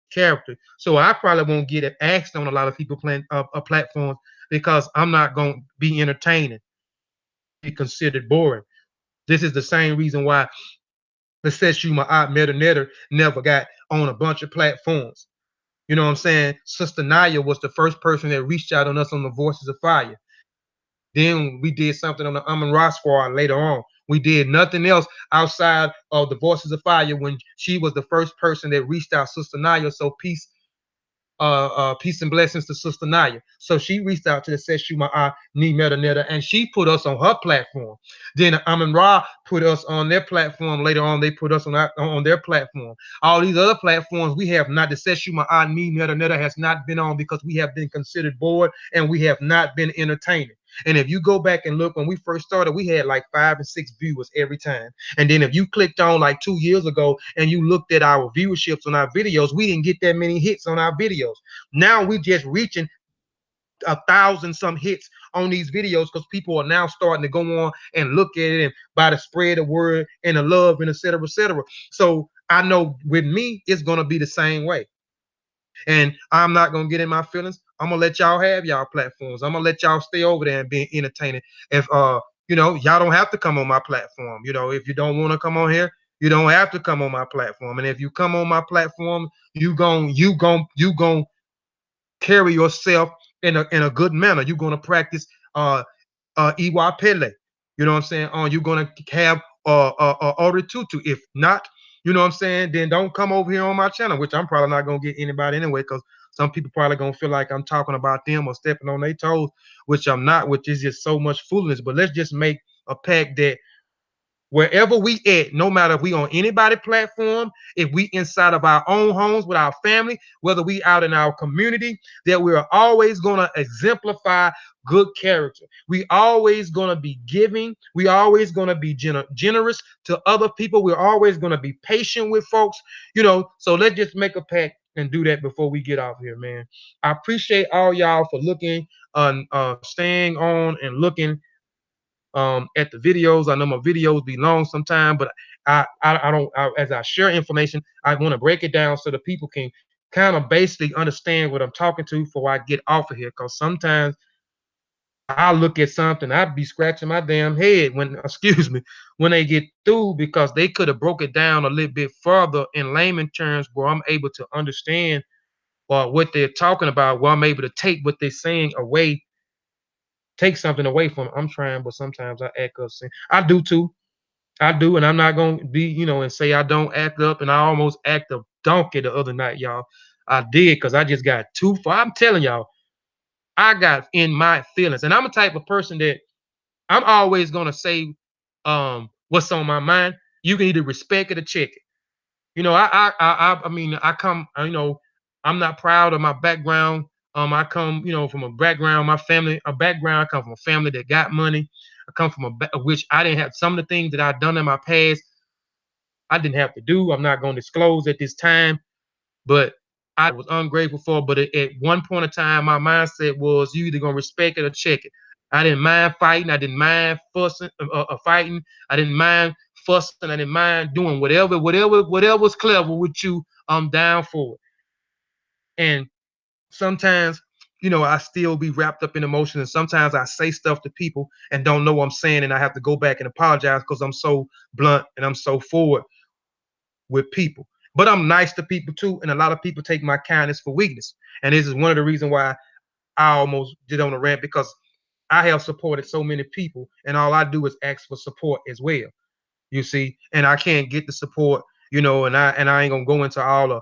character. So I probably won't get it asked on a lot of people playing platforms, because I'm not going to be entertaining. be considered boring. This is the same reason why the Seshu Ma'at Metanetter never got on a bunch of platforms. You know what I'm saying? Sister Naya was the first person that reached out on us on the Voices of Fire. Then we did something on the Amun Ra Squad later on. We did nothing else outside of the Voices of Fire when she was the first person that reached out, Sister Naya. So peace and blessings to Sister Naya. So she reached out to the Seshuma Ni Metaneta, and she put us on her platform. Then Amun Ra put us on their platform. Later on, they put us on their platform. All these other platforms we have not. The Seshuma Ni Metaneta has not been on because we have been considered bored and we have not been entertaining. And if you go back and look, when we first started, we had like 5 and 6 viewers every time. And then if you clicked on like 2 years ago and you looked at our viewerships on our videos, we didn't get that many hits on our videos. Now we just reaching 1,000 some hits on these videos because people are now starting to go on and look at it and by the spread of word and the love and et cetera, et cetera. So I know with me, it's going to be the same way. And I'm not gonna get in my feelings. I'm gonna let y'all have y'all platforms. I'm gonna let y'all stay over there and be entertaining. If y'all don't have to come on my platform. If you don't want to come on here, you don't have to come on my platform. And if you come on my platform, you gon' carry yourself in a good manner. You're gonna practice Iwa Pele. You know what I'm saying? You're gonna have Ori Tutu. If not, you know what I'm saying, then don't come over here on my channel, which I'm probably not gonna get anybody anyway, because some people probably gonna feel like I'm talking about them or stepping on their toes, which I'm not, which is just so much foolishness. But let's just make a pact that wherever we at, no matter if we on anybody platform, if we inside of our own homes with our family, whether we out in our community, that we're always going to exemplify good character. We always going to be giving. We always going to be generous to other people. We're always going to be patient with folks, so let's just make a pact and do that before we get off here, man. I appreciate all y'all for looking, staying on and looking at the videos. I know my videos be long sometimes, but I don't as I share information, I want to break it down so the people can kind of basically understand what I'm talking to before I get off of here. Because sometimes I look at something, I'd be scratching my damn head when excuse me, when they get through, because they could have broke it down a little bit further in layman terms where I'm able to understand what they're talking about, where I'm able to take what they're saying away, take something away from it. I'm trying, but sometimes I act up. I do too. I do, and I'm not gonna be, and say I don't act up. And I almost act a donkey the other night, y'all. I did, because I just got too far. I'm telling y'all, I got in my feelings, and I'm a type of person that I'm always gonna say what's on my mind. You can either respect it or check it. I mean, I come, I'm not proud of my background. I come, from a background, my family, a background. I come from a family that got money. I come from which I didn't have some of the things that I've done in my past. I didn't have to do. I'm not going to disclose at this time, but I was ungrateful for. But at one point in time, my mindset was you either gonna respect it or check it. I didn't mind fighting. I didn't mind fussing, fighting. I didn't mind fussing. I didn't mind doing whatever was clever with you. I'm down for it. And sometimes, I still be wrapped up in emotion. And sometimes I say stuff to people and don't know what I'm saying. And I have to go back and apologize because I'm so blunt and I'm so forward with people. But I'm nice to people too. And a lot of people take my kindness for weakness. And this is one of the reasons why I almost did on a rant, because I have supported so many people. And all I do is ask for support as well. You see, and I can't get the support, and I ain't gonna go into all the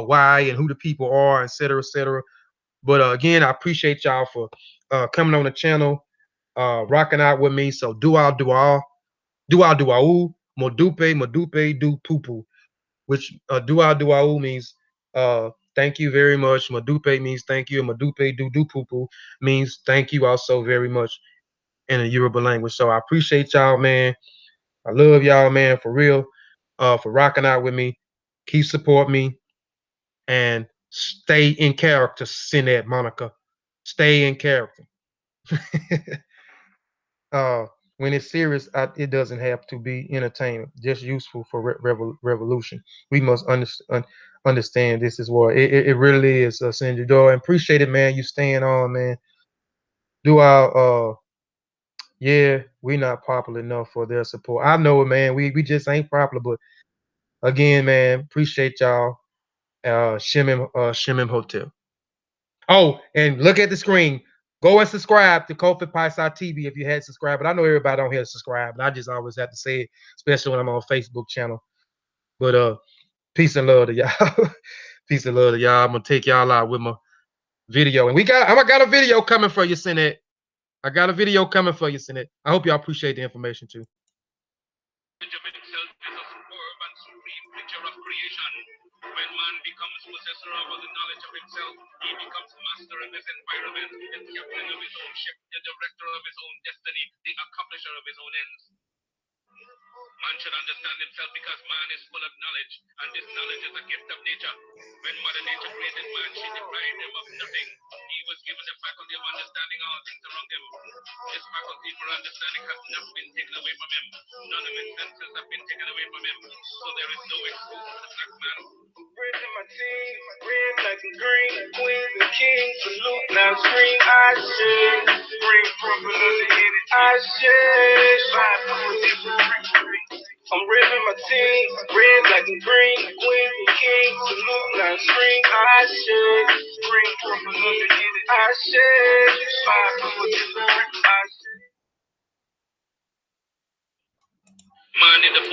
why and who the people are, et cetera, et cetera. But again, I appreciate y'all for coming on the channel, rocking out with me. So do all, modupe, do poo poo, which do means thank you very much. Madupe means thank you. Madupe do poo poo means thank you also very much in the Yoruba language. So I appreciate y'all, man. I love y'all, man, for real, for rocking out with me. Keep support me and stay in character, Sinette Monica. Stay in character. When it's serious, it doesn't have to be entertainment, just useful for revolution. We must understand this is what it really is. Send your door and appreciate it, man. You staying on, man. Do our yeah, we not popular enough for their support. I know it, man. We just ain't popular, but again, man, appreciate y'all. Shimim Hotel. Oh, and look at the screen. Go and subscribe to Kofi Paisa TV if you hadn't subscribed. But I know everybody on here subscribe, but I just always have to say it, especially when I'm on Facebook channel. But peace and love to y'all. Peace and love to y'all. I'm gonna take y'all out with my video. And I got a video coming for you, Sinet. I got a video coming for you, Sinet. I hope y'all appreciate the information too. When man becomes possessor of the knowledge of himself, he becomes master of his environment, the captain of his own ship, the director of his own destiny, the accomplisher of his own ends. Man should understand himself because man is full of knowledge, and this knowledge is a gift of nature. When Mother Nature created man, she deprived him of nothing. He was given the faculty of understanding all things around him. This faculty for understanding has not been taken away from him. None of his senses have been taken away from him. So there is no excuse for the black man. Raising my team, red, black, and green, queens and kings, salute, now scream, I should bring from another hit, I should find from different. I'm raising my team, red, black, and green, queens and kings, salute, now scream, I should bring from another hit, I should find from different. Man in the